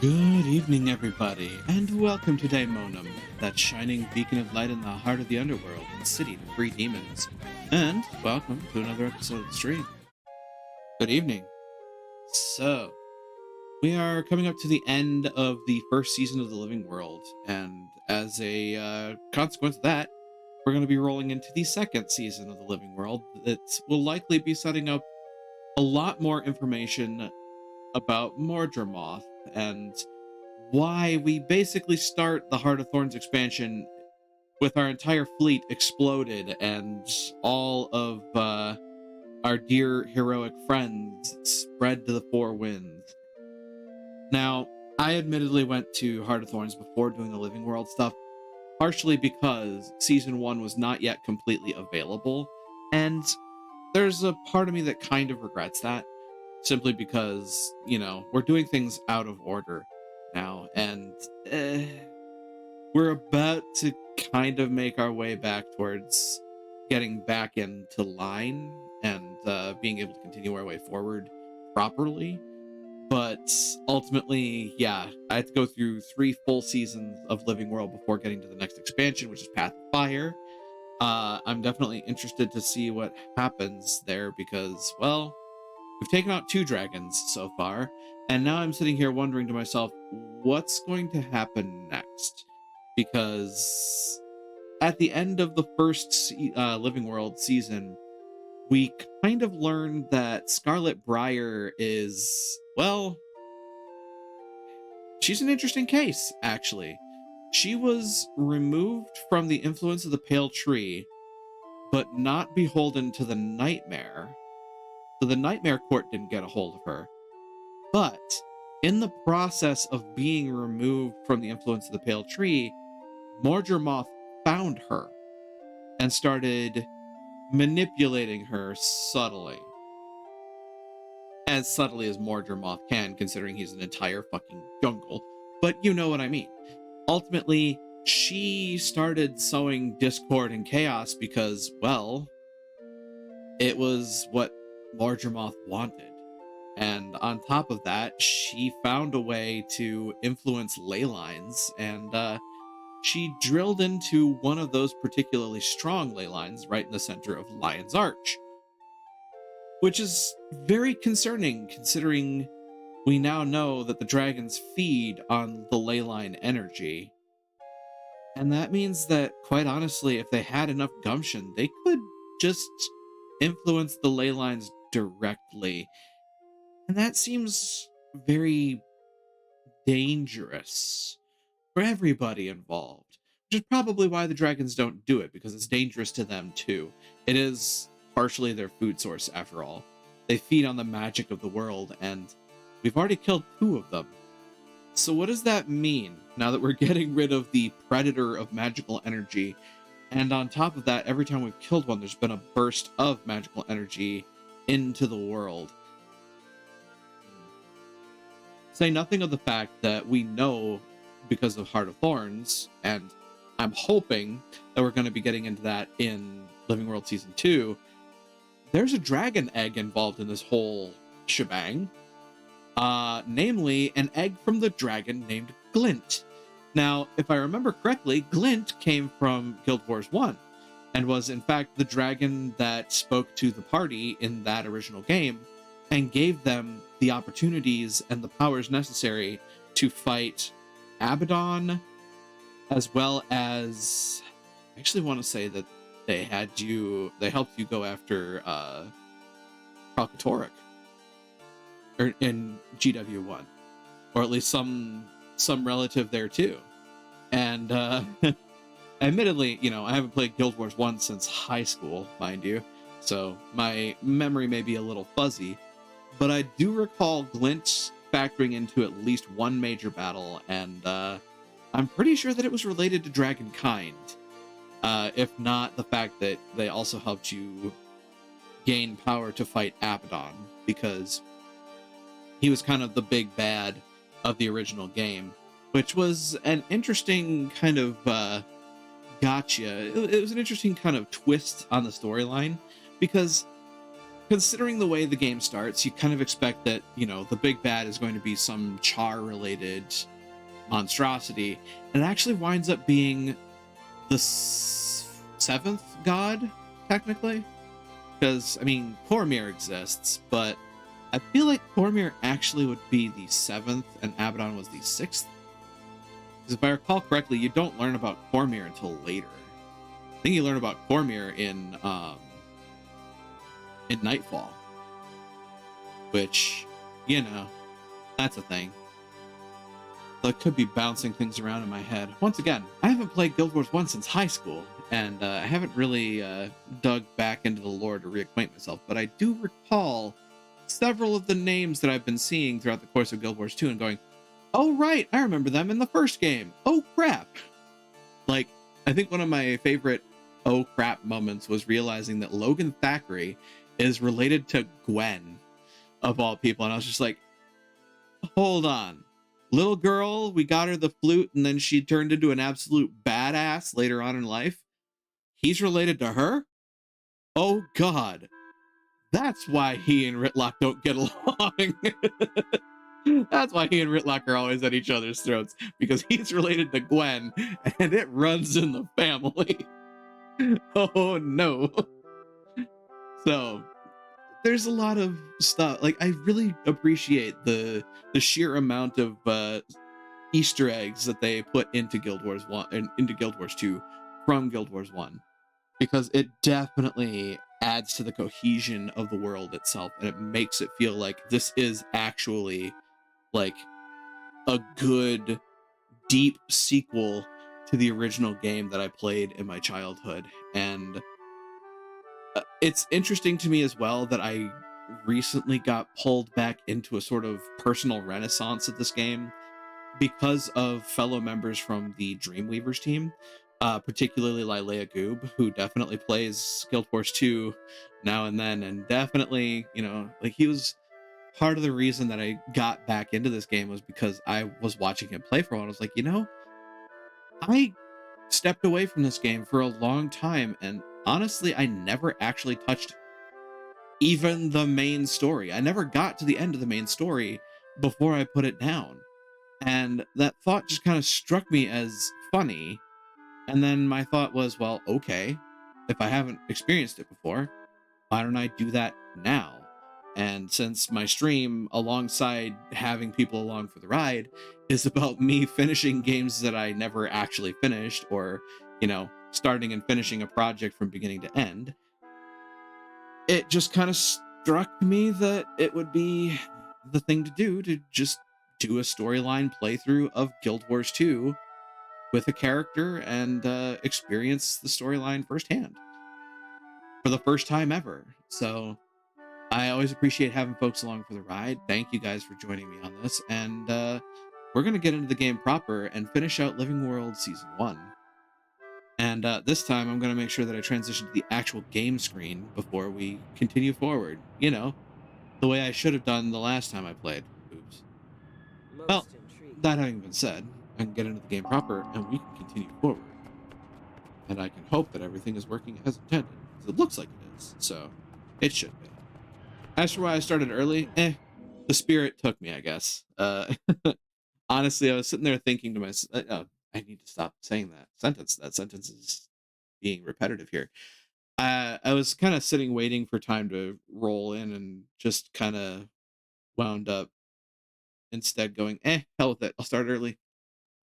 Good evening, everybody, and welcome to Daemonum, that shining beacon of light in the heart of the underworld and city to free demons. And welcome to another episode of the stream. Good evening. So, we are coming up to the end of the first season of The Living World, and as a consequence of that, we're going to be rolling into the second season of The Living World that will likely be setting up a lot more information about Mordremoth and why we basically start the Heart of Thorns expansion with our entire fleet exploded and all of our dear heroic friends spread to the four winds. Now, I admittedly went to Heart of Thorns before doing the Living World stuff, partially because Season 1 was not yet completely available, and there's a part of me that kind of regrets that, simply because, we're doing things out of order now, and we're about to kind of make our way back towards getting back into line and being able to continue our way forward properly. But ultimately, yeah, I had to go through 3 full seasons of Living World before getting to the next expansion, which is Path of Fire. I'm definitely interested to see what happens there because, well, we've taken out 2 dragons so far, and now I'm sitting here wondering to myself, what's going to happen next? Because at the end of the first Living World season, we kind of learned that Scarlet Briar is, well, she's an interesting case, actually. She was removed from the influence of the Pale Tree, but not beholden to the Nightmare. So the Nightmare Court didn't get a hold of her. But in the process of being removed from the influence of the Pale Tree, Mordremoth found her and started manipulating her subtly. As subtly as Mordremoth can, considering he's an entire fucking jungle. But you know what I mean. Ultimately, she started sowing discord and chaos because, well, it was what Mordremoth wanted. And on top of that, she found a way to influence ley lines, and she drilled into one of those particularly strong ley lines right in the center of Lion's Arch, which is very concerning considering we now know that the dragons feed on the ley line energy. And that means that, quite honestly, if they had enough gumption, they could just influence the ley lines directly. And that seems very dangerous for everybody involved, which is probably why the dragons don't do it, because it's dangerous to them too. It is partially their food source, after all. They feed on the magic of the world, and we've already killed 2 of them. So what does that mean now that we're getting rid of the predator of magical energy? And on top of that, every time we've killed one, there's been a burst of magical energy into the world. Say nothing of the fact that we know, because of Heart of Thorns, and I'm hoping that we're going to be getting into that in Living World Season 2, there's a dragon egg involved in this whole shebang. Namely, an egg from the dragon named Glint. Now, if I remember correctly, Glint came from Guild Wars 1, and was in fact the dragon that spoke to the party in that original game, and gave them the opportunities and the powers necessary to fight Abaddon, as well as, I actually want to say that they helped you go after Kralkatorrik in GW1, or at least some relative there too. And admittedly, I haven't played Guild Wars 1 since high school, mind you, so my memory may be a little fuzzy, but I do recall Glint factoring into at least one major battle, and I'm pretty sure that it was related to Dragonkind, if not the fact that they also helped you gain power to fight Abaddon, because he was kind of the big bad of the original game, which was an interesting kind of gotcha. It was an interesting kind of twist on the storyline, because considering the way the game starts, you kind of expect that, you know, the big bad is going to be some Char-related monstrosity. And it actually winds up being the seventh god, technically. Because, I mean, Cormyr exists, but I feel like Cormyr actually would be the seventh and Abaddon was the sixth. Because if I recall correctly, you don't learn about Cormyr until later. I think you learn about Cormyr in Nightfall. Which, you know, that's a thing. So I could be bouncing things around in my head. Once again, I haven't played Guild Wars 1 since high school, and I haven't really dug back into the lore to reacquaint myself, but I do recall several of the names that I've been seeing throughout the course of Guild Wars 2 and going, oh right, I remember them in the first game. Oh crap. Like, I think one of my favorite oh crap moments was realizing that Logan Thackeray is related to Gwen, of all people, and I was just like, hold on. Little girl, we got her the flute, and then she turned into an absolute badass later on in life. He's related to her? Oh god. That's why he and Ritlock don't get along. That's why he and Ritlock are always at each other's throats, because he's related to Gwen, and it runs in the family. Oh no. So, there's a lot of stuff. Like, I really appreciate the sheer amount of Easter eggs that they put into Guild Wars 1 and into Guild Wars 2 from Guild Wars 1, because it definitely adds to the cohesion of the world itself, and it makes it feel like this is actually like a good deep sequel to the original game that I played in my childhood. And it's interesting to me as well that I recently got pulled back into a sort of personal renaissance of this game because of fellow members from the Dreamweavers team, particularly Lileia Goob, who definitely plays Guild Wars 2 now and then, and definitely, you know, like, he was part of the reason that I got back into this game was because I was watching him play for a while. I was like, you know, I stepped away from this game for a long time, and honestly, I never actually touched even the main story. I never got to the end of the main story before I put it down. And that thought just kind of struck me as funny. And then my thought was, well, okay, if I haven't experienced it before, why don't I do that now? And since my stream, alongside having people along for the ride, is about me finishing games that I never actually finished, or, you know, starting and finishing a project from beginning to end, it just kind of struck me that it would be the thing to do to just do a storyline playthrough of Guild Wars 2 with a character and experience the storyline firsthand for the first time ever. So I always appreciate having folks along for the ride. Thank you guys for joining me on this, and we're going to get into the game proper and finish out Living World Season 1. And this time I'm going to make sure that I transition to the actual game screen before we continue forward. You know, the way I should have done the last time I played. Oops. Well, that having been said, I can get into the game proper and we can continue forward. And I can hope that everything is working as intended, because it looks like it is, so it should be. As for why I started early, the spirit took me, I guess. Honestly, I was sitting there thinking to myself, I need to stop saying that sentence. That sentence is being repetitive here. I was kind of sitting waiting for time to roll in, and just kind of wound up instead going, hell with it. I'll start early.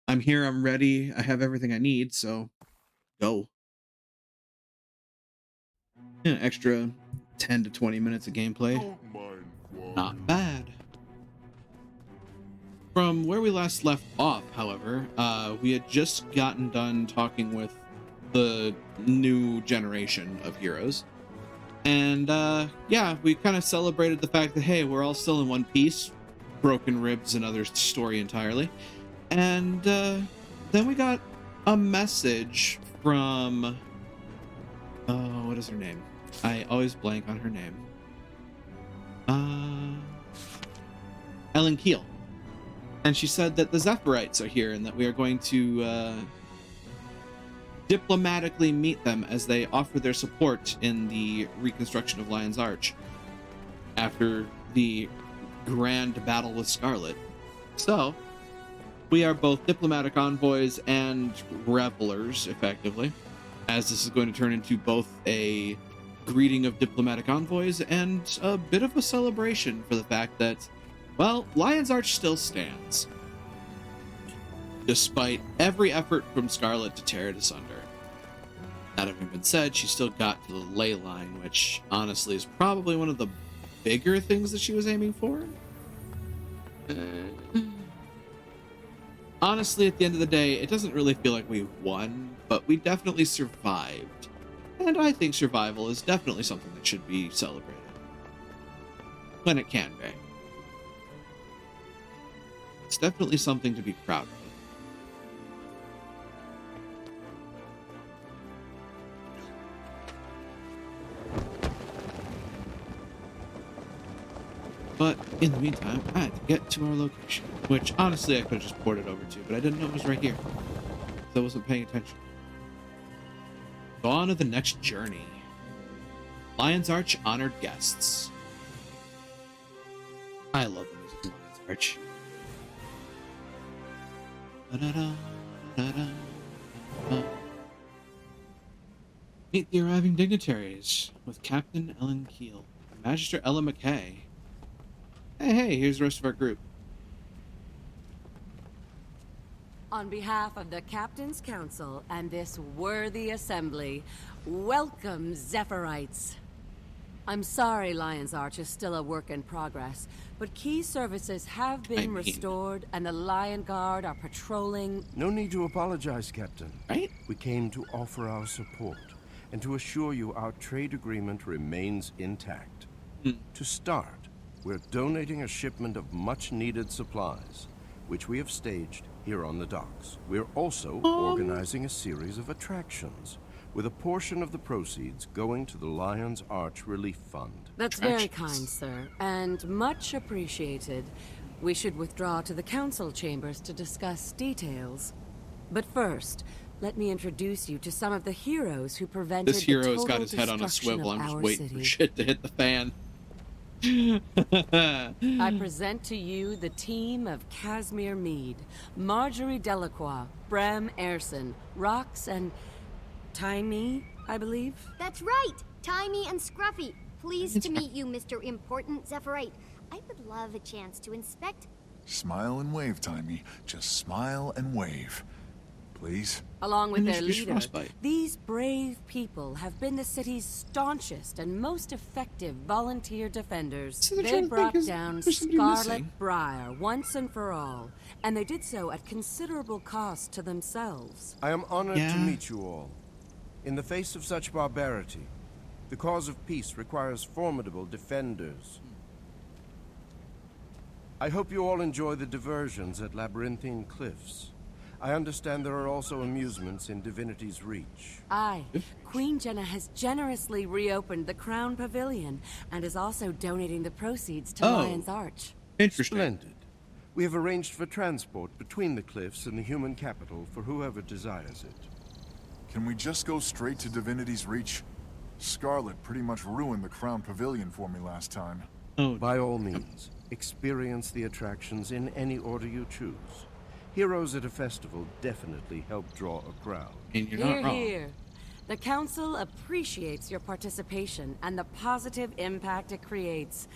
I'm here, I'm ready, I have everything I need, so go. Yeah, extra 10 to 20 minutes of gameplay. Not bad. From where we last left off, however, we had just gotten done talking with the new generation of heroes. And yeah, we kind of celebrated the fact that, hey, we're all still in one piece. Broken Ribs, another story entirely. And then we got a message from... what is her name? I always blank on her name. Ellen Keel. And she said that the Zephyrite are here and that we are going to diplomatically meet them as they offer their support in the reconstruction of Lion's Arch. after the grand battle with Scarlet. So, we are both diplomatic envoys and revelers, effectively, as this is going to turn into both a greeting of diplomatic envoys and a bit of a celebration for the fact that, well, Lion's Arch still stands, despite every effort from Scarlet to tear it asunder. That having been said, she still got to the ley line, which honestly is probably one of the bigger things that she was aiming for. Honestly, at the end of the day, it doesn't really feel like we won, but we definitely survived. And I think survival is definitely something that should be celebrated. When it can be. It's definitely something to be proud of. But in the meantime, I had to get to our location, which honestly I could have just ported over to, but I didn't know it was right here, so I wasn't paying attention. So on to the next journey. Lion's Arch honored guests. I love the music of Lion's Arch. Meet the arriving dignitaries with Captain Ellen Keel and Magister Ella McKay. Hey, here's the rest of our group. On behalf of the Captain's Council and this worthy assembly, welcome, Zephyrites. I'm sorry Lion's Arch is still a work in progress, but key services have been restored and the Lion Guard are patrolling... No need to apologize, Captain. Right? We came to offer our support and to assure you our trade agreement remains intact. To start, we're donating a shipment of much-needed supplies, which we have staged here on the docks. We're also organizing a series of attractions, with a portion of the proceeds going to the Lion's Arch Relief Fund. That's very kind, sir, and much appreciated. We should withdraw to the council chambers to discuss details. But first, let me introduce you to some of the heroes who prevented This hero's the total got his head on a destruction swivel. of I'm just our waiting city. for shit to hit the fan. I present to you the team of Casimir Mead, Marjorie Delacroix, Bram Erson, Rox, and Taimi, I believe? That's right! Taimi and Scruffy. Pleased to meet you, Mr. Important Zephyrite. I would love a chance to inspect... Smile and wave, Taimi. Just smile and wave. Please? Along with their Introduce leader, Frostbite. these brave people have been the city's staunchest and most effective volunteer defenders. So they're They trying to brought think, down is there somebody Scarlet missing? Briar once and for all, and they did so at considerable cost to themselves. I am honored Yeah. to meet you all. In the face of such barbarity, the cause of peace requires formidable defenders. I hope you all enjoy the diversions at Labyrinthine Cliffs. I understand there are also amusements in Divinity's Reach. Aye, Queen Jenna has generously reopened the Crown Pavilion and is also donating the proceeds to Oh. Lion's Arch. Interesting. Splendid. We have arranged for transport between the cliffs and the human capital for whoever desires it. Can we just go straight to Divinity's Reach? Scarlet pretty much ruined the Crown Pavilion for me last time. Oh, By all means, experience the attractions in any order you choose. Heroes at a festival definitely help draw a crowd. and you're Hear, not wrong. hear. The Council appreciates your participation and the positive impact it creates.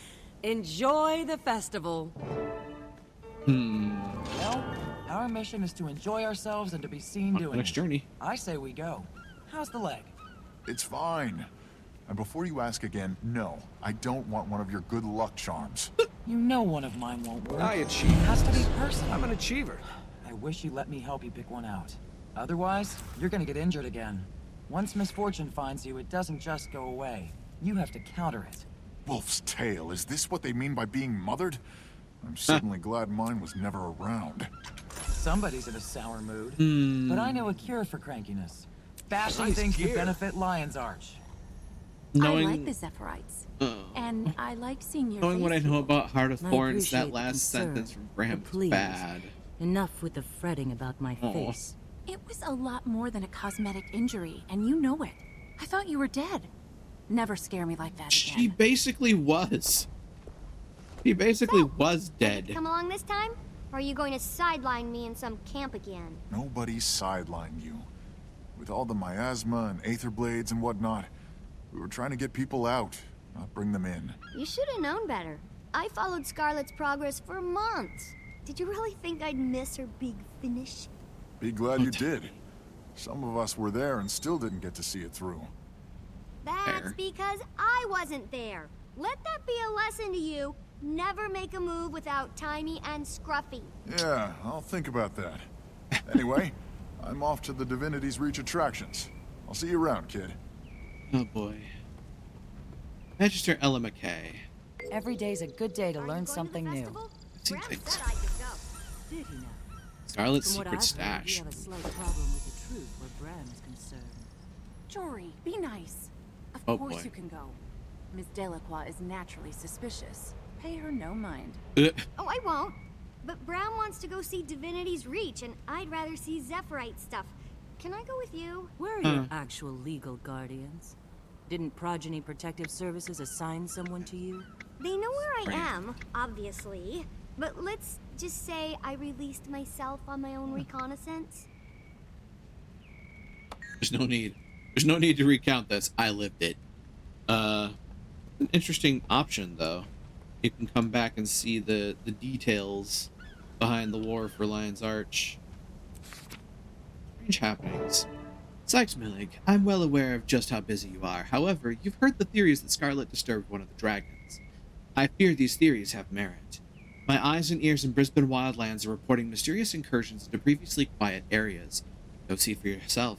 Enjoy the festival. Well, our mission is to enjoy ourselves and to be seen On to the doing next it. journey. I say we go. How's the leg? It's fine. And before you ask again, no, I don't want one of your good luck charms. You know one of mine won't work. I It achieve. has to be personal. I'm an achiever. I wish you let me help you pick one out. Otherwise, you're gonna get injured again. Once misfortune finds you, it doesn't just go away. You have to counter it. Wolf's tail, is this what they mean by being mothered? I'm suddenly glad mine was never around. Somebody's in a sour mood. Hmm. But I know a cure for crankiness. Bashing Nice things to gear. benefit Lion's Arch. Knowing, I like the Zephyrites. uh, And I like seeing your knowing what I face. know about Heart of I Thorns, appreciate that the last concern, sentence from Bram but was please. bad. Enough with the fretting about my Aw. face. It was a lot more than a cosmetic injury, and you know it. I thought you were dead. Never scare me like that She again. basically was. He basically So, was Ready to dead. come along this time? Or are you going to sideline me in some camp again? Nobody's sidelined you. With all the miasma and aether blades and whatnot, we were trying to get people out, not bring them in. You should have known better. I followed Scarlet's progress for months. Did you really think I'd miss her big finish? Be glad you did. Some of us were there and still didn't get to see it through. That's Fair. because I wasn't there. Let that be a lesson to you. Never make a move without Timey and Scruffy. Yeah, I'll think about that. Anyway, I'm off to the Divinity's Reach attractions. I'll see you around, kid. Oh boy. Magister Ella McKay. Every day's a good day to Are you learn going to the something new. festival? See Bram things. said I could go. Did he now? Scarlet's From what secret I've heard, stash. you have a slight problem with the truth where Bram is concerned. Jory, be nice. Of Oh, course boy. you can go. Miss Delacroix is naturally suspicious. Pay her no mind. Uh, Oh, I won't. But Brown wants to go see Divinity's Reach, and I'd rather see Zephyrite stuff. Can I go with you? Where are your actual legal guardians? Didn't Progeny Protective Services assign someone to you? They know where I Right. am, obviously. But let's just say I released myself on my own reconnaissance. There's no need. There's no need to recount this. I lived it. An interesting option though. You can come back and see the details behind the war for Lion's Arch. Strange happenings. Sykes Millig, I'm well aware of just how busy you are. However, you've heard the theories that Scarlet disturbed one of the dragons. I fear these theories have merit. My eyes and ears in Brisbane wildlands are reporting mysterious incursions into previously quiet areas. Go see for yourself.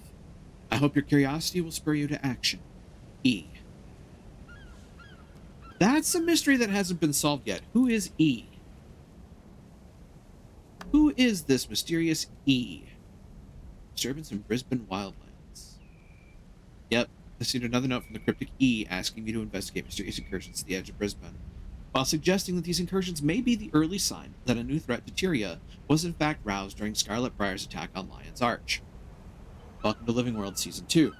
I hope your curiosity will spur you to action. E. That's a mystery that hasn't been solved yet. Who is E? Who is this mysterious E? Disturbance in Brisbane wildlands. Yep, I received another note from the cryptic E asking me to investigate mysterious incursions at the edge of Brisbane, while suggesting that these incursions may be the early sign that a new threat to Tyria was in fact roused during Scarlet Briar's attack on Lion's Arch. Welcome to Living World Season 2.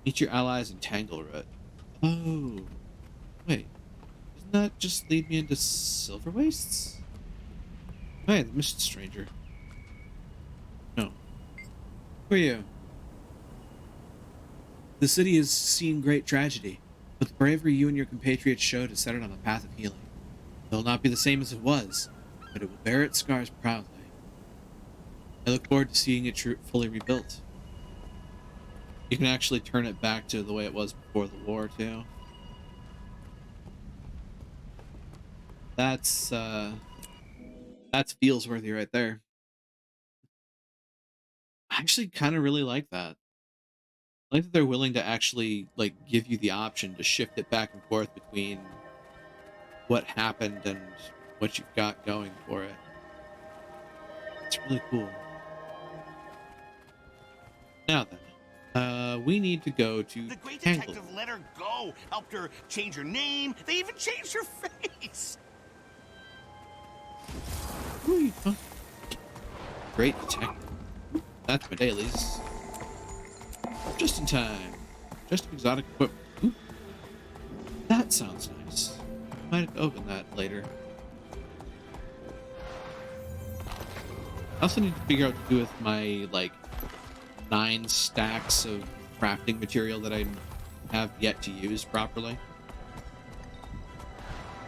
Meet your allies in Tangleroot. Oh. Wait. Doesn't that just lead me into Silver Wastes? Hey, the Mist Stranger. No. Who are you? The city has seen great tragedy, but the bravery you and your compatriots showed has set it on a path of healing. It will not be the same as it was, but it will bear its scars proudly. I look forward to seeing it fully rebuilt. You can actually turn it back to the way it was before the war, too. That's feels worthy right there. I actually kind of really like that. I like that they're willing to actually like give you the option to shift it back and forth between what happened and what you've got going for it. It's really cool. Now then, we need to go to The great Tanglewood. detective let her go, helped her change her name. They even changed her face. Who are you talking? Great detective. That's Medali's. Just in time. Just exotic equipment. Ooh. That sounds nice. Might open that later. I also need to figure out what to do with my, like, 9 stacks of crafting material that I have yet to use properly.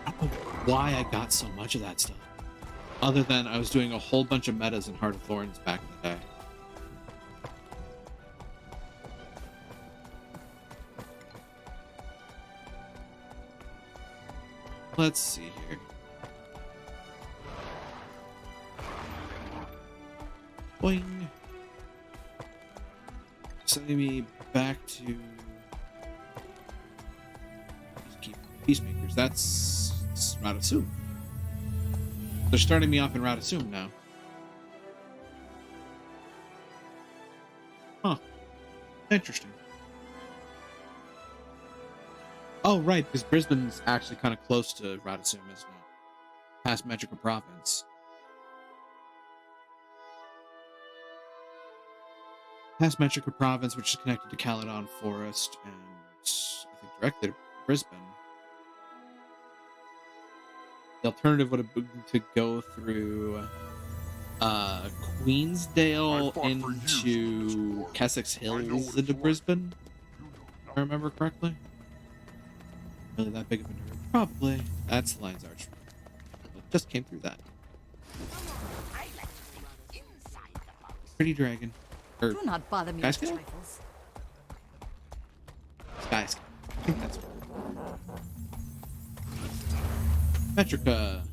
I don't know why I got so much of that stuff. Other than I was doing a whole bunch of metas in Heart of Thorns back in the day. Let's see here. Boing. Sending me back to Peacemakers. That's Radasum. They're starting me off in Radasum now. Huh. Interesting. Oh, right, because Brisbane's actually kind of close to Radasum, isn't it? Past Metrica Province. Past Metrica Province, which is connected to Caledon Forest, and I think directly to Brisbane. the alternative would have been to go through Queensdale into Kessex Hills into Brisbane. If I remember correctly. Really that big of a nerd? Probably. That's the Lion's Arch. It just came through that. Pretty Dragon. Or Do not bother me Skyscale? with trifles. Skyscale. I think that's right. Petrica.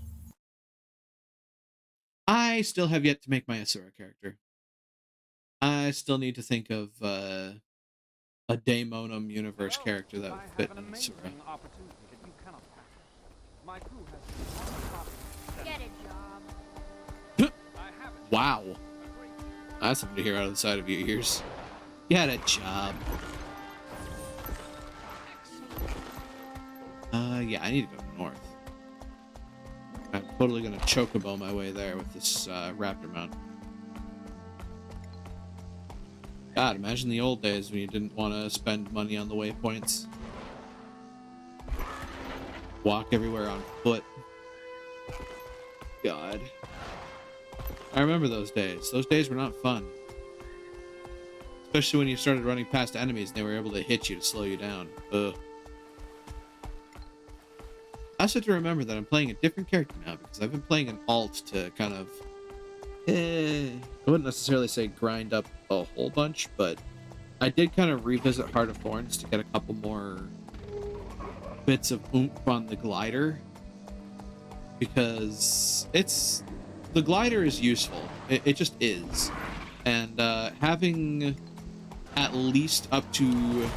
I still have yet to make my Asura character. I still need to think of a Daemonum universe character that would fit in Asura. Get a job. Wow. That's something to hear out of the side of your ears. You had a job. Yeah, I need to go north. I'm totally gonna chocobo my way there with this raptor mount. God, imagine the old days when you didn't want to spend money on the waypoints. Walk everywhere on foot. God. I remember those days. Those days were not fun. Especially when you started running past enemies and they were able to hit you to slow you down. Ugh. I also have to remember that I'm playing a different character now because I've been playing an alt to kind of... I wouldn't necessarily say grind up a whole bunch, but I did kind of revisit Heart of Thorns to get a couple more bits of oomph on the glider. Because the glider is useful. It just is. And having at least up to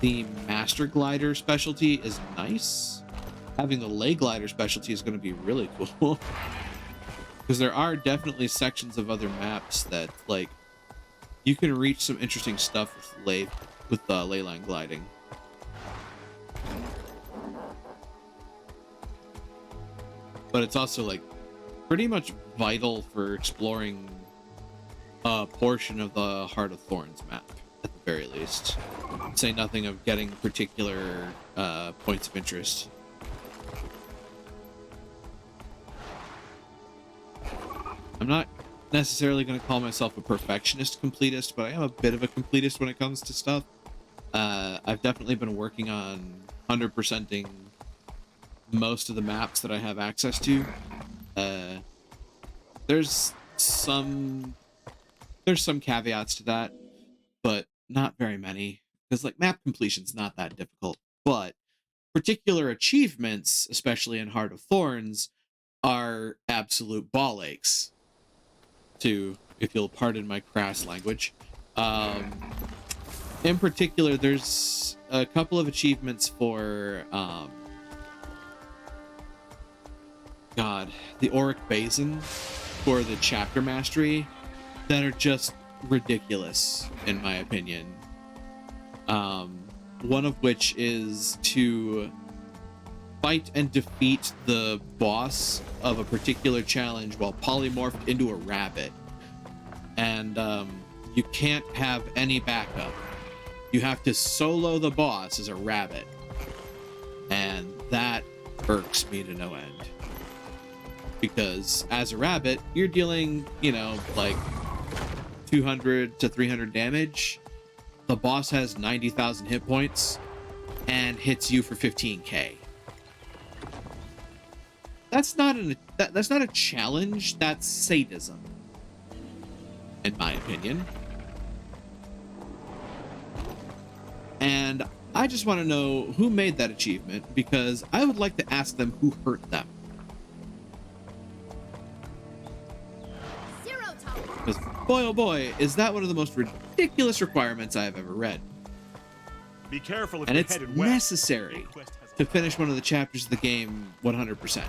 the Master Glider specialty is nice. Having the Lay Glider specialty is going to be really cool. Because there are definitely sections of other maps that, like, you can reach some interesting stuff with ley line gliding. But it's also, like, pretty much vital for exploring a portion of the Heart of Thorns map, at the very least. Say nothing of getting particular points of interest. I'm not necessarily going to call myself a perfectionist completist, but I am a bit of a completist when it comes to stuff. I've definitely been working on 100%ing most of the maps that I have access to. There's some caveats to that, but not very many. Because, like, map completion's not that difficult. But particular achievements, especially in Heart of Thorns, are absolute ball aches. To, if you'll pardon my crass language. In particular, there's a couple of achievements for, the Auric Basin for the chapter mastery that are just ridiculous, in my opinion. One of which is to fight and defeat the boss of a particular challenge while polymorphed into a rabbit. And you can't have any backup. You have to solo the boss as a rabbit. And that irks me to no end. Because as a rabbit, you're dealing, like 200 to 300 damage. The boss has 90,000 hit points and hits you for 15k. That's not a challenge, that's sadism, in my opinion. And I just want to know who made that achievement, because I would like to ask them who hurt them. Because boy oh boy, is that one of the most ridiculous requirements I have ever read. Be careful if and you're it's headed west. necessary to finish one of the chapters of the game 100%.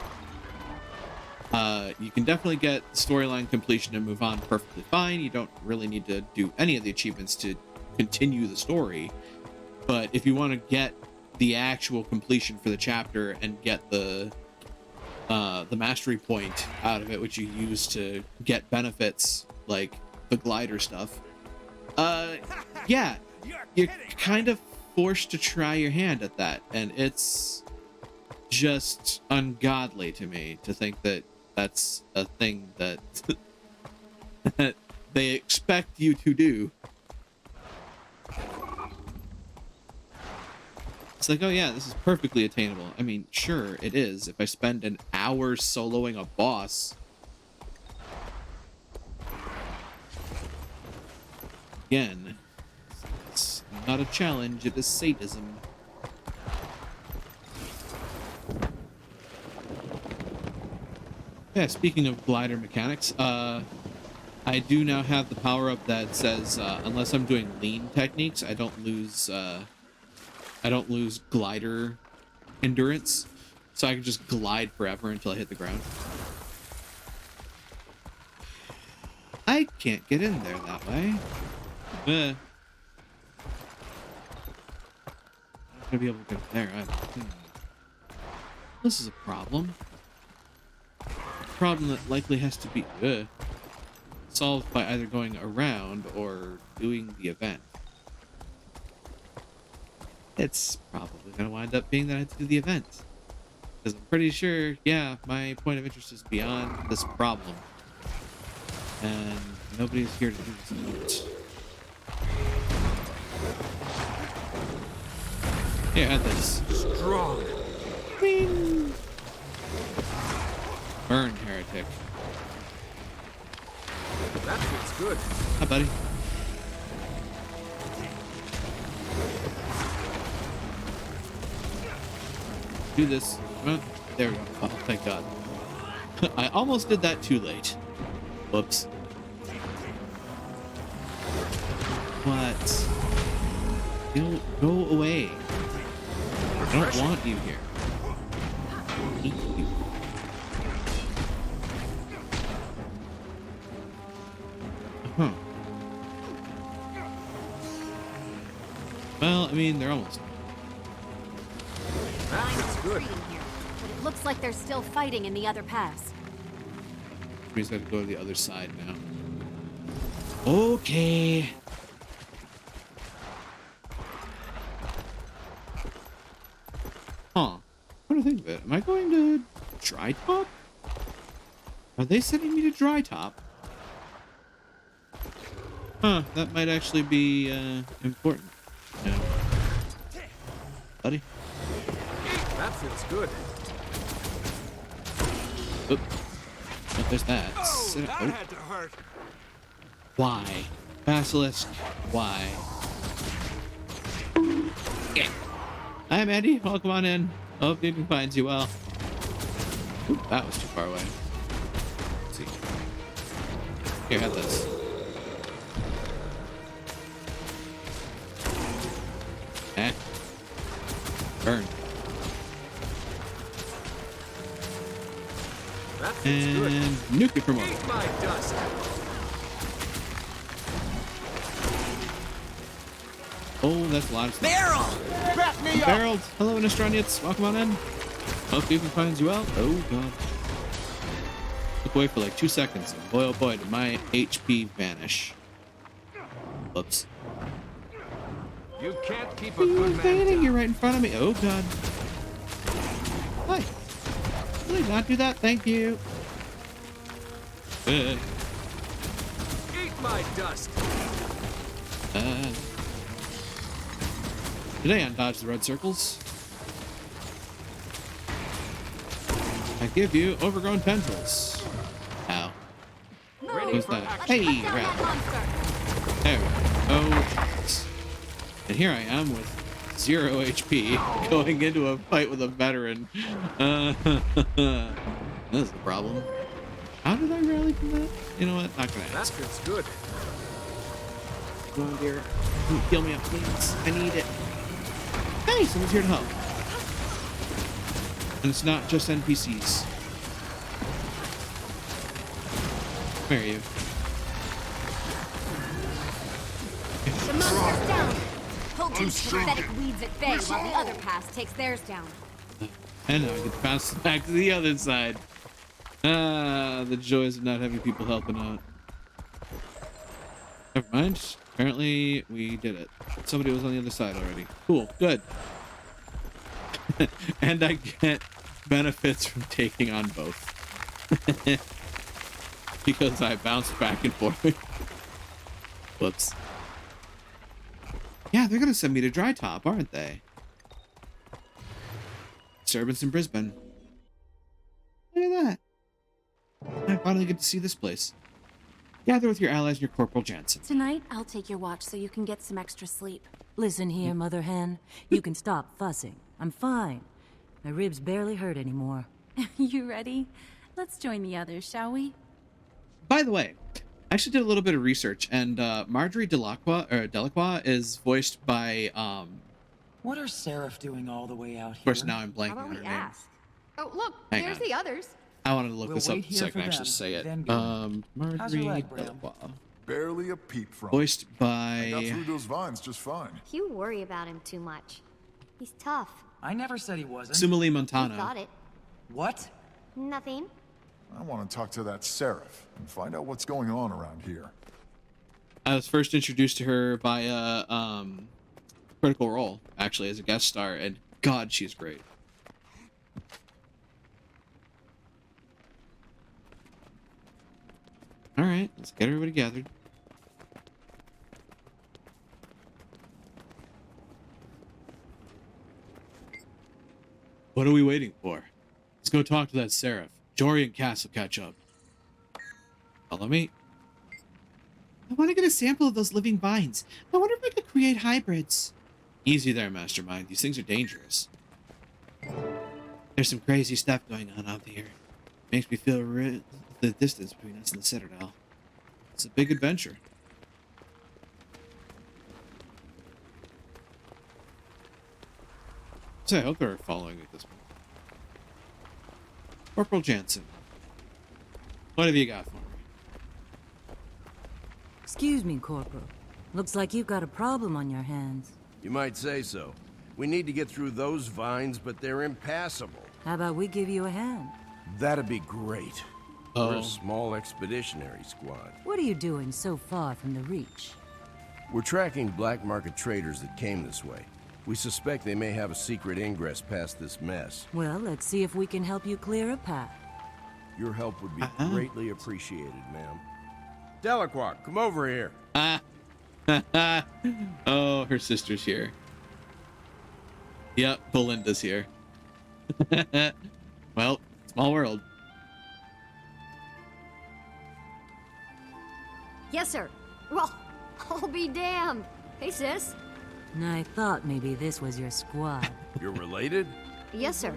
You can definitely get storyline completion and move on perfectly fine. You don't really need to do any of the achievements to continue the story. But if you want to get the actual completion for the chapter and get the mastery point out of it, which you use to get benefits like the glider stuff, yeah, you're kind of forced to try your hand at that, and it's just ungodly to me to think that that's a thing that that they expect you to do. It's like, oh yeah, this is perfectly attainable. I mean, sure, it is. If I spend an hour soloing a boss. Again, it's not a challenge, it is sadism. Yeah, speaking of glider mechanics, I do now have the power-up that says, unless I'm doing lean techniques, I don't lose glider endurance, so I can just glide forever until I hit the ground. I can't get in there that way. I'm not gonna be able to get there. This is a problem. Problem that likely has to be solved by either going around or doing the event. It's probably going to wind up being that I have to do the event. Because I'm pretty sure, yeah, my point of interest is beyond this problem. And nobody's here to do this event. Here, have this. Strong. Wing. Burn, heretic. That feels good. Hi, buddy. Do this. Oh, there we go. Oh, thank God. I almost did that too late. Whoops. What? You go away. I don't want you here. I hate you. Huh. Well, I mean, they're almost. That's good. Here, but it looks like they're still fighting in the other pass. He's got to go to the other side now. Okay. Huh. What do you think of it? Am I going to dry top? Are they sending me to dry top? Huh, that might actually be important. Yeah. Buddy? That feels good. Oop. Oh, there's that. Oh, that had to hurt. Why? Basilisk, why? Yeah. Hi, Mandy. Welcome on in. Hope Newton finds you well. Ooh, that was too far away. Let's see. Here, have this. Eh. Burn. That feels good. And nuke it from over. Eat my dust. Oh, that's a lot of stuff. Barrel! Back me up! Barreled. Hello, Nostranians. Welcome on in. Hope Newton finds you well. Oh, God. Look away for like 2 seconds. And boy, oh boy, did my HP vanish. Whoops. You can't keep a good man Invading, down. you're right in front of me. Oh, God. Hi. Did I not do that? Thank you. Eat my dust. Today on Dodge the Red Circles, I give you overgrown tendrils. Ow. Who's that? Hey, rat. There we go. Oh, jeez. And here I am with 0 HP going into a fight with a veteran. This is the problem. How did I rally from that? You know what? Not gonna That ask. feels good. Come on, dear. Heal me up, please. I need it. Hey, someone's here to help. And it's not just NPCs. Where are you? The monster's down. Hold these pathetic weeds at bay while the other pass takes theirs down. And now I get to bounce back to the other side. Ah, the joys of not having people helping out. Never mind. Apparently, we did it. Somebody was on the other side already. Cool. Good. And I get benefits from taking on both. Because I bounced back and forth. Whoops. Yeah, they're gonna send me to Dry Top, aren't they? Disturbance in Brisbane. Look at that. I finally get to see this place. Gather with your allies and your Corporal Jansen. Tonight, I'll take your watch so you can get some extra sleep. Listen here, Mother Hen. You can stop fussing. I'm fine. My ribs barely hurt anymore. You ready? Let's join the others, shall we? By the way, I actually did a little bit of research, and Marjorie Delacroix is voiced by What are Seraph doing all the way out here? of course now I'm How blanking about on we her name. ask? Oh, look, Hang there's on. the others. I wanted to look We'll this up wait so I here can for actually them, say it. then go. How's your Marjorie leg, Bram? Delacroix. Barely a peep from. Voiced I got by through those vines just fine. You worry about him too much. He's tough. I never said he wasn't. Sumali You Montano. thought it. What? Nothing. I want to talk to that Seraph and find out what's going on around here. I was first introduced to her via Critical Role, actually, as a guest star, and God, she's great. All right, let's get everybody gathered. What are we waiting for? Let's go talk to that Seraph. Jory and Cass will catch up. Follow me. I want to get a sample of those living vines. I wonder if I could create hybrids. Easy there, Mastermind. These things are dangerous. There's some crazy stuff going on out here. Makes me feel the distance between us and the Citadel. It's a big adventure. So I hope they're following me at this point. Corporal Jansen, what have you got for me? Excuse me, Corporal. Looks like you've got a problem on your hands. You might say so. We need to get through those vines, but they're impassable. How about we give you a hand? That'd be great. We're Oh. a small expeditionary squad. What are you doing so far from the Reach? We're tracking black market traders that came this way. We suspect they may have a secret ingress past this mess. Well, let's see if we can help you clear a path. Your help would be greatly appreciated, ma'am. Delacroix, come over here. Ah. Oh, her sister's here. Yep, Belinda's here. Well, small world. Yes, sir. Well, I'll be damned. Hey, sis. I thought maybe this was your squad. You're related? Yes, sir.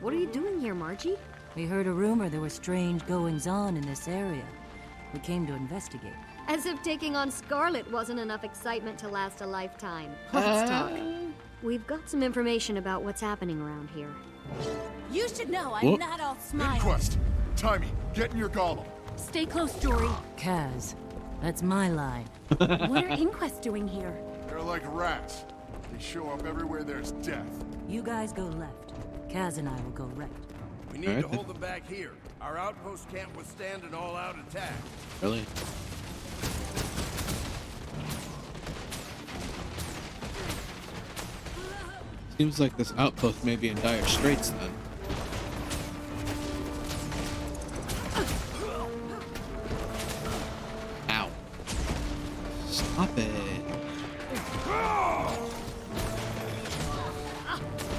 What are you doing here, Margie? We heard a rumor there were strange goings-on in this area. We came to investigate. As if taking on Scarlet wasn't enough excitement to last a lifetime. Let's talk. We've got some information about what's happening around here. You should know I'm Whoop. not all smile. Inquest! Timey, get in your golem. Stay close, Jory. Kaz, that's my line. What are Inquest doing here? They're like rats. They show up everywhere there's death. You guys go left. Kaz and I will go right. We need Alright, to then. hold them back here. Our outpost can't withstand an all-out attack. Really? Seems like this outpost may be in dire straits then. Ow. Stop it.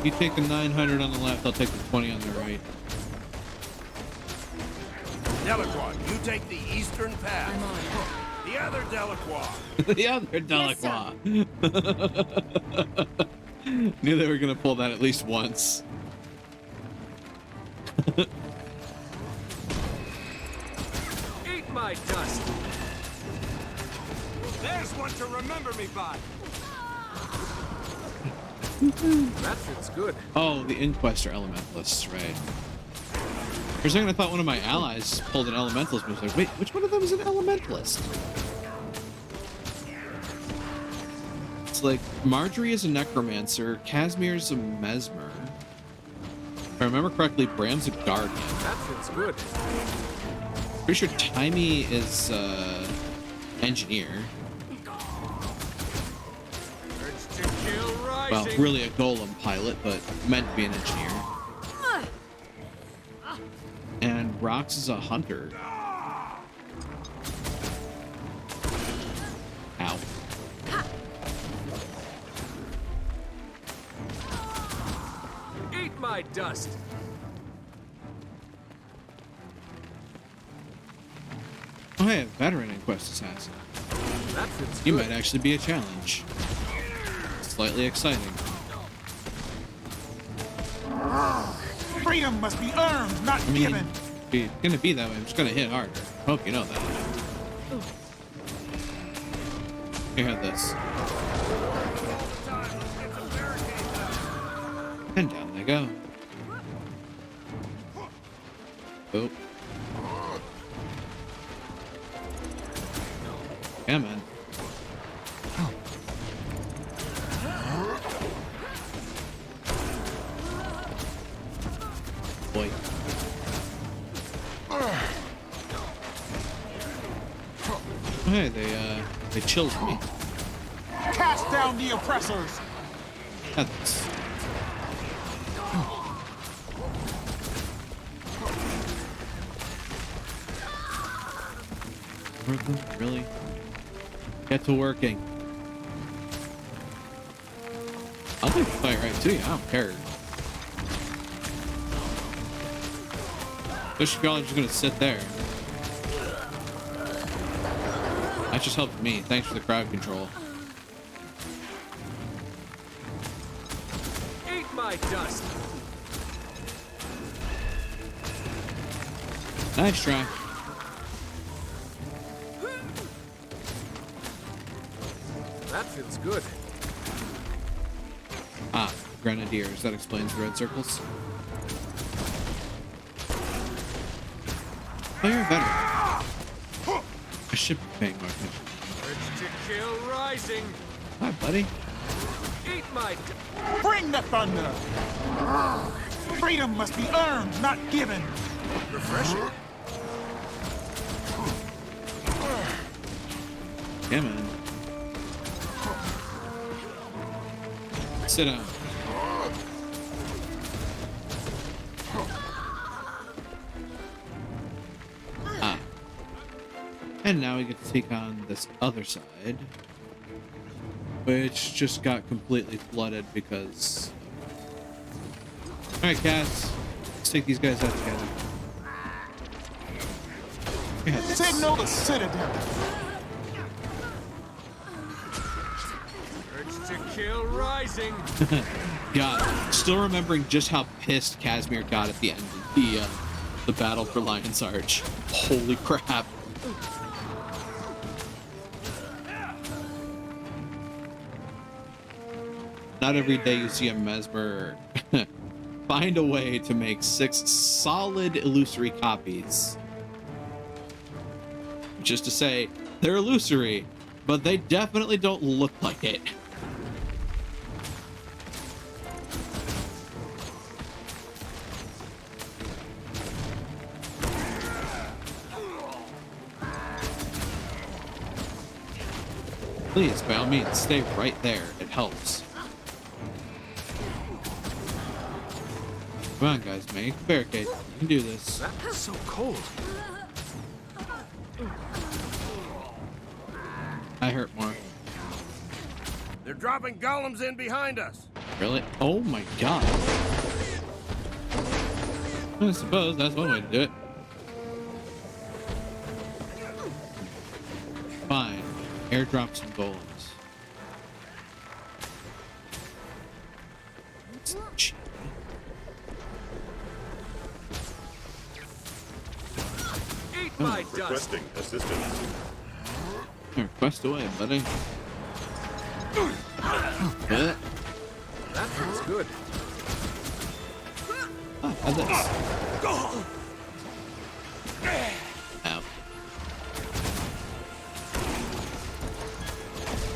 You take the 900 on the left, I'll take the 20 on the right. Delacroix, you take the eastern path. I'm on hook. The other Delacroix. The other Delacroix. Knew they were gonna pull that at least once. Eat my dust! There's one to remember me by! That fits good. Oh, the Inquest are elementalists, right. For a second I thought one of my allies pulled an elementalist, but I was like, wait, which one of them is an elementalist? It's like, Marjorie is a necromancer, Casimir's a mesmer. If I remember correctly, Bram's a guardian. That fits good. Pretty sure Timey is, engineer. Urge to kill Well, rising. really a golem pilot, but meant to be an engineer. And Rox is a hunter. Ow. Eat my dust. Oh, hey, a veteran in Quest Assassin. That fits You good. might actually be a challenge. Slightly exciting. Freedom must be earned, not I mean, given. if it's gonna be that way, I'm just gonna hit harder. Hope you know that. Here, have this. And down they go. Oh. Come on. Boy. Oh, hey, they chilled me. Cast down the oppressors. That's really get to working. I'll take the fight right to you. I don't care. Especially if y'all are just gonna sit there. That just helped me. Thanks for the crowd control. Eat my dust. Nice try. That fits good. Ah, Grenadiers. That explains the red circles. Oh, you're a veteran. I should be paying more attention. Urge to kill rising. Hi, buddy. Eat my dust. Bring the thunder. Freedom must be earned, not given. Refreshing. Yeah, man. Sit down. Ah. And now we get to take on this other side, which just got completely flooded because... Alright, cats. Let's take these guys out together. Yeah, Signal the citadel. Urge to kill rising. God, still remembering just how pissed Casimir got at the end of the battle for Lion's Arch. Holy crap. Not every day you see a Mesmer find a way to make 6 solid illusory copies. Just to say, they're illusory, but they definitely don't look like it. Please, by all means, stay right there. It helps. Come on, guys, make a barricade. You can do this. That's so cold. I hurt more. They're dropping golems in behind us. Really? Oh my god. I suppose that's one way to do it. Fine. Airdrop some golems. It's cheap. Eat my dust. Requesting assistance. Request away, buddy. That feels good. Oh, how's this? Ow.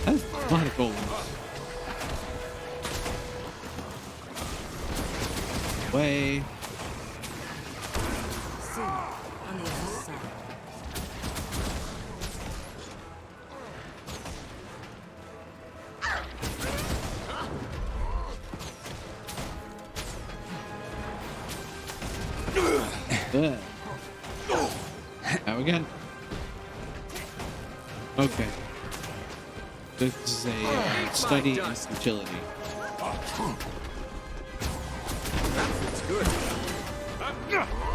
That's a lot of golems. Way. See you on the other side. How again? Okay. This is a study in futility. It's good.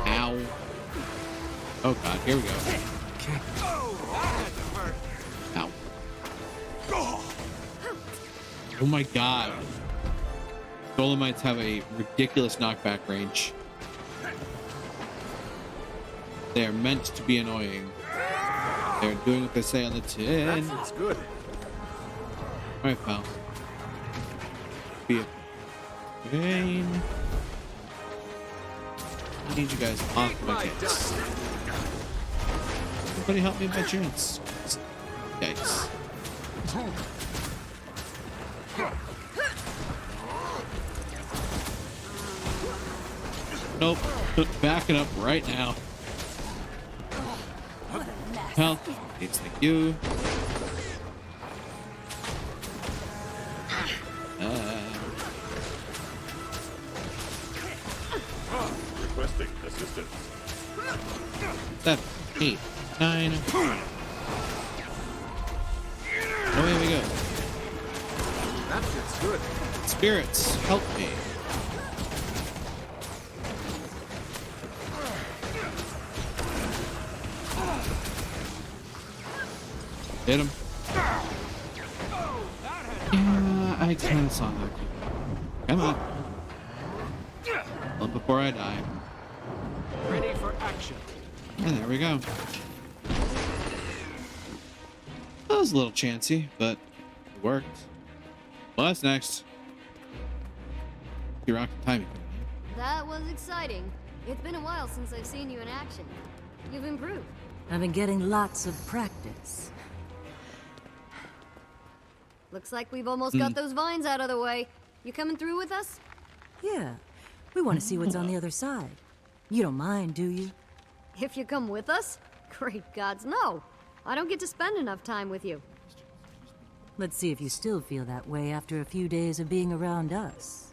Ow. Oh god, here we go. Ow. Oh my god. Dolomites have a ridiculous knockback range. They are meant to be annoying. They're doing what they say on the tin. It's good. Alright, pal. Be a pain. I need you guys off my case. Somebody help me by chance. Yikes. Nope. Backing up right now. Health. It's like you. Requesting assistance. 7, 8, 9. Away we go. That shit's good. Spirits, help me. Hit him. Yeah, I kind of saw that. Come on. Well, before I die. Ready for action. And there we go. That was a little chancy, but it worked. What's next? You rocked the timing. That was exciting. It's been a while since I've seen you in action. You've improved. I've been getting lots of practice. Looks like we've almost got those vines out of the way. You coming through with us? Yeah, we want to see what's on the other side. You don't mind, do you? If you come with us? Great gods, no. I don't get to spend enough time with you. Let's see if you still feel that way after a few days of being around us.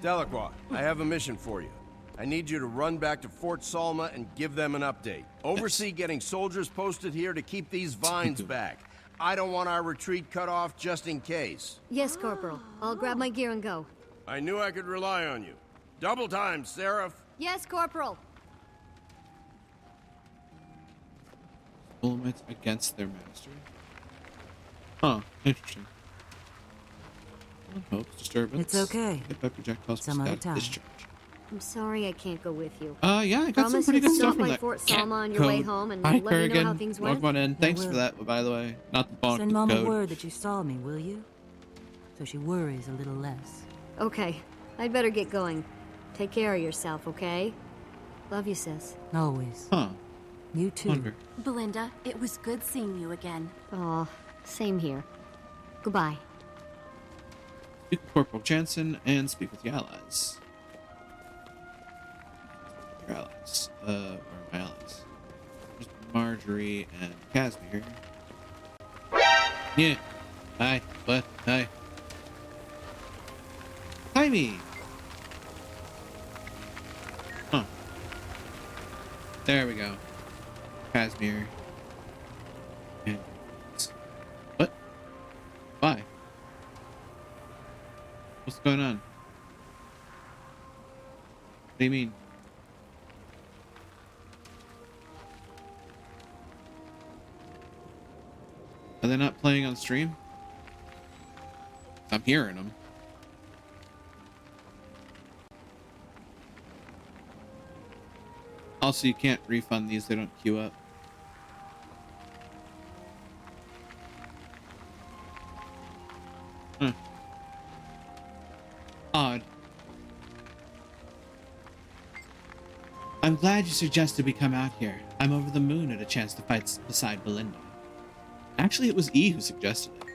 Delacroix, I have a mission for you. I need you to run back to Fort Salma and give them an update. Oversee getting soldiers posted here to keep these vines back. I don't want our retreat cut off just in case. Yes, Corporal. I'll grab my gear and go. I knew I could rely on you. Double time, Seraph. Yes, Corporal. Dolomites against their master. Huh, interesting. Hopes, disturbance. It's okay. Hit by projectiles Some other without time. discharge. I'm sorry I can't go with you. Yeah, I got some Promise pretty you'll good stuff stop from by that Fort cat Salma on your way code. home and Hi, let me know Kerrigan. how things Welcome went. on in. Thanks will. for that, by the way. Not the bonk, Send the Mama code. word that you saw me, will you? So she worries a little less. Okay, I'd better get going. Take care of yourself, okay? Love you, sis. Always. Huh. You too. Wonder. Belinda, it was good seeing you again. Aw, same here. Goodbye. Speak with Corporal Jansen and speak with the allies. Your allies. Where are my allies? There's Marjorie and Casimir. Yeah. Hi. What? Hi. Hi, me. Huh. There we go. Casimir. And what? Why? What's going on? What do you mean? Are they not playing on stream? I'm hearing them. Also, you can't refund these, they don't queue up. Huh. Odd. I'm glad you suggested we come out here. I'm over the moon at a chance to fight beside Belinda. Actually, it was E who suggested it.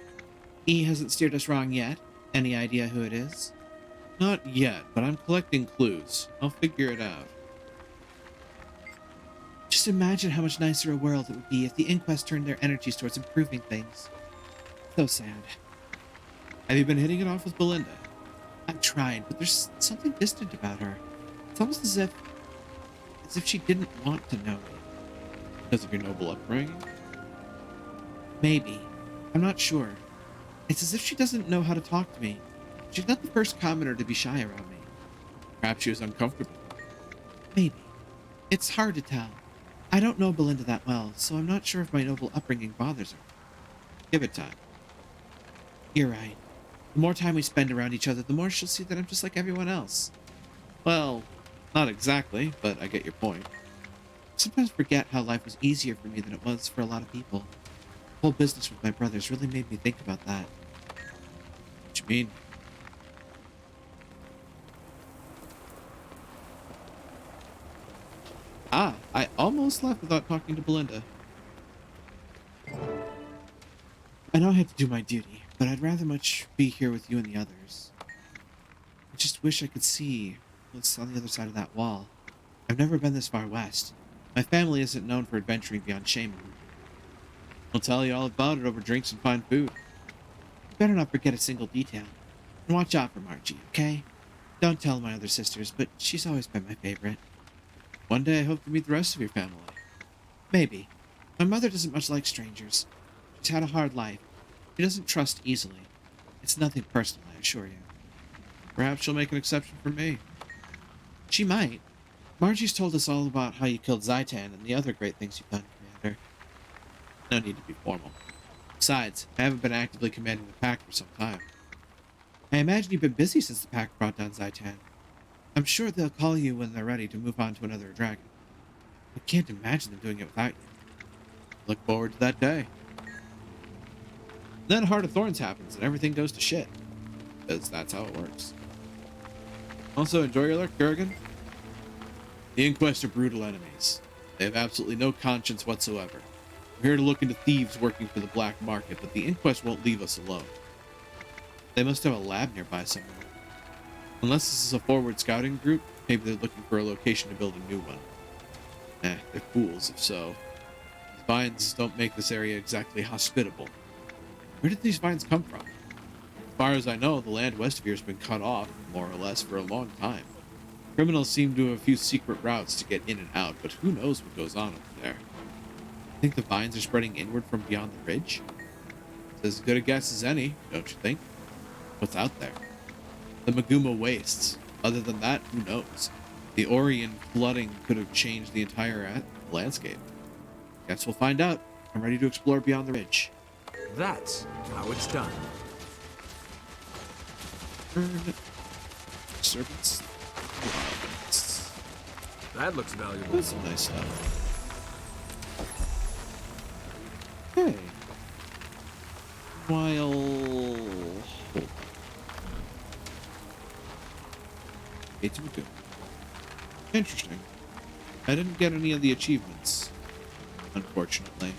E hasn't steered us wrong yet. Any idea who it is? Not yet, but I'm collecting clues. I'll figure it out. Just imagine how much nicer a world it would be if the Inquest turned their energies towards improving things. So sad. Have you been hitting it off with Belinda? I've tried, but there's something distant about her. It's almost as if she didn't want to know me. Because of your noble upbringing? Maybe. I'm not sure. It's as if she doesn't know how to talk to me. She's not the first commoner to be shy around me. Perhaps she was uncomfortable. Maybe. It's hard to tell. I don't know Belinda that well, so I'm not sure if my noble upbringing bothers her. Give it time. You're right. The more time we spend around each other, the more she'll see that I'm just like everyone else. Well, not exactly, but I get your point. I sometimes forget how life was easier for me than it was for a lot of people. The whole business with my brothers really made me think about that. What you mean? Ah, I almost left without talking to Belinda. I know I had to do my duty, but I'd rather much be here with you and the others. I just wish I could see what's on the other side of that wall. I've never been this far west. My family isn't known for adventuring beyond Shaman. I'll tell you all about it over drinks and fine food. You better not forget a single detail. And watch out for Margie, okay? Don't tell my other sisters, but she's always been my favorite. One day I hope to meet the rest of your family. Maybe. My mother doesn't much like strangers. She's had a hard life. She doesn't trust easily. It's nothing personal, I assure you. Perhaps she'll make an exception for me. She might. Margie's told us all about how you killed Zaitan and the other great things you've done, Commander. No need to be formal. Besides, I haven't been actively commanding the pack for some time. I imagine you've been busy since the pack brought down Zaitan. I'm sure they'll call you when they're ready to move on to another dragon. I can't imagine them doing it without you. Look forward to that day. Then Heart of Thorns happens and everything goes to shit. Because that's how it works. Also, enjoy your luck, Kurgan. The Inquest are brutal enemies. They have absolutely no conscience whatsoever. We're here to look into thieves working for the black market, but the Inquest won't leave us alone. They must have a lab nearby somewhere. Unless this is a forward scouting group, maybe they're looking for a location to build a new one. They're fools if so. These vines don't make this area exactly hospitable. Where did these vines come from? As far as I know, the land west of here has been cut off, more or less, for a long time. Criminals seem to have a few secret routes to get in and out, but who knows what goes on up there. I think the vines are spreading inward from beyond the ridge? It's as good a guess as any, don't you think? What's out there? The Maguma wastes. Other than that, who knows? The Orion flooding could have changed the entire landscape. Guess we'll find out. I'm ready to explore beyond the ridge. That's how it's done. Serpents. That looks valuable. That's some nice stuff. Hey. While... It's good. Interesting. I didn't get any of the achievements, unfortunately.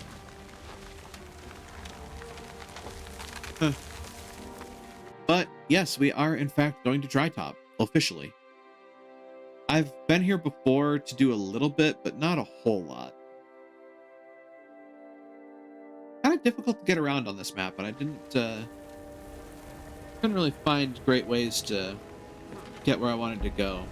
Huh. But yes, we are in fact going to Drytop, officially. I've been here before to do a little bit, but not a whole lot. Kind of difficult to get around on this map, and I couldn't really find great ways to get where I wanted to go.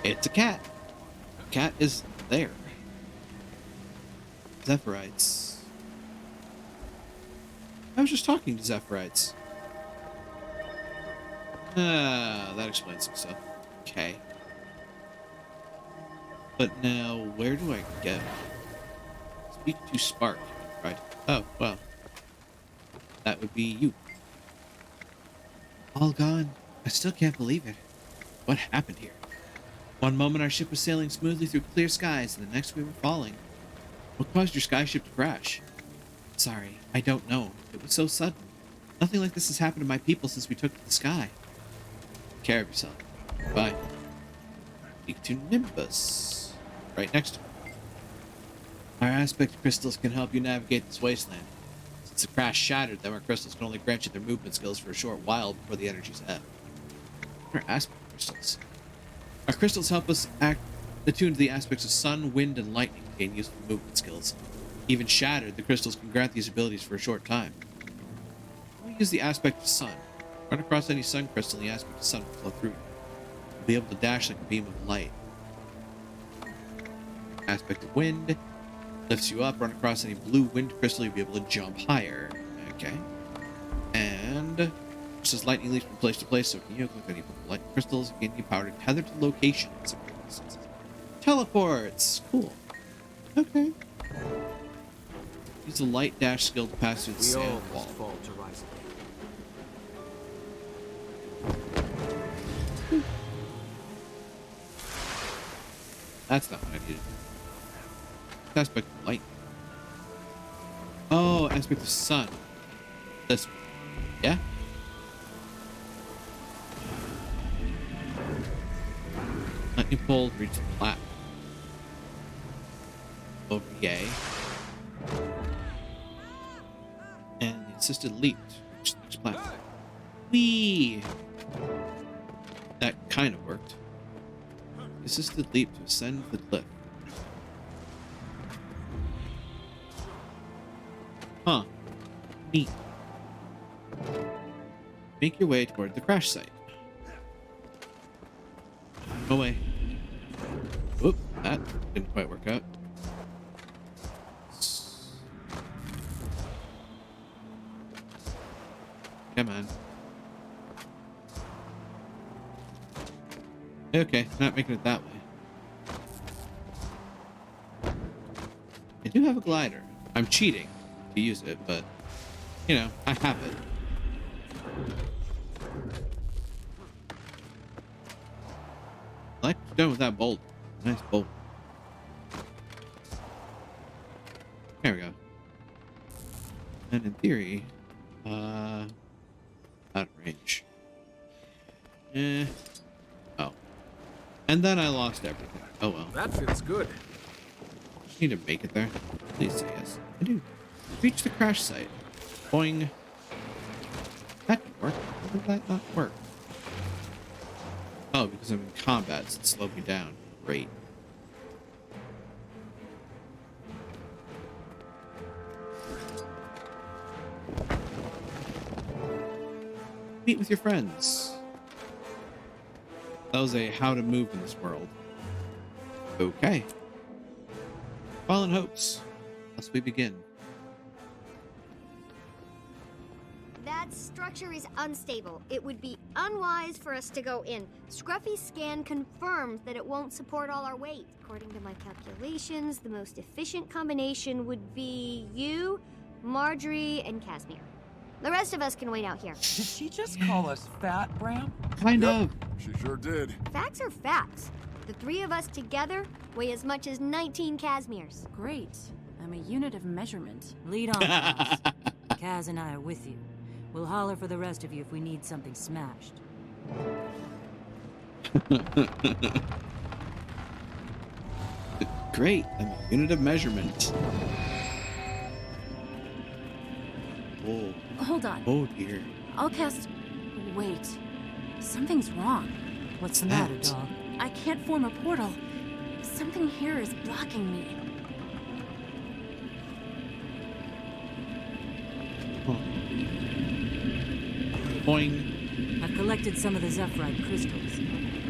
It's a cat. A cat is there. Zephyrite. I was just talking to Zephyrite. That explains some stuff. Okay. But now, where do I go? Speak to Spark, right? Oh, well. That would be you. All gone. I still can't believe it. What happened here? One moment our ship was sailing smoothly through clear skies, and the next we were falling. What caused your skyship to crash? Sorry, I don't know. It was so sudden. Nothing like this has happened to my people since we took to the sky. Take care of yourself. Bye. Speak to Nimbus. Right next to him. Our aspect crystals can help you navigate this wasteland. Since the crash shattered them, our crystals can only grant you their movement skills for a short while before the energies ebb. What are aspect crystals? Our crystals help us Attuned to the aspects of sun, wind, and lightning to gain useful movement skills. Even shattered, the crystals can grant these abilities for a short time. We'll use the aspect of sun. Run across any sun crystal and the aspect of sun will flow through you. You'll be able to dash like a beam of light. Aspect of wind lifts you up. Run across any blue wind crystal, you'll be able to jump higher. Okay. And just as lightning leaps from place to place, so can you. Click any light crystals and gain new power to tether to locations. Teleports! Cool. Okay. Use the light dash skill to pass through the sand wall. Fall to rise again. That's not what I needed. Aspect of light. Oh, aspect of sun. This one. Yeah? Lightning bolt reach the platform. Over yay. And the assisted leap to reach the next platform. Whee! That kind of worked. The assisted leap to ascend the cliff. Huh. Neat. Make your way toward the crash site. No way. Whoop, that didn't quite work out. Come on. Okay, not making it that way. I do have a glider. I'm cheating to use it, but, you know, I have it. I like what you've done with that bolt. Nice bolt. There we go. And in theory, out of range. Oh. And then I lost everything. Oh well. That feels good. Just need to make it there. Please say yes. I do. Reach the crash site. Boing. That didn't work. Why did that not work? Oh, because I'm in combat, so it slowed me down. Great. Meet with your friends. That was a how to move in this world. Okay. Fallen hopes. Thus we begin. That structure is unstable. It would be unwise for us to go in. Scruffy's scan confirms that it won't support all our weight. According to my calculations, the most efficient combination would be you, Marjorie, and Casimir. The rest of us can wait out here. Did she just call us fat, Bram? Kind of. She sure did. Facts are facts. The three of us together weigh as much as 19 Casimirs. Great. I'm a unit of measurement. Lead on, Kaz. Kaz and I are with you. We'll holler for the rest of you if we need something smashed. Great. I'm a unit of measurement. Oh. Hold on. Oh dear. I'll cast... Wait. Something's wrong. What's the matter, dog? I can't form a portal. Something here is blocking me. Huh. Boing. I've collected some of the Zephyrite crystals.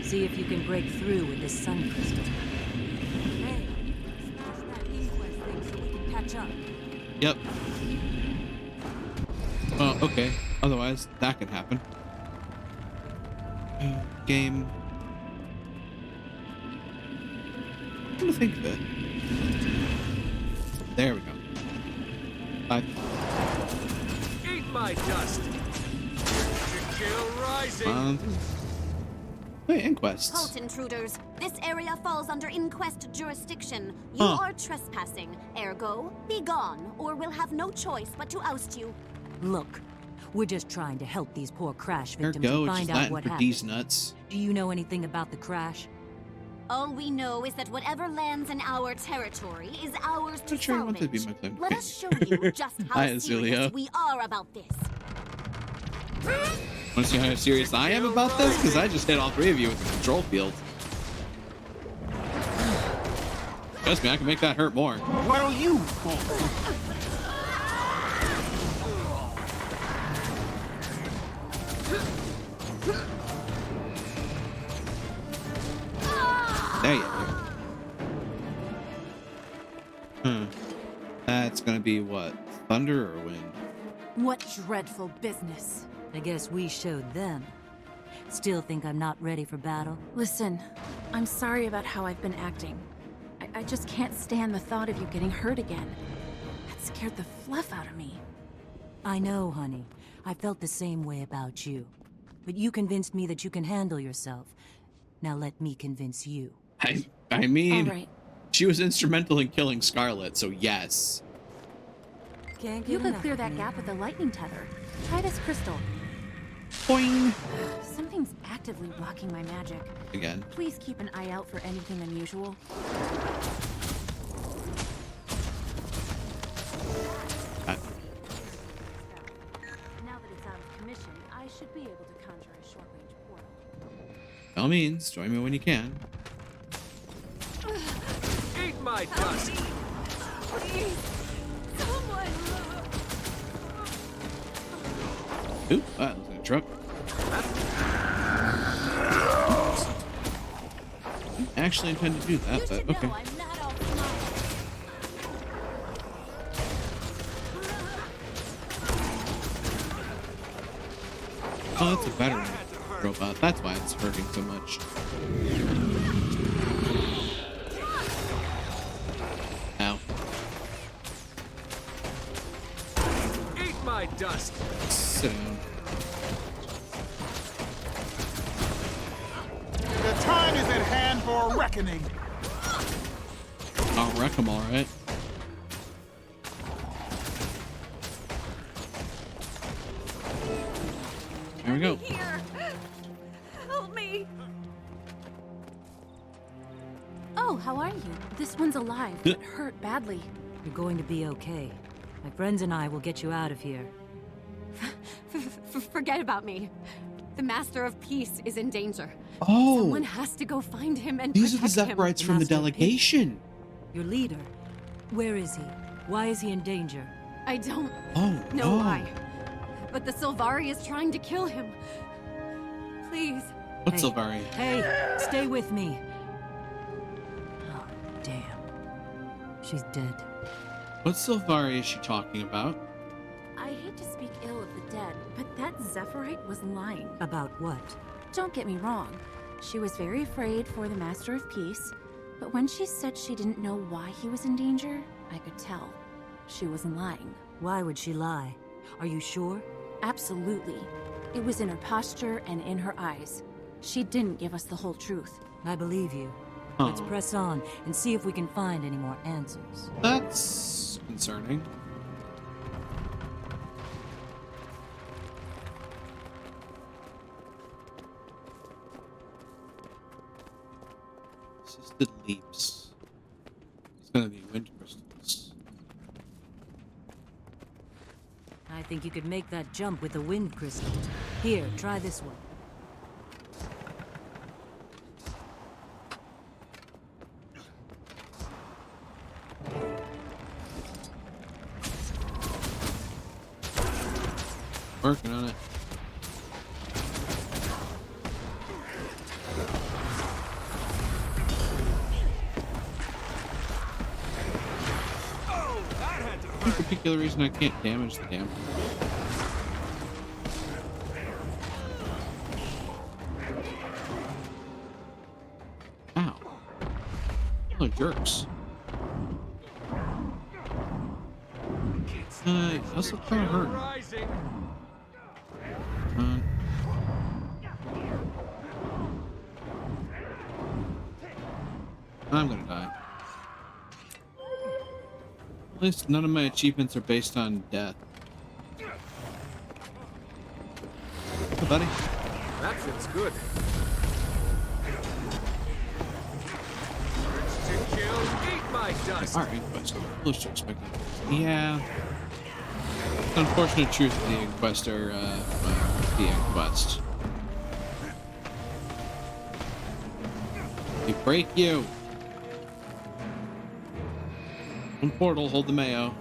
See if you can break through with this sun crystal. Hey, smash that inquest thing so we can catch up. Yep. Oh, okay. Otherwise, that could happen. Game. I'm trying to think of it. There we go. Bye. Eat my dust. Rising. Wait, inquests. Halt, intruders. This area falls under inquest jurisdiction. You are trespassing. Ergo, be gone, or we'll have no choice but to oust you. Look, we're just trying to help these poor crash There victims go. and It's find just out Latin what for happened. these nuts. Do you know anything about the crash? All we know is that whatever lands in our territory is ours to I'm sure you want to be salvage. my claim. Let us show you just how Hi, serious Azulio. we are about this. Want to see how serious I am about this? Because I just hit all three of you with the control field. Trust me, I can make that hurt more. What'll you fall? There you go. That's gonna be what? Thunder or wind? What dreadful business. I guess we showed them. Still think I'm not ready for battle? Listen, I'm sorry about how I've been acting. I just can't stand the thought of you getting hurt again. That scared the fluff out of me. I know, honey. I felt the same way about you. But you convinced me that you can handle yourself. Now let me convince you. I mean, All right. she was instrumental in killing Scarlet, so yes. Can't You get could enough clear of that me. gap with the lightning tether. Try this crystal. Boing! Something's actively blocking my magic. Again. Please keep an eye out for anything unusual. Now that it's out of commission, I should be able to conjure a short-range portal. By all means, join me when you can. Eat my dust! Please, someone. Oop, that looks like a truck. I actually intend to do that, but okay. I'm not all smart. Oh, that's a veteran robot. That's why it's hurting so much. Ow. Eat my dust! Sit down. The time is at hand for a reckoning. I'll wreck them alright. There we go. Here. Help me. Oh, how are you? This one's alive, but hurt badly. You're going to be okay. My friends and I will get you out of here. Forget about me. The Master of Peace is in danger. Oh! Someone has to go find him and These are the protect him. Zephyrites from the Master of Peace. delegation. Your leader. Where is he? Why is he in danger? I don't Oh, know oh. why. But the Sylvari is trying to kill him. Please. What's Hey. Sylvari? Hey, stay with me. Oh, damn. She's dead. What Sylvari is she talking about? I hate to speak ill of the dead, but that Zephyrite was lying. About what? Don't get me wrong. She was very afraid for the Master of Peace, but when she said she didn't know why he was in danger, I could tell. She wasn't lying. Why would she lie? Are you sure? Absolutely. It was in her posture and in her eyes. She didn't give us the whole truth. I believe you. Oh. Let's press on and see if we can find any more answers. That's concerning. Assisted leaps. It's gonna be wind crystals. I think you could make that jump with the wind crystal. Here, try this one. Working on it. No particular reason I can't damage the damn thing. Ow. Oh, jerks. Also kind of hurt. Rising! I'm gonna die. At least none of my achievements are based on death. Hey, buddy. That feels good. To kill, eat my dust! Alright, Inquester. Close to expecting. Yeah. Unfortunate truth of the Inquest are, the Inquest. They break you. One portal, hold the mayo.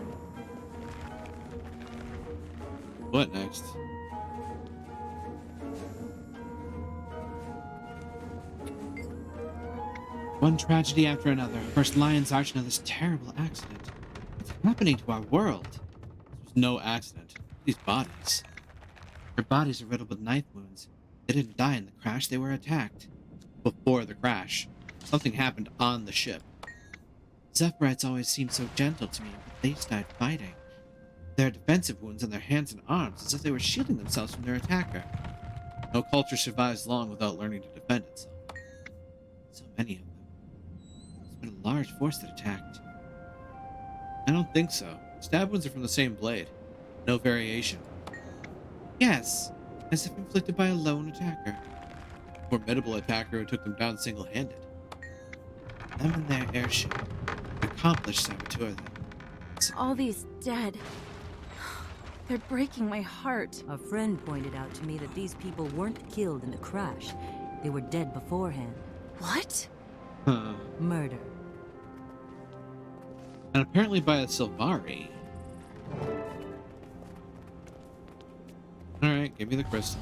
What next? One tragedy after another. First Lion's Arch, now this terrible accident. What's happening to our world? This was no accident. These bodies. Their bodies are riddled with knife wounds. They didn't die in the crash, they were attacked. Before the crash. Something happened on the ship. Zephyrite always seemed so gentle to me, but they died fighting. Their defensive wounds on their hands and arms, as if they were shielding themselves from their attacker. No culture survives long without learning to defend itself. So many of them. It's been a large force that attacked. I don't think so. Stab wounds are from the same blade. No variation. Yes, as if inflicted by a lone attacker. A formidable attacker who took them down single-handed. Them and their airship. Accomplished saboteur them. All these dead. They're breaking my heart. A friend pointed out to me that these people weren't killed in the crash. They were dead beforehand. What? Huh. Murder. And apparently by a Sylvari. Alright, give me the crystal.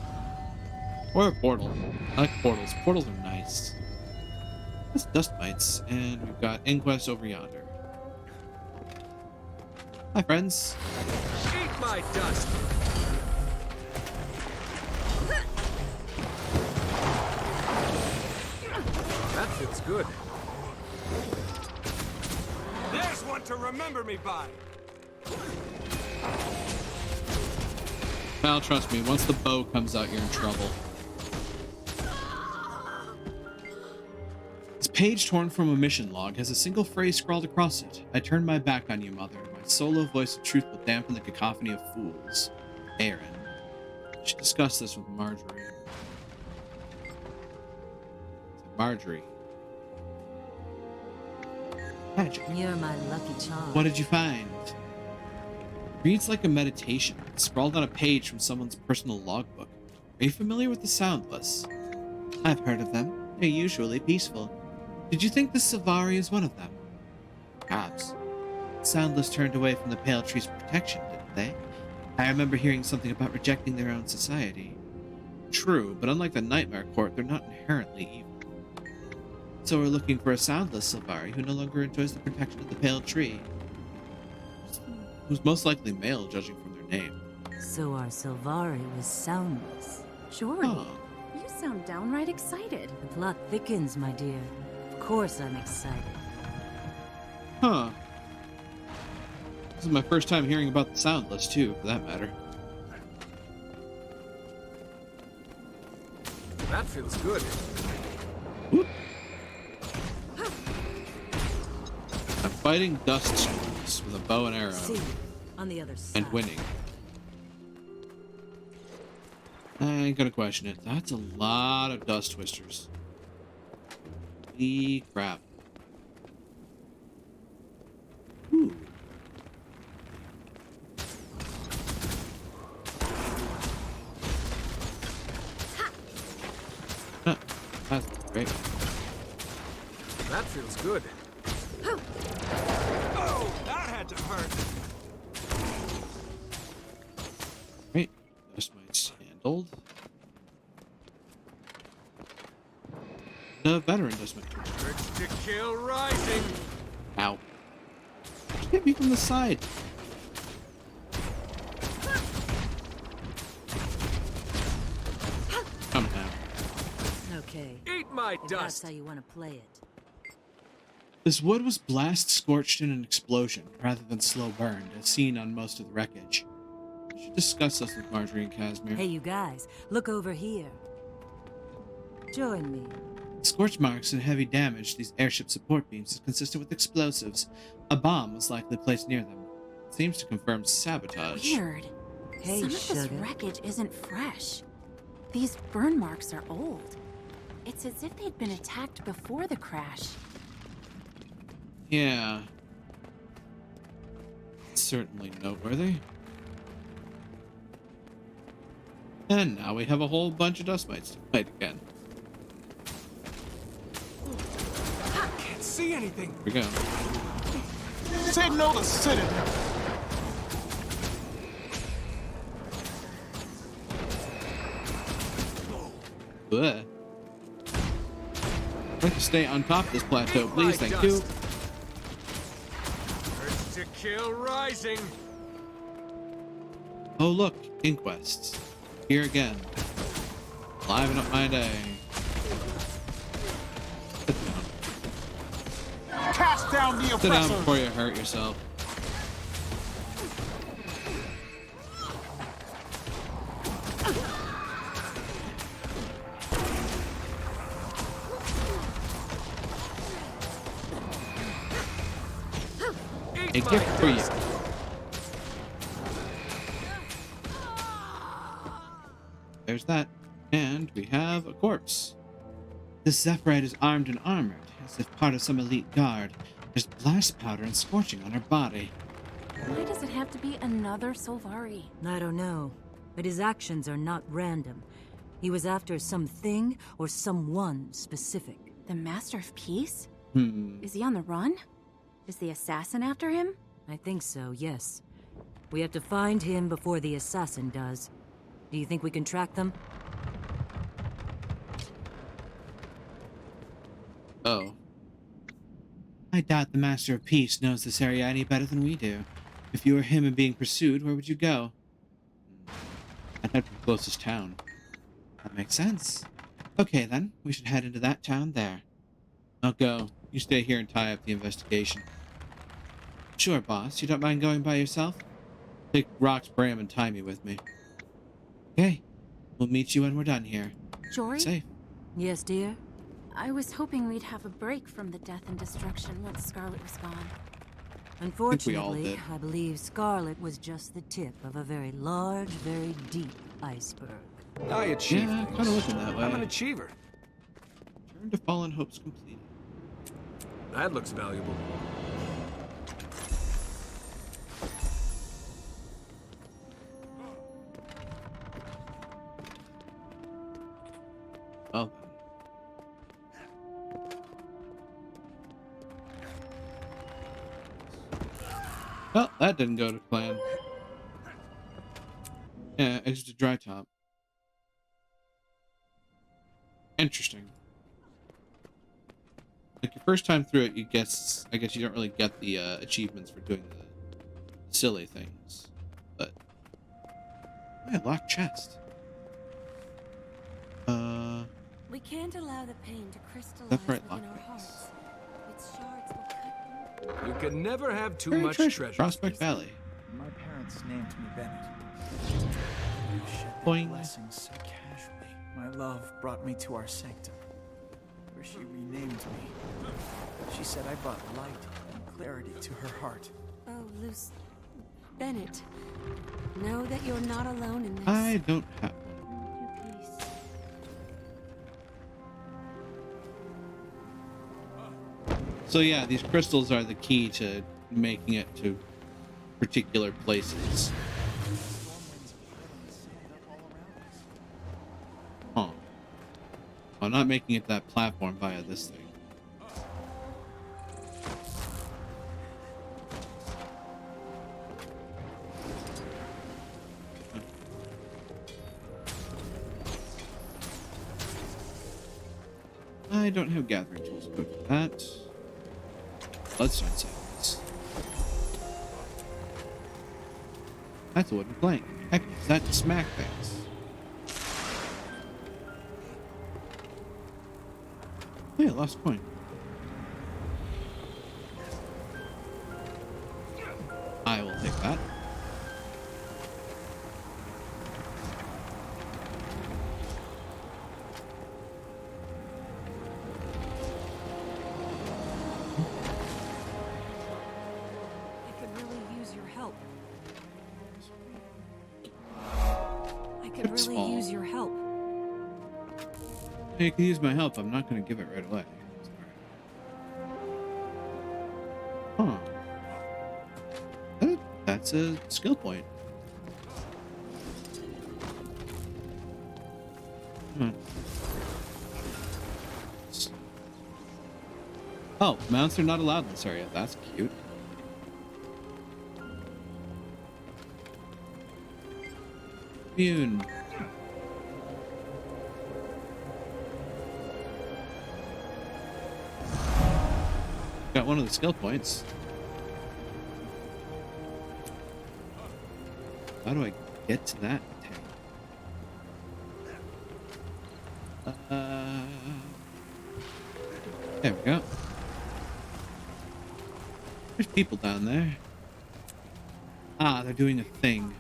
Or a portal. I like portals. Portals are nice. That's dust mites, and we've got Inquest over yonder. Hi, friends. Eat my dust! That fits good. There's one to remember me by! Val, trust me, once the bow comes out, you're in trouble. This page torn from a mission log has a single phrase scrawled across it. I turned my back on you, Mother. My solo voice of truth will dampen the cacophony of fools. Aaron. She discussed this with Marjorie. Marjorie. Magic. You're my lucky charm. What did you find? Reads like a meditation, scrawled on a page from someone's personal logbook. Are you familiar with the Soundless? I've heard of them. They're usually peaceful. Did you think the Sylvari is one of them? Perhaps. Soundless turned away from the Pale Tree's protection, didn't they? I remember hearing something about rejecting their own society. True, but unlike the Nightmare Court, they're not inherently evil. So we're looking for a Soundless Sylvari who no longer enjoys the protection of the Pale Tree. Who's most likely male, judging from their name. So our Sylvari was soundless. Jory, Oh. you sound downright excited. The plot thickens, my dear. Of course I'm excited. Huh. This is my first time hearing about the Soundless, too, for that matter. That feels good. Whoop. I'm fighting dust storms with a bow and arrow. See, on the other side. And winning. I ain't gonna question it. That's a lot of dust twisters. Holy crap. Ooh. Huh, that's great. That feels good. Oh, that had to hurt. Great. Dust mites handled. The veteran dust mite. Urge to kill rising. Ow. Hit me from the side. Come now. Okay. Eat my If that's dust. how you want to play it. This wood was blast scorched in an explosion, rather than slow burned, as seen on most of the wreckage. We should discuss this with Marjorie and Casimir. Hey, you guys, look over here. Join me. Scorch marks and heavy damage these airship support beams is consistent with explosives. A bomb was likely placed near them. It seems to confirm sabotage. Weird. Hey, Some of this sugar. wreckage isn't fresh. These burn marks are old. It's as if they'd been attacked before the crash. Yeah. Certainly noteworthy. And now we have a whole bunch of dust mites to fight again. Can't see anything. Here we go. Say no to Citadel. Ugh. I'd like to stay on top of this plateau, please. Thank you. Urge to kill rising. Oh, look. Inquests. Here again. Liven up my day. Sit down. Cast down the Sit down oppressor. before you hurt yourself. A gift for you. There's that. And we have a corpse. This Zephyrite is armed and armored, as if part of some elite guard. There's blast powder and scorching on her body. Why does it have to be another Solvari? I don't know, but his actions are not random. He was after something or someone specific. The Master of Peace? Hmm. Is he on the run? Is the assassin after him? I think so, yes. We have to find him before the assassin does. Do you think we can track them? Oh. I doubt the Master of Peace knows this area any better than we do. If you were him and being pursued, where would you go? I'd head to the closest town. That makes sense. Okay then, we should head into that town there. I'll go. You stay here and tie up the investigation. Sure, boss. You don't mind going by yourself? Take Rox, Bram, and Timey with me. Okay. We'll meet you when we're done here. Jory? Safe. Yes, dear? I was hoping we'd have a break from the death and destruction once Scarlet was gone. Unfortunately, did. I believe Scarlet was just the tip of a very large, very deep iceberg. I achieve Yeah, things. kind of looking that way. I'm an achiever. Return to Fallen Hopes completed. That looks valuable. Well, well, that didn't go to plan. Yeah, exit to Dry Top. Interesting. Like your first time through it, I guess you don't really get the achievements for doing the silly things. But yeah, locked chest. We can't allow the pain to crystallize That's right, within lock our hearts. Its shards will cut. You can never have too Very much treasure. treasure. Prospect Valley. My parents named me Bennett. You shed their Boing. blessings so casually. My love brought me to our sanctum, where she renamed me. She said I brought light and clarity to her heart. Oh, Luce... Bennett. Know that you're not alone in this. I don't have. Your peace. So yeah, these crystals are the key to making it to particular places. Huh. Well, not making it to that platform via this thing. I don't have gathering tools equipped for that. Bloodstone samples. That's a wooden plank. Heck, is that to smack things? Oh yeah, lost coin. I will take that. I could really use your help. I could It's really small. use your help. Hey, you can use my help. I'm not going to give it right away. Huh. That's a skill point. Hmm. Oh, mounts are not allowed in this area. That's cute. Tribune. Got one of the skill points. How do I get to that tank? There we go. There's people down there. Ah, they're doing a thing.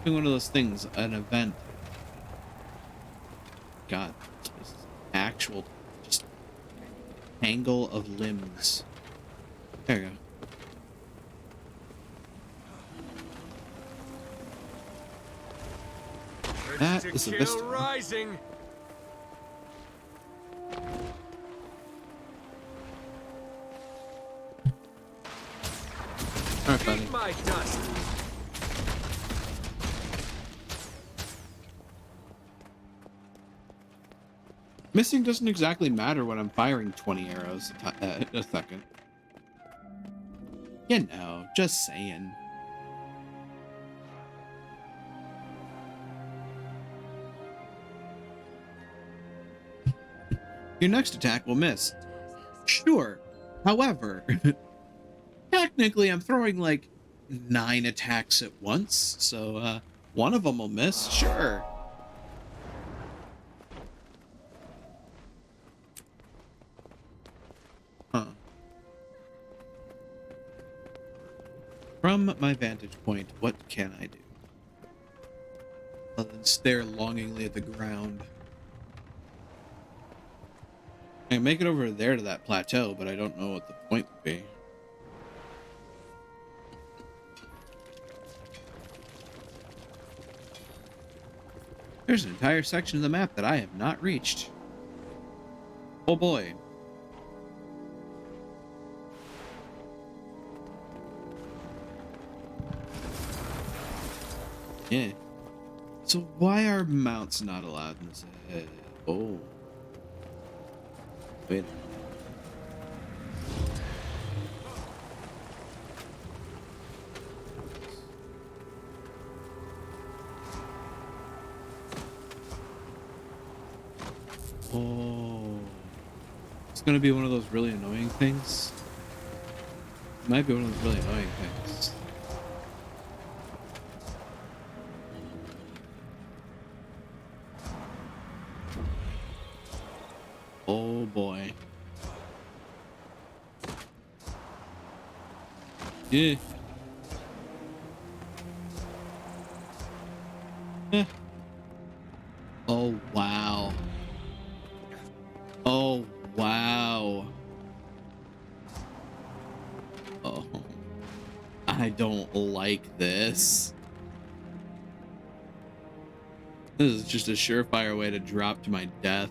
Doing one of those things, an event. God, this place is actual just angle of limbs. There we go. That is a vista. Rising. Alright, buddy. Eat my dust. Missing doesn't exactly matter when I'm firing 20 arrows a second. You know, just saying. Your next attack will miss. Sure. However, technically I'm throwing like 9 attacks at once, so one of them will miss, sure. Huh. From my vantage point, what can I do? Other than stare longingly at the ground. I can make it over there to that plateau, but I don't know what the point would be. There's an entire section of the map that I have not reached. Oh boy. Yeah. So why are mounts not allowed in this? Oh. Wait. Oh. It's gonna be one of those really annoying things. It might be one of those really annoying things. Oh boy. Yeah. Oh wow. Oh wow. Oh. I don't like this. This is just a surefire way to drop to my death.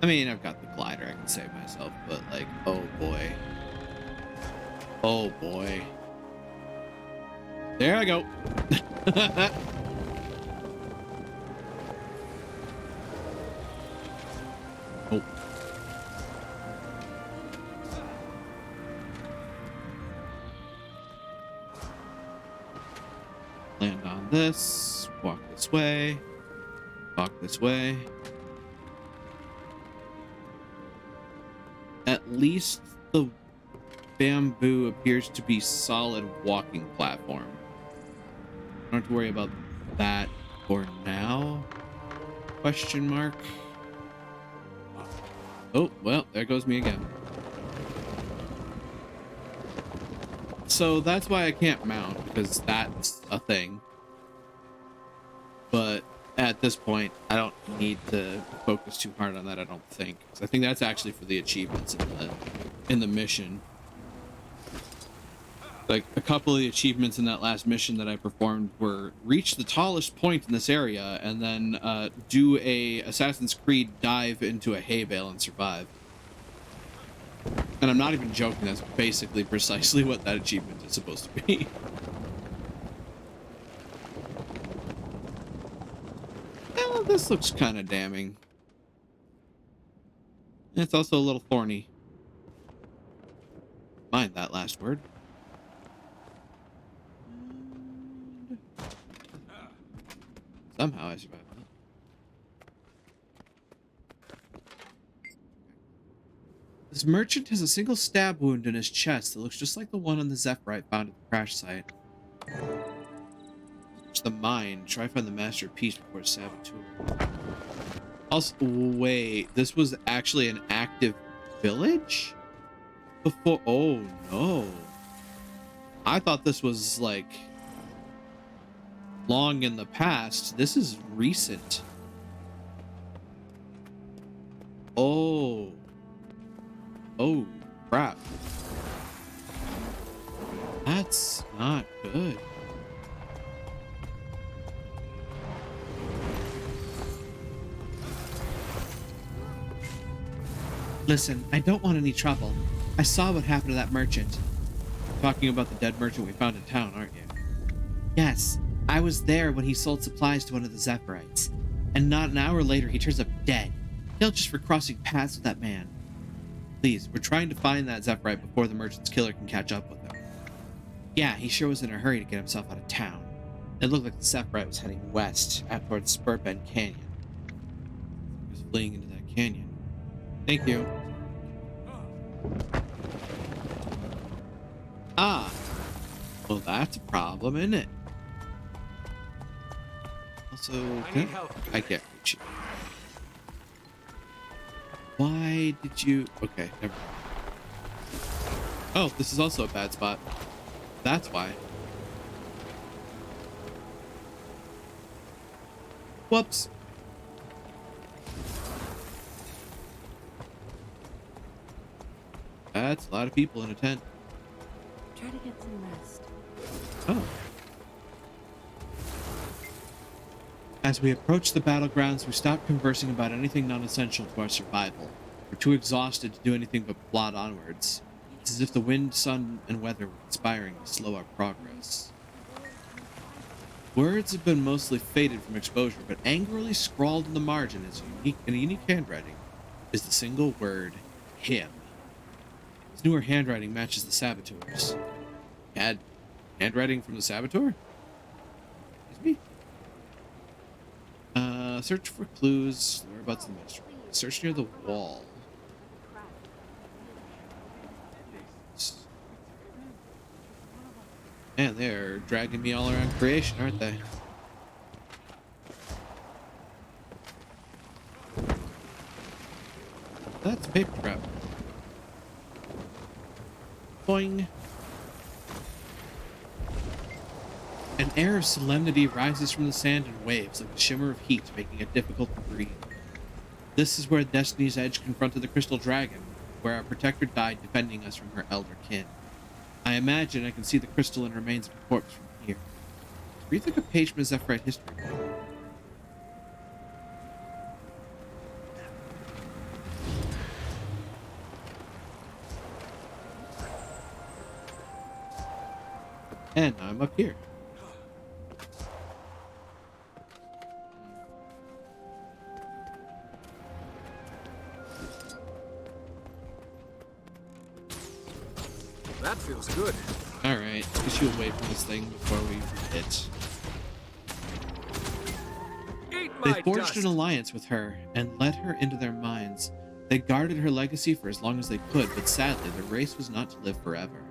I mean, I've got the glider, I can save myself, but like, oh boy. Oh boy. There I go. Oh. Land on this, walk this way, walk this way. At least the bamboo appears to be solid walking platform. I don't have to worry about that for now. Question mark. Oh, well, there goes me again. So that's why I can't mount, because that's a thing. But at this point, I don't need to focus too hard on that, I don't think. 'Cause I think that's actually for the achievements in the mission. Like, a couple of the achievements in that last mission that I performed were reach the tallest point in this area and then do a Assassin's Creed dive into a hay bale and survive. And I'm not even joking, that's basically precisely what that achievement is supposed to be. Well, this looks kind of damning. It's also a little thorny. Mind that last word. Somehow I survived that. This merchant has a single stab wound in his chest that looks just like the one on the Zephyrite found at the crash site. Search the mine. Try to find the Master of Peace before Saboteur. Also, wait, this was actually an active village? Before, oh no. I thought this was like long in the past. This is recent. Oh. Oh, crap. That's not good. Listen, I don't want any trouble. I saw what happened to that merchant. Talking about the dead merchant we found in town, aren't you? Yes, I was there when he sold supplies to one of the Zephyrite. And not an hour later, he turns up dead. Killed just for crossing paths with that man. Please, we're trying to find that Zephyrite before the merchant's killer can catch up with him. Yeah, he sure was in a hurry to get himself out of town. It looked like the Zephyrite was heading west, out towards Spurtbend Canyon. He was fleeing into that canyon. Thank you. Ah. Well, that's a problem, isn't it? Also, I can't reach you. Why did you... Okay, never mind. Oh, this is also a bad spot. That's why. Whoops. That's a lot of people in a tent. Try to get some rest. Oh. As we approach the battlegrounds, we stop conversing about anything non-essential to our survival. We're too exhausted to do anything but plod onwards. It's as if the wind, sun, and weather were conspiring to slow our progress. Words have been mostly faded from exposure, but angrily scrawled in the margin in a unique handwriting is the single word, him. His newer handwriting matches the Saboteur's. Had handwriting from the Saboteur? Excuse me? Search for clues, whereabouts in the mystery. Search near the wall. Man, they're dragging me all around creation, aren't they? That's paper crap. Boing. An air of solemnity rises from the sand and waves like a shimmer of heat, making it difficult to breathe. This is where Destiny's Edge confronted the Crystal Dragon, where our protector died defending us from her elder kin. I imagine I can see the crystal and remains of a corpse from here. Read like a page from a Zephyrite history book. And now I'm up here. That feels good. Alright, get you away from this thing before we hit. They forged an alliance with her and led her into their minds. They guarded her legacy for as long as they could, but sadly, the race was not to live forever.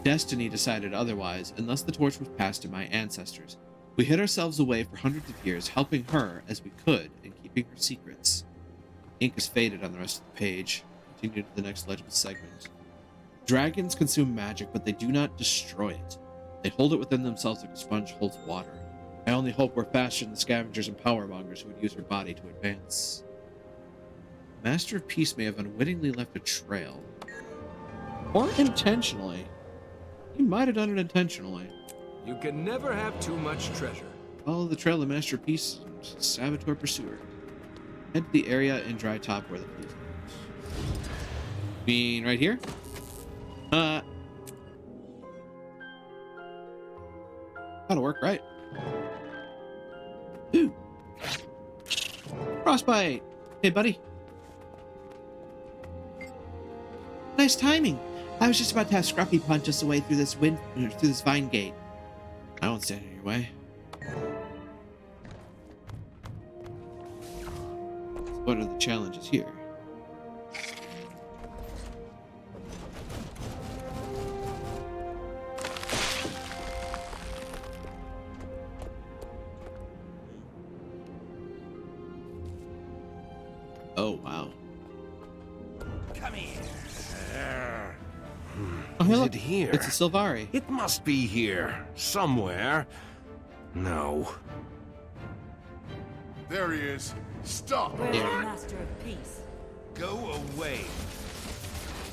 Destiny decided otherwise, and thus the torch was passed to my ancestors. We hid ourselves away for hundreds of years, helping her as we could and keeping her secrets. Ink is faded on the rest of the page. Continue to the next legible segment. Dragons consume magic, but they do not destroy it. They hold it within themselves like a sponge holds water. I only hope we're faster than the scavengers and powermongers who would use her body to advance. Master of Peace may have unwittingly left a trail. Or intentionally. He might have done it intentionally. You can never have too much treasure. Follow the trail of Master of Peace and Saboteur Pursuer. Head to the area in Dry Top where the police are. Being right here? That'll work, right? Ooh. Frostbite! Hey, buddy. Nice timing. I was just about to have Scruffy punch us away through this vine gate. I won't stand in your way. what are the challenges here? Oh, wow. Come here. Oh, hey, Is look, it here? it's a Sylvari. It must be here. Somewhere. No. There he is. Stop! Where's the Master of Peace? Go away.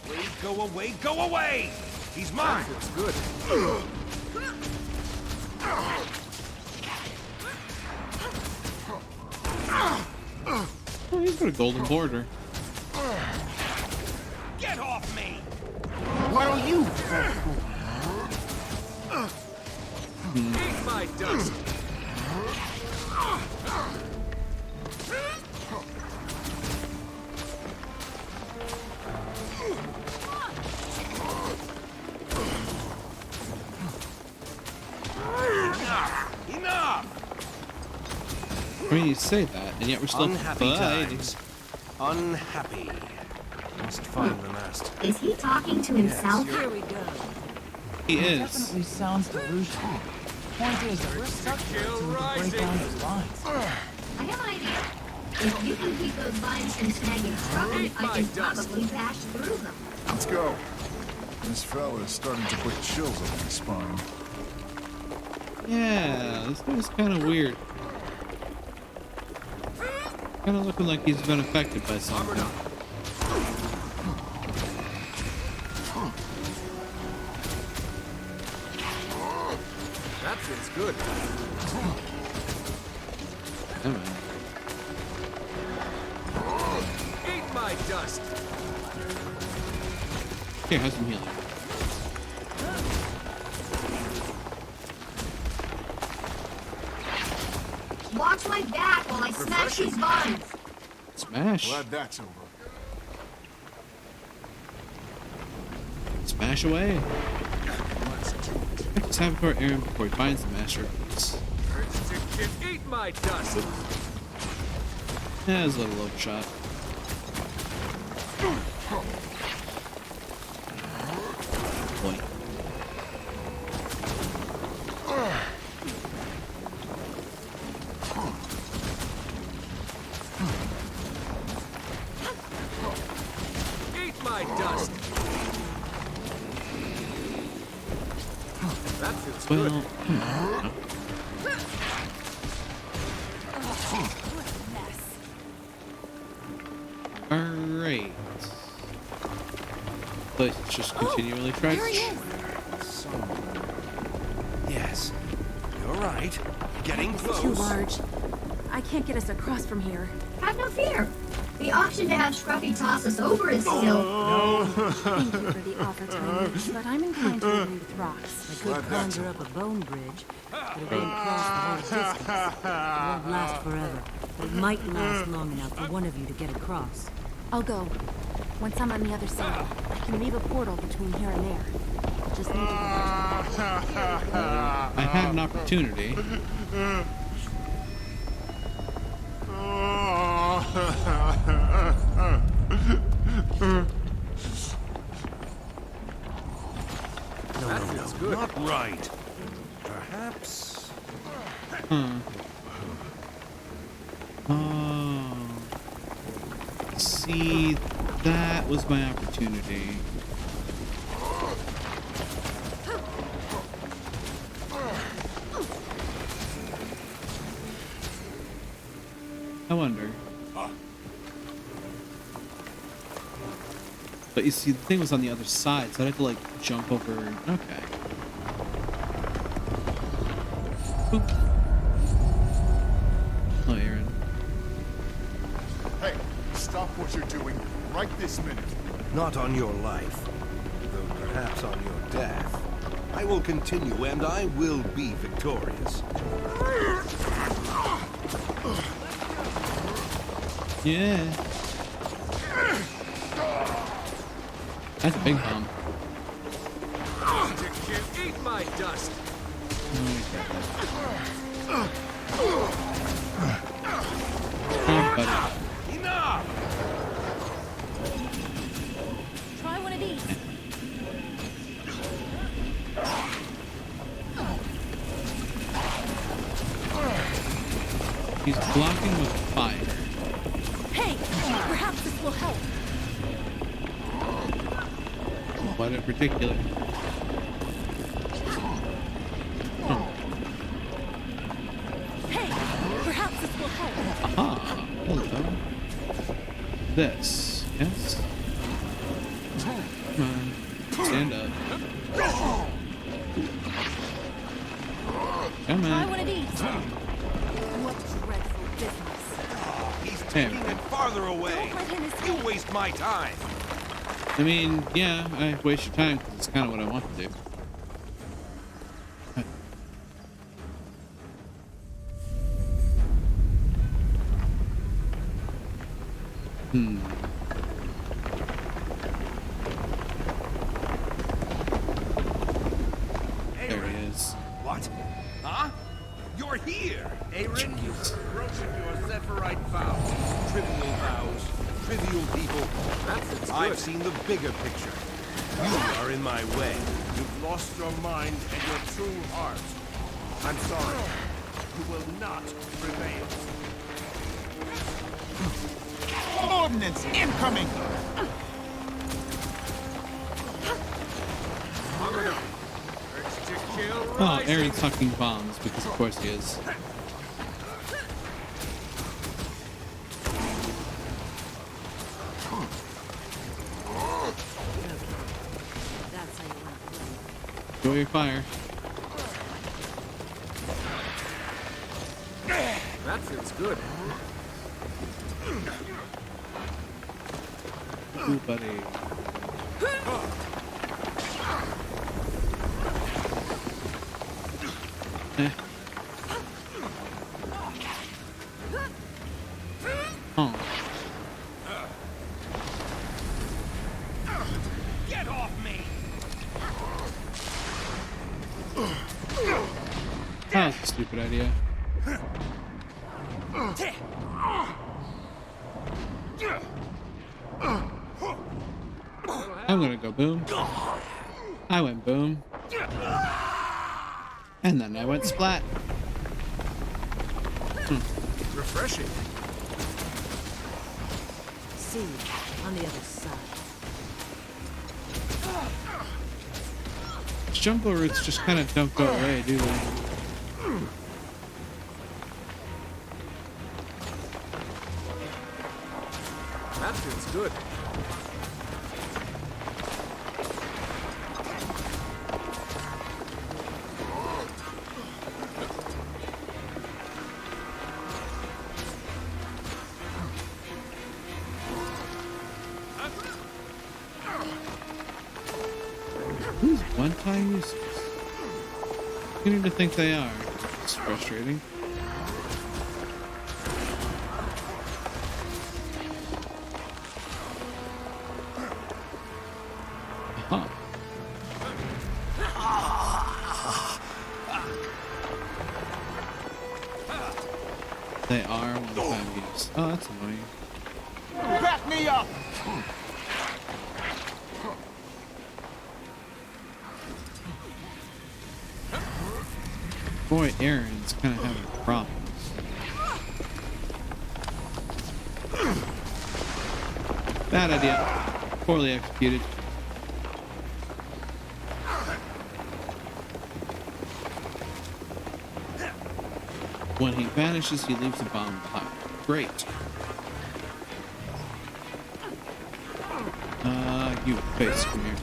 Wait, go away, go away! He's mine! It's good. Oh, he's got a golden border. Get off me! What are you? Eat my dust. Enough! I mean, you say that, and yet we're still Unhappy fighting. times. Unhappy. Must find the master. Is he talking to himself? Here we go. He is. Definitely sounds delusional. Point is that we're stuck here until we can break down those lines. I have an idea. If you can keep those vines from snagging Scruffy, I can probably bash through them. Let's go. This fella is starting to put chills up my spine. Yeah, this guy's kind of weird. Kind of looking like he's been affected by something. That feels good. Come on. Eat my dust. Here, have some healing. Watch my back while I smash these vines. Smash. Glad that's over. Smash away. Let's have for Aaron before he finds the Master of Peace. Eat my dust. Yeah, it's a little overshot. Boy. Eat my dust. That feels Well, good. Alright. But just continually try there he to... is. Yes. You're right. Getting It's close. too large. I can't get us across from here. Have no fear. The option to have Scruffy toss us over is still... Thank you for the offer, Tiny, but I'm inclined to agree with Rox. I could conjure up a bone bridge, but it wouldn't cross the whole distance. It won't last forever, but it might last long enough for one of you to get across. I'll go. Once I'm on the other side, I can leave a portal between here and there. Just need to I had an opportunity. No, not right. Perhaps. Oh. See, that was my opportunity. I wonder. But you see, the thing was on the other side, so I'd have to, like, jump over. Okay. Boop. Oh, Aaron. Hey, stop what you're doing right this minute. Not on your life, though perhaps on your death. I will continue, and I will be victorious. Yeah. That's a big bomb. Eat my dust. Oh, buddy. Enough! He's blocking with fire. Hey, perhaps this will help. What in particular? Hey, perhaps this will help. Aha! Hello. This, yes? Come on. Stand up. Come Try on. one of these. What dreadful business. He's There taking we it go. farther away. Don't let him escape. You waste my time. I mean, yeah, I waste your time because it's kind of what I want to do. There he is. What? Huh? You're here. Aaron, you've broken your Zephyrite vows. Trivial vows. Trivial people. That's I've seen the bigger picture. You are in my way. You've lost your mind and your true heart. I'm sorry. You will not prevail. Ordnance incoming! Oh, Aaron's hucking bombs because of course he is. That's how you want to play. Enjoy your fire. That feels good. Ooh, buddy. Eh. Oh. Get off me! That was a stupid idea. I'm gonna go boom. I went boom. And then I went splat. Refreshing. See you on the other side. Jungle roots just kind of don't go away, do they? That feels good. These one-time uses. Beginning to think they are. It's frustrating. Huh. They are one-time use. Oh, that's annoying. Back me up! Boy, Aaron's kind of having problems. Bad idea. Poorly executed. When he vanishes, he leaves the bomb behind. Great. You face, come here.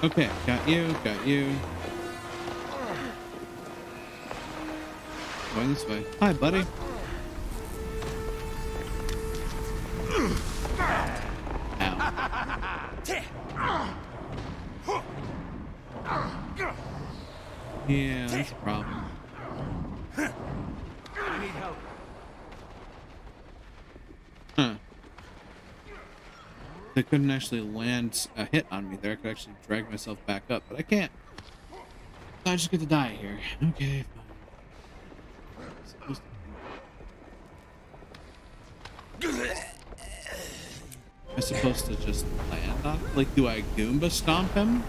Okay, got you, got you. Going this way. Hi, buddy. Ow. Yeah, that's a problem. I need help. Huh. They couldn't actually land a hit on me there. I could actually drag myself back up, but I can't. So I just get to die here. Okay, fine. Am I supposed to just land on? Like, do I Goomba stomp him?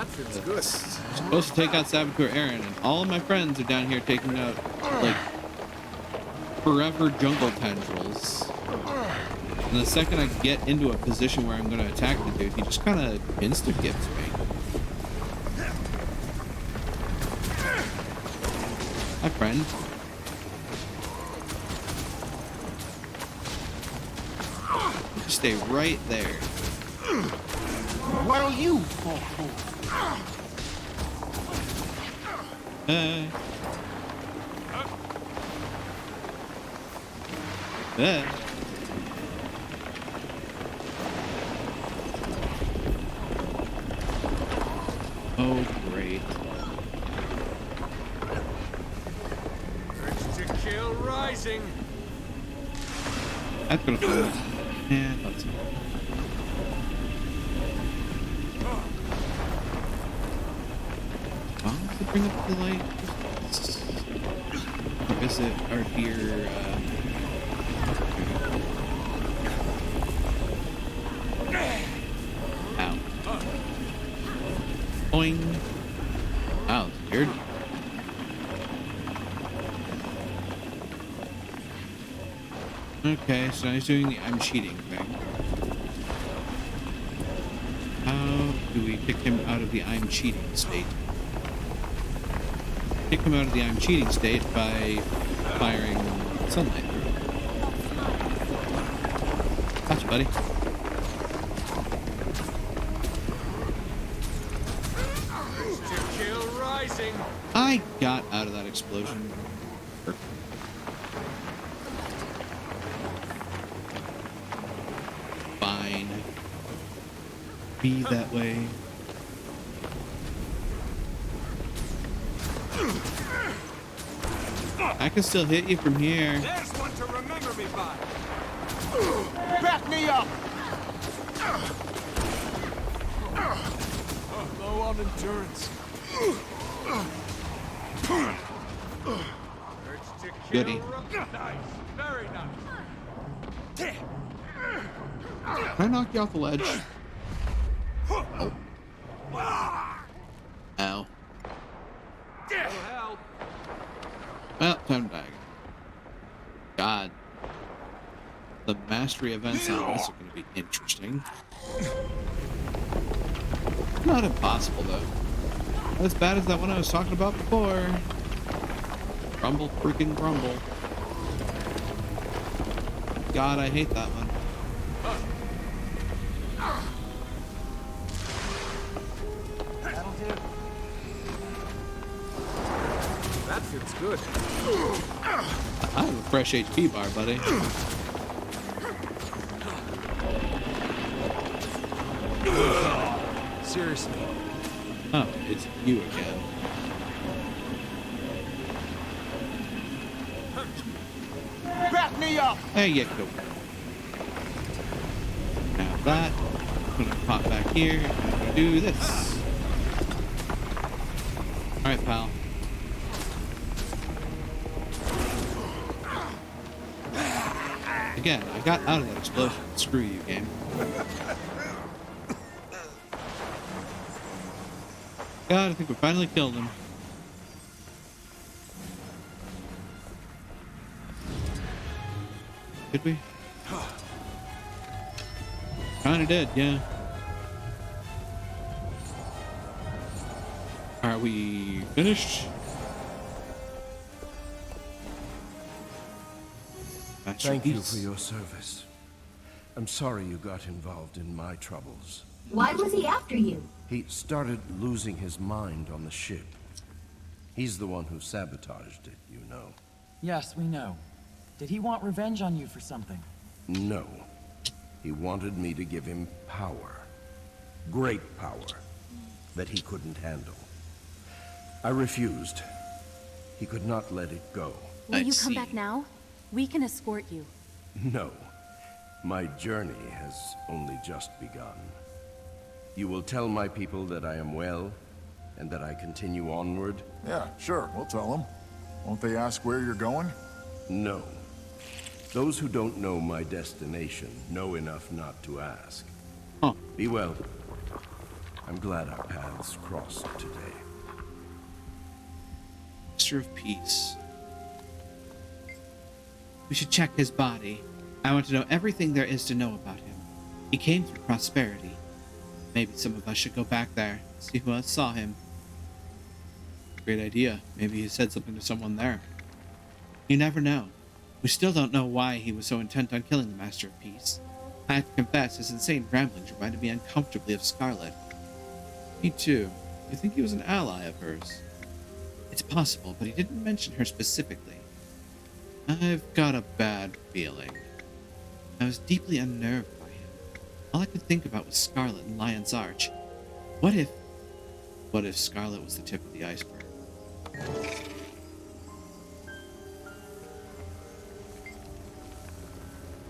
That feels good. Supposed to take out Saboteur Aaron, and all of my friends are down here taking out, like, forever jungle tendrils. And the second I get into a position where I'm going to attack the dude, he just kind of insta-gets me. Hi, friend. Just stay right there. What'll you fall for? Oh, great. Urge to kill rising. That's gonna fall. Yeah, that's it. Bombs to bring up the light? Or is it our dear, ow. Boing. Wow, it's weird. Okay, so he's doing the I'm cheating thing. How do we kick him out of the I'm cheating state? Kick him out of the I'm cheating state by firing sunlight through him. Gotcha, buddy. To kill rising. I got out of that explosion. Perfect. Fine. Be that way. I can still hit you from here. There's one to remember me by. Back me up! Low on endurance. Urge to kill. Goody. Nice. Very nice. Can I knock you off the ledge? Oh. Ow. That'll help. Well, time to die again. God. The mastery events on this are going to be interesting. Not impossible, though. Not as bad as that one I was talking about before. Grumble, freaking grumble. God, I hate that one. That'll do. That feels good. I have a fresh HP bar, buddy. Seriously. Oh, it's you again. Back me up! There you go. Now that. I'm gonna pop back here. I'm gonna do this. Alright, pal. Again, I got out of that explosion. Screw you, game. God, I think we finally killed him. Did we? Kinda did, yeah. Are we finished? Thank you for your service. I'm sorry you got involved in my troubles. Why was he after you? He started losing his mind on the ship. He's the one who sabotaged it, you know. Yes, we know. Did he want revenge on you for something? No. He wanted me to give him power. Great power. That he couldn't handle. I refused. He could not let it go. Will you come back now? We can escort you. No. My journey has only just begun. You will tell my people that I am well, and that I continue onward? Yeah, sure, we'll tell them. Won't they ask where you're going? No. Those who don't know my destination know enough not to ask. Huh. Be well. I'm glad our paths crossed today. Master of Peace. We should check his body. I want to know everything there is to know about him. He came through Prosperity. Maybe some of us should go back there, see who else saw him. Great idea. Maybe he said something to someone there. You never know. We still don't know why he was so intent on killing the Master of Peace. I have to confess, his insane ramblings reminded me uncomfortably of Scarlet. Me too. You think he was an ally of hers? It's possible, but he didn't mention her specifically. I've got a bad feeling. I was deeply unnerved by him. All I could think about was Scarlet and Lion's Arch. What if Scarlet was the tip of the iceberg?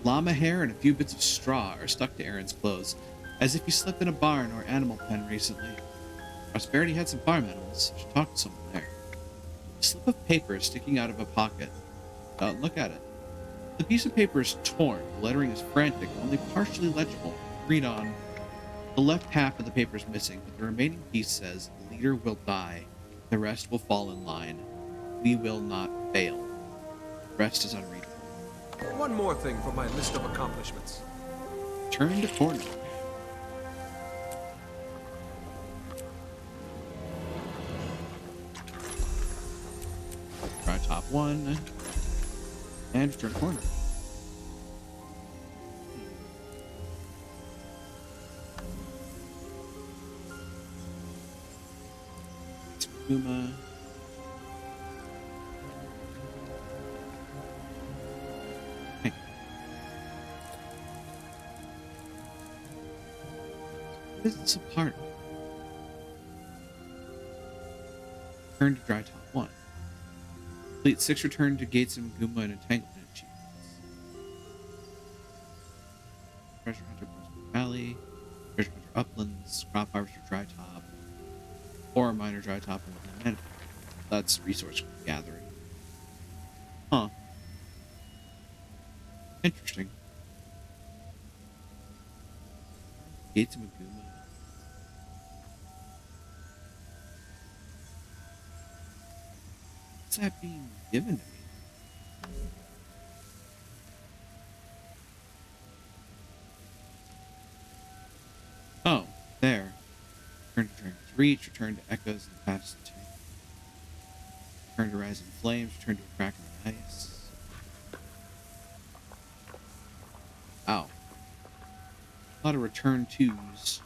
Llama hair and a few bits of straw are stuck to Aaron's clothes, as if he slept in a barn or animal pen recently. Prosperity had some farm animals. I should talk to someone there. A slip of paper is sticking out of a pocket. Look at it. The piece of paper is torn, the lettering is frantic, only partially legible. Read on. The left half of the paper is missing, but the remaining piece says, "The leader will die. The rest will fall in line. We will not fail." The rest is unreadable. One more thing from my list of accomplishments. Turn to corner. Try top one. And turn corner. Kuma. Hey. What is this apart? Turn to dry top 1. Complete 6 return to Gates of Maguma and Entanglement achievements. Treasure Hunter Prospect Valley. Treasure Hunter Uplands. Crop Harvester Dry Top. Ore Miner Dry Top and Woodland. That's resource gathering. Huh. Interesting. Gates of Maguma. What's that being given to me? Oh, there. Return to Dragon's Reach, return to Echoes and Past the Tank. Return to Rising Flames, return to a Crack in the Ice. Ow. A lot of return twos. So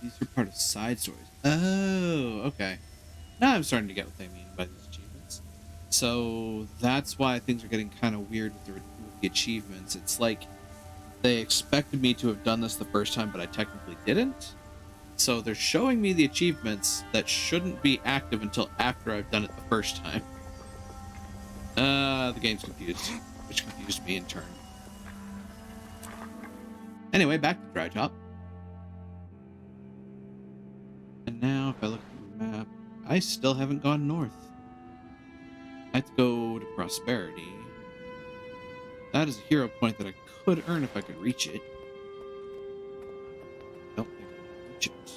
these are part of side stories. Oh, okay. Now I'm starting to get what they mean by these achievements. So that's why things are getting kind of weird with the achievements. It's like they expected me to have done this the first time, but I technically didn't. So they're showing me the achievements that shouldn't be active until after I've done it the first time. The game's confused, which confused me in turn. Anyway, back to Dry Top. And now, if I look at the map, I still haven't gone north. I have to go to Prosperity. That is a hero point that I could earn if I could reach it. Nope, I can't reach it.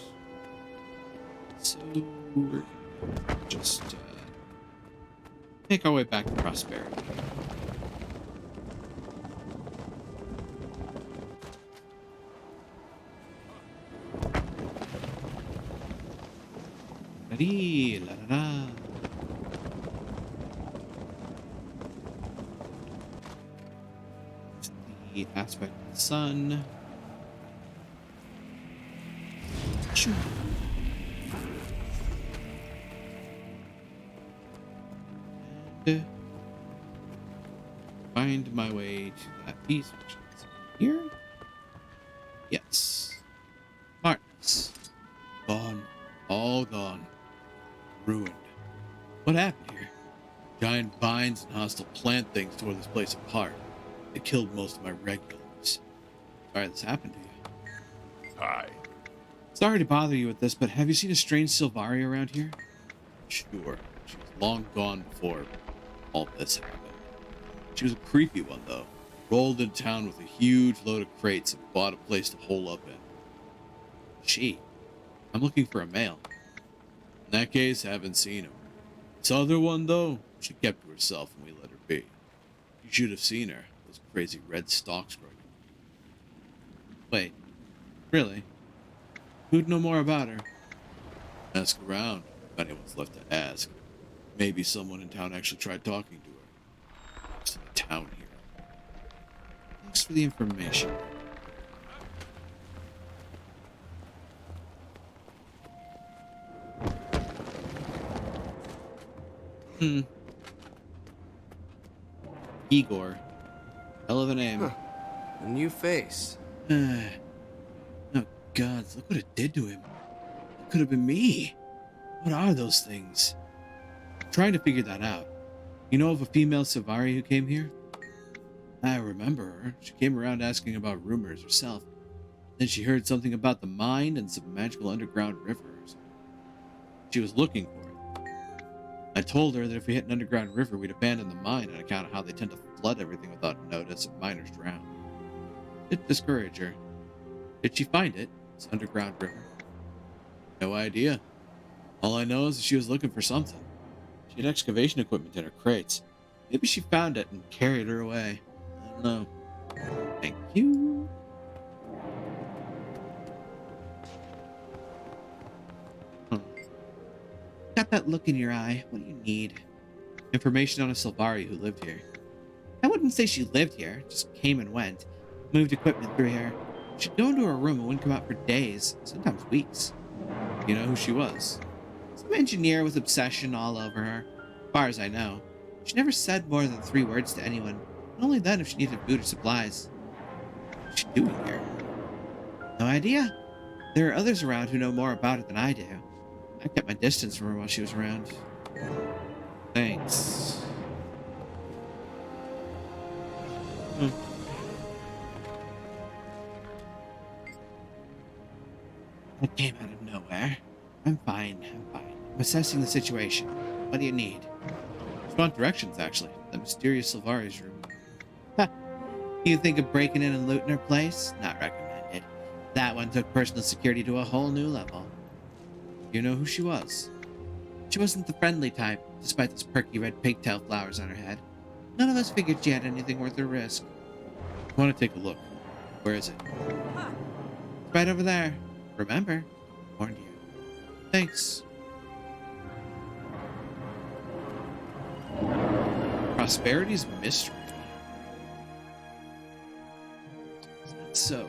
So we're gonna just make our way back to Prosperity. La la la. It's the aspect of the sun. Shoo. And find my way to that piece, which is here. Yes. Martins. Gone. All gone. Ruined. What happened here? Giant vines and hostile plant things tore this place apart. It killed most of my regulars. Sorry this happened to you. Hi. Sorry to bother you with this, but have you seen a strange Sylvari around here? Sure. She was long gone before all this happened. She was a creepy one, though. Rolled in town with a huge load of crates and bought a place to hole up in. she. I'm looking for a male. In that case, haven't seen him. This other one, though, she kept to herself and we let her be. You should have seen her. Those crazy red stalks growing. Wait. Really? Who'd know more about her? Ask around, if anyone's left to ask. Maybe someone in town actually tried talking to her. Just in the town here. Thanks for the information. Igor. Hell of a name. Huh. A new face. Oh, God, look what it did to him. It could have been me. What are those things? I'm trying to figure that out. You know of a female Savari who came here? I remember her. She came around asking about rumors herself. Then she heard something about the mine and some magical underground rivers. She was looking for it. I told her that if we hit an underground river, we'd abandon the mine on account of how they tend to flood everything without notice and miners drown. It discouraged her. Did she find it? This underground river? No idea. All I know is that she was looking for something. She had excavation equipment in her crates. Maybe she found it and carried her away. I don't know. Thank you. Got that look in your eye. What do you need? Information on a Sylvari who lived here. I wouldn't say she lived here, just came and went. Moved equipment through here. She'd go into her room and wouldn't come out for days, sometimes weeks. You know who she was? Some engineer with obsession all over her. As far as I know, she never said more than 3 words to anyone, and only then if she needed food or supplies. What's she doing here? No idea. There are others around who know more about it than I do. I kept my distance from her while she was around. Thanks. That came out of nowhere. I'm fine. I'm assessing the situation. What do you need? Just want directions, actually. The mysterious Sylvari's room. Ha! You think of breaking in and looting her place? Not recommended. That one took personal security to a whole new level. You know who she was? She wasn't the friendly type, despite those perky red pigtail flowers on her head. None of us figured she had anything worth her risk. I want to take a look. Where is it? It's right over there. Remember? Warned you. Thanks. Prosperity's mystery. Is that so?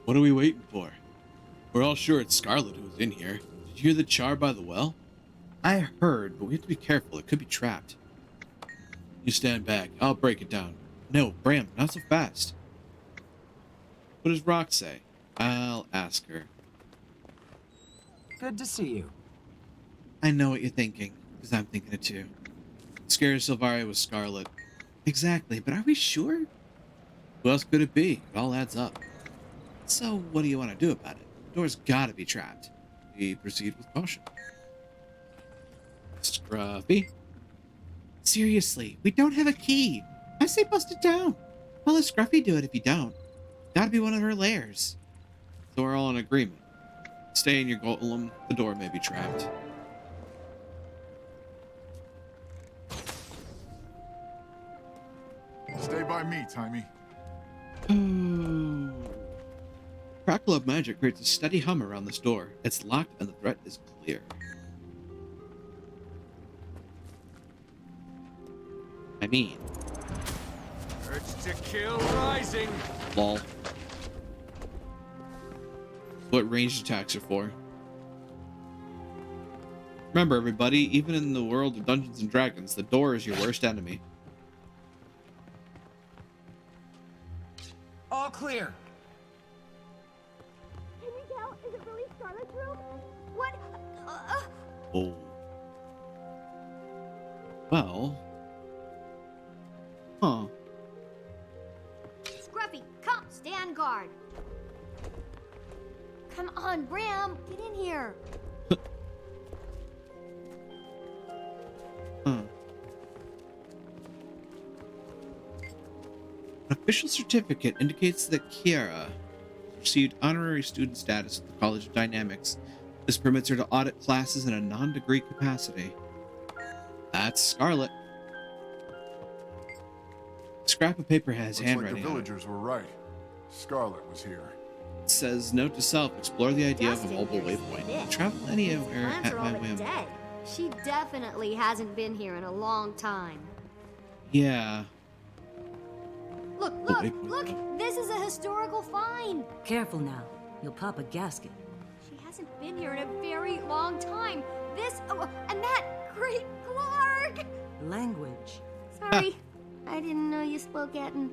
What are we waiting for? We're all sure it's Scarlet who was in here. Did you hear the char by the well? I heard, but we have to be careful. It could be trapped. You stand back. I'll break it down. No, Bram, not so fast. What does Rock say? I'll ask her. Good to see you. I know what you're thinking, because I'm thinking it too. Scared Sylvari was Scarlet. Exactly, but are we sure? Who else could it be? It all adds up. So, what do you want to do about it? The door's gotta be trapped. We proceed with caution. Scruffy? Seriously, we don't have a key. I say bust it down. I'll let Scruffy do it if you don't. Gotta be one of her lairs. So we're all in agreement. Stay in your golem. The door may be trapped. Stay by me, Timey. Crackle of magic creates a steady hum around this door. It's locked and the threat is clear. I mean... Urge to kill rising. Lol. What ranged attacks are for. Remember, everybody, even in the world of Dungeons and Dragons, the door is your worst enemy. All clear. Can we tell? Is it really Scarlet's room? What? Oh. Well. Huh. Scruffy, come, stay on guard. Come on, Bram, get in here. Official certificate indicates that Kiara received honorary student status at the College of Dynamics. This permits her to audit classes in a non-degree capacity. That's Scarlet. Scrap of paper has Looks handwriting like the on it. villagers were right. Scarlet was here. It says, note to self, explore the idea of a Dustin mobile here's waypoint. sick. Travel anywhere Plants at are my all but whim. dead. She definitely hasn't been here in a long time. Yeah. Look, Oh, look, waypoint. look! This is a historical find! Careful now. You'll pop a gasket. She hasn't been here in a very long time. This, oh, and that, great Clark! Language. Sorry, I didn't know you spoke Eton.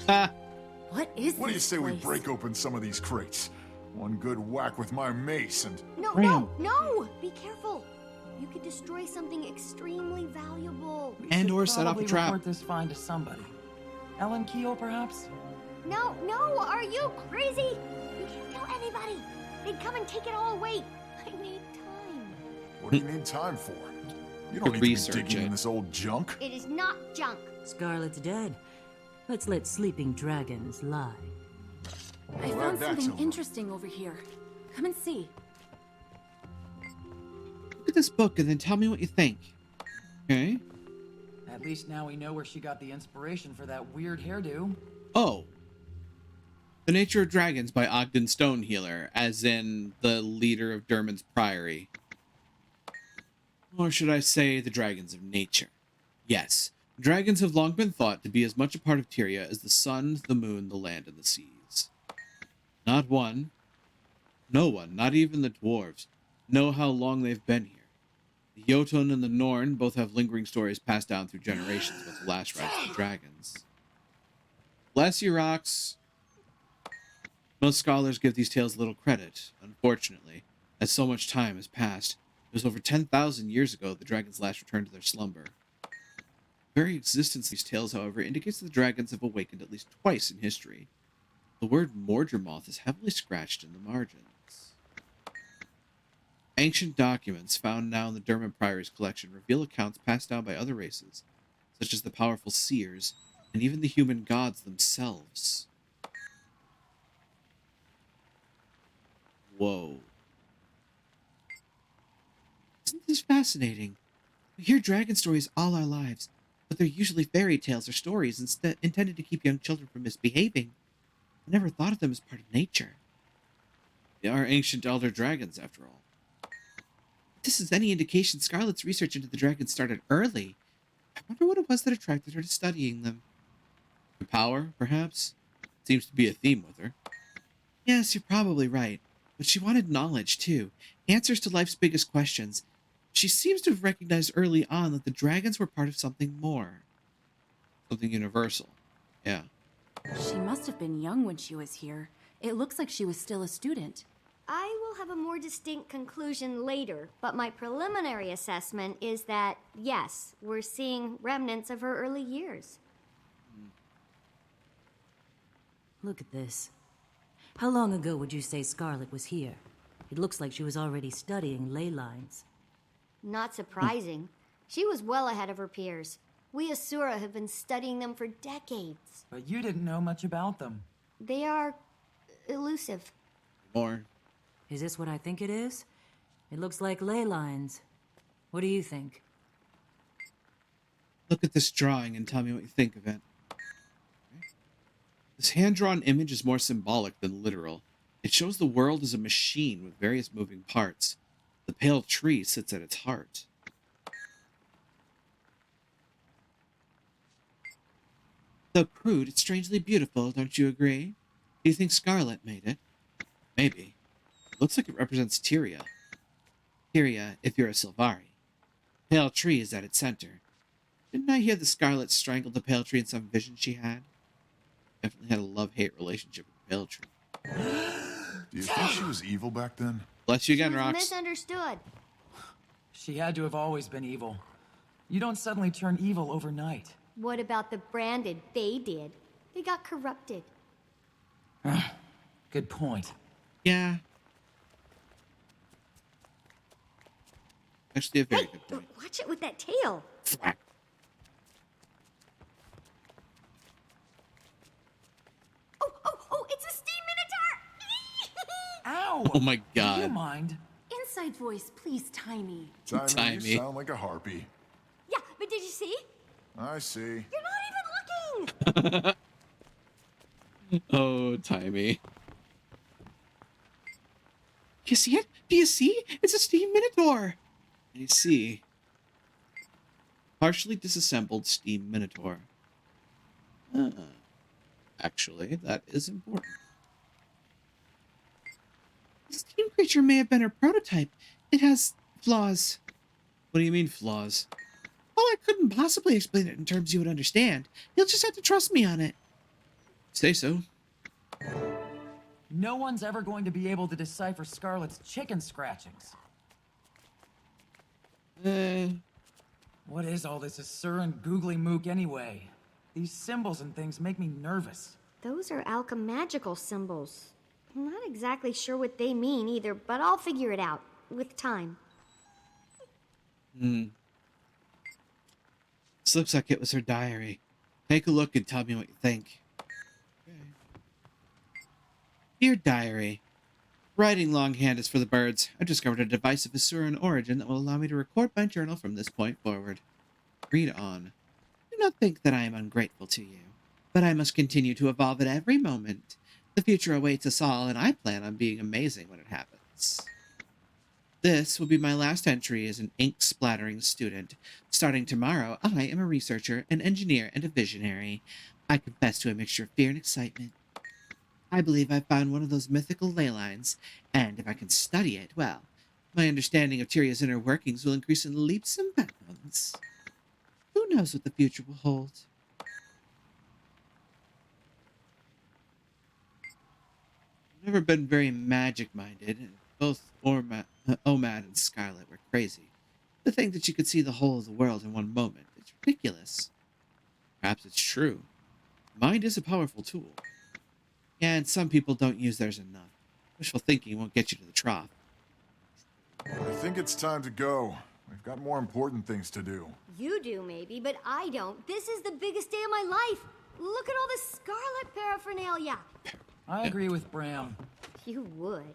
What is What do you this say we place? break open some of these crates? One good whack with my mace and... No, Ram. no! Be careful! You could destroy something extremely valuable. We And should or set off a probably trap. report this find to somebody. Ellen Keel, perhaps? No, are you crazy? You can't tell anybody. They'd come and take it all away. I need time. What do you need time for? You don't To need to be research digging it. in this old junk. It is not junk. Scarlet's dead. Let's let sleeping dragons lie. I Glad found that's something over. interesting over here. Come and see. Look at this book and then tell me what you think. Okay. At least now we know where she got the inspiration for that weird hairdo. Oh. The Nature of Dragons by Ogden Stonehealer, as in the leader of Dermond's Priory. Or should I say, the dragons of nature? Yes, dragons have long been thought to be as much a part of Tyria as the sun, the moon, the land, and the seas. Not one, no one, not even the dwarves, know how long they've been here. The Jotun and the Norn both have lingering stories passed down through generations about the last rites of the dragons. Bless you, Rocks. Most scholars give these tales little credit, unfortunately, as so much time has passed. It was over 10,000 years ago the dragons last returned to their slumber. The very existence of these tales, however, indicates that the dragons have awakened at least twice in history. The word Mordremoth is heavily scratched in the margins. Ancient documents found now in the Dermond Priory's collection reveal accounts passed down by other races, such as the powerful seers, and even the human gods themselves. Whoa. Isn't this fascinating? We hear dragon stories all our lives, but they're usually fairy tales or stories intended to keep young children from misbehaving. I never thought of them as part of nature. They are ancient elder dragons, after all. If this is any indication, Scarlet's research into the dragons started early. I wonder what it was that attracted her to studying them. Her power, perhaps? Seems to be a theme with her. Yes, you're probably right. But she wanted knowledge, too. Answers to life's biggest questions. She seems to have recognized early on that the dragons were part of something more. Something universal. Yeah. She must have been young when she was here. It looks like she was still a student. I will have a more distinct conclusion later, but my preliminary assessment is that, yes, we're seeing remnants of her early years. Look at this. How long ago would you say Scarlet was here? It looks like she was already studying ley lines. Not surprising. She was well ahead of her peers. We Asura have been studying them for decades. But you didn't know much about them. They are elusive. More. Is this what I think it is? It looks like ley lines. What do you think? Look at this drawing and tell me what you think of it. This hand-drawn image is more symbolic than literal. It shows the world as a machine with various moving parts. The pale tree sits at its heart. Though crude, it's strangely beautiful, don't you agree? Do you think Scarlet made it? Maybe. It looks like it represents Tyria. Tyria, if you're a Sylvari. Pale tree is at its center. Didn't I hear the Scarlet strangled the pale tree in some vision she had? Definitely had a love-hate relationship with the pale tree. Do you think she was evil back then? Bless you again, She was Rox. misunderstood. She had to have always been evil. You don't suddenly turn evil overnight. What about the branded? They did. They got corrupted. Good point. Yeah. Actually, a very good point. Watch it with that tail. Thwack. No! Oh my Do god. you mind? Inside voice, please, Tiny. Timey, Timey. you sound like a harpy. Yeah, but did you see? I see. You're not even looking! Oh, Timey. You see it? Do you see? It's a steam minotaur. I see. Partially disassembled steam minotaur. Actually, that is important. The steam creature may have been her prototype. It has flaws. What do you mean, flaws? Oh, I couldn't possibly explain it in terms you would understand. You'll just have to trust me on it. Say so. No one's ever going to be able to decipher Scarlet's chicken scratchings. What is all this Assur and googly mook anyway? These symbols and things make me nervous. Those are alchemagical symbols. I'm not exactly sure what they mean either, but I'll figure it out with time. This looks like it was her diary. Take a look and tell me what you think. Okay. Dear Diary, writing longhand is for the birds. I've discovered a device of Asuran origin that will allow me to record my journal from this point forward. Read on. Do not think that I am ungrateful to you, but I must continue to evolve at every moment. The future awaits us all, and I plan on being amazing when it happens. This will be my last entry as an ink-splattering student. Starting tomorrow, I am a researcher, an engineer, and a visionary. I confess to a mixture of fear and excitement. I believe I've found one of those mythical ley lines, and if I can study it, well, my understanding of Tyria's inner workings will increase in leaps and bounds. Who knows what the future will hold? I've never been very magic-minded, and both Omad and Scarlet were crazy. To think that you could see the whole of the world in one moment, it's ridiculous. Perhaps it's true. Mind is a powerful tool. And some people don't use theirs enough. Wishful thinking won't get you to the trough. I think it's time to go. We've got more important things to do. You do, maybe, but I don't. This is the biggest day of my life. Look at all this Scarlet paraphernalia. I agree with Bram. You would.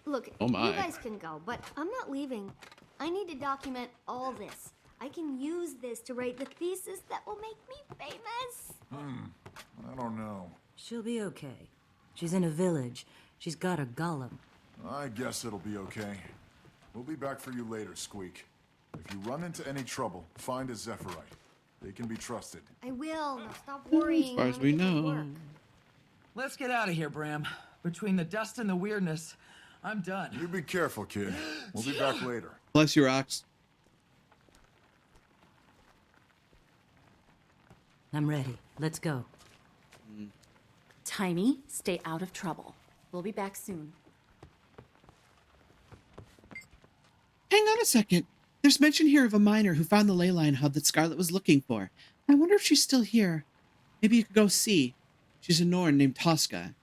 Look, Oh my. you guys can go, but I'm not leaving. I need to document all this. I can use this to write the thesis that will make me famous. I don't know. She'll be okay. She's in a village. She's got a golem. I guess it'll be okay. We'll be back for you later, Squeak. If you run into any trouble, find a Zephyrite. They can be trusted. I will. Now stop worrying. As far as we know. Let's get out of here, Bram. Between the dust and the weirdness, I'm done. You be careful, kid. We'll be back later. Bless you, Rox. I'm ready. Let's go. Tiny, stay out of trouble. We'll be back soon. Hang on a second. There's mention here of a miner who found the ley line hub that Scarlet was looking for. I wonder if she's still here. Maybe you could go see. She's a Norn named Tosca.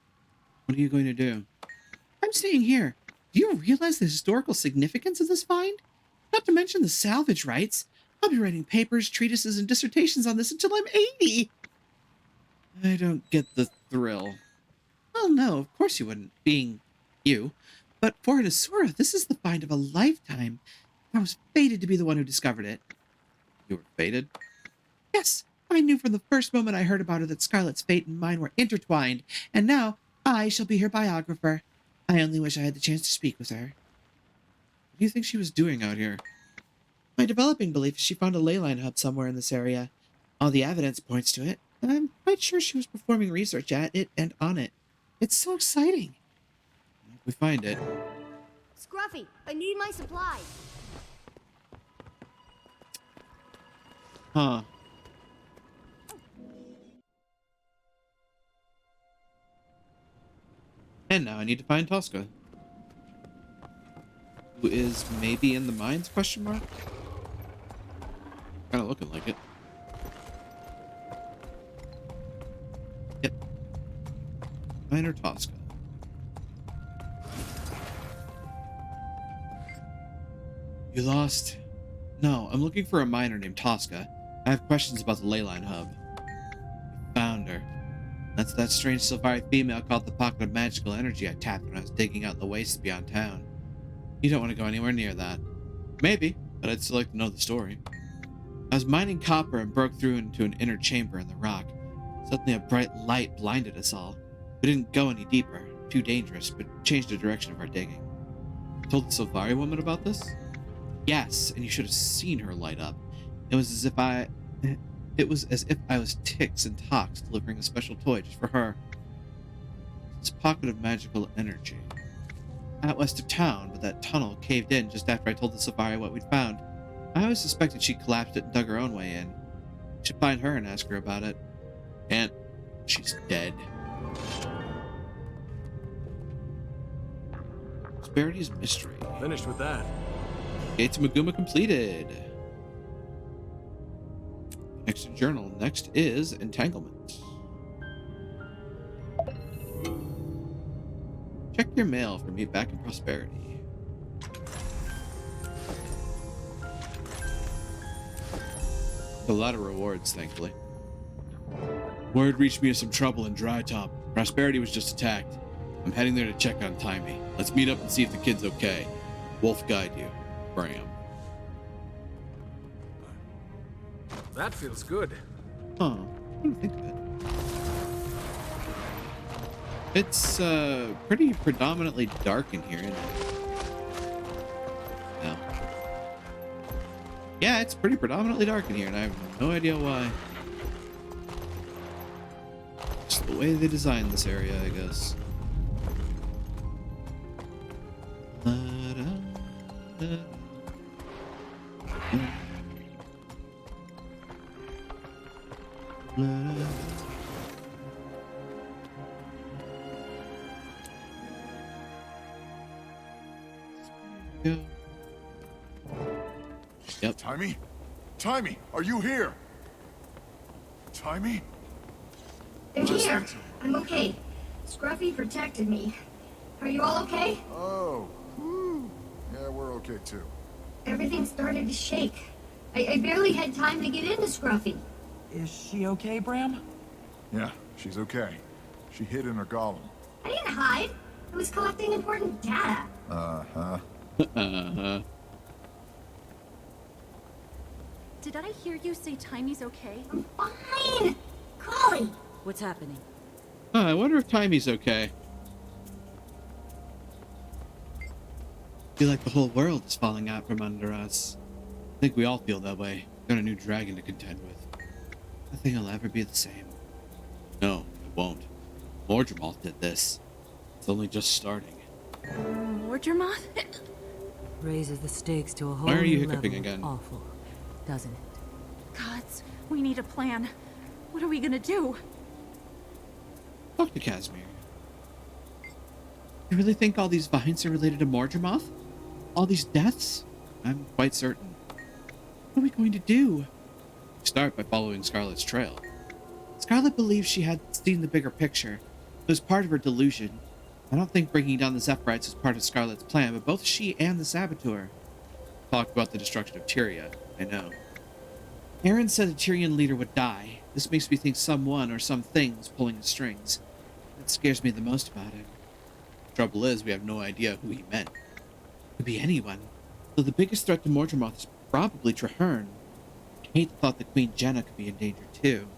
What are you going to do? I'm staying here. Do you realize the historical significance of this find? Not to mention the salvage rights. I'll be writing papers, treatises, and dissertations on this until I'm 80. I don't get the thrill. Well, no, of course you wouldn't, being you. But for an Asura, this is the find of a lifetime. I was fated to be the one who discovered it. You were fated? Yes, I knew from the first moment I heard about her that Scarlet's fate and mine were intertwined, and now I shall be her biographer. I only wish I had the chance to speak with her. What do you think she was doing out here? My developing belief is she found a ley line hub somewhere in this area. All the evidence points to it, and I'm quite sure she was performing research at it and on it. It's so exciting. If we find it. Scruffy, I need my supplies. Huh. And now I need to find Tosca. Who is maybe in the mines, question mark? Kinda looking like it. Yep. Miner Tosca. You lost? No, I'm looking for a miner named Tosca. I have questions about the ley line hub. Found her. That's that strange Sylvari female called the Pocket of Magical Energy I tapped when I was digging out in the wastes beyond town. You don't want to go anywhere near that. Maybe, but I'd still like to know the story. I was mining copper and broke through into an inner chamber in the rock. Suddenly a bright light blinded us all. We didn't go any deeper, too dangerous, but changed the direction of our digging. Told the Sylvari woman about this? Yes, and you should have seen her light up. It was as if I was Tix and Tox delivering a special toy just for her. This pocket of magical energy. Out west of town, but that tunnel caved in just after I told the Sylvari what we'd found. I always suspected she collapsed it and dug her own way in. I should find her and ask her about it. And she's dead. Prosperity's mystery. Finished with that. Gates of Maguma completed. Next to journal. Next is entanglement. Check your mail for me back in Prosperity. A lot of rewards, thankfully. Word reached me of some trouble in Dry Top. Prosperity was just attacked. I'm heading there to check on Timey. Let's meet up and see if the kid's okay. Wolf guide you. Bram. That feels good. Huh. I didn't think of it. It's pretty predominantly dark in here, isn't it? No. Yeah, it's pretty predominantly dark in here, and I have no idea why. Just the way they designed this area, I guess. Yep. Timey? Timey, are you here? Timey? They're here. I'm okay. Scruffy protected me. Are you all okay? Oh. Whew. Yeah, we're okay too. Everything started to shake. I barely had time to get into Scruffy. Is she okay, Bram? Yeah, she's okay. She hid in her golem. I didn't hide. I was collecting important data. Uh-huh. Uh-huh. Did I hear you say Timey's okay? I'm fine! Collie! What's happening? Huh, I wonder if Timey's okay. Feel like the whole world is falling out from under us. I think we all feel that way. Got a new dragon to contend with. Nothing will ever be the same. No, it won't. Mordremoth did this. It's only just starting. Mordremoth? Raises the stakes to a whole Why are you new hiccuping level. again? Awful, doesn't it? Gods, we need a plan. What are we gonna do? Talk to Casimir. You really think all these vines are related to Mordremoth? All these deaths? I'm quite certain. What are we going to do? Start by following Scarlet's trail. Scarlet believes she had seen the bigger picture. It was part of her delusion. I don't think bringing down the Zephyrite was part of Scarlet's plan, but both she and the Saboteur talked about the destruction of Tyria. I know. Aaron said a Tyrian leader would die. This makes me think someone or something was pulling the strings. That scares me the most about it. Trouble is, we have no idea who he meant. It could be anyone. So the biggest threat to Mordremoth is probably Traherne. Kate thought that Queen Jenna could be in danger too.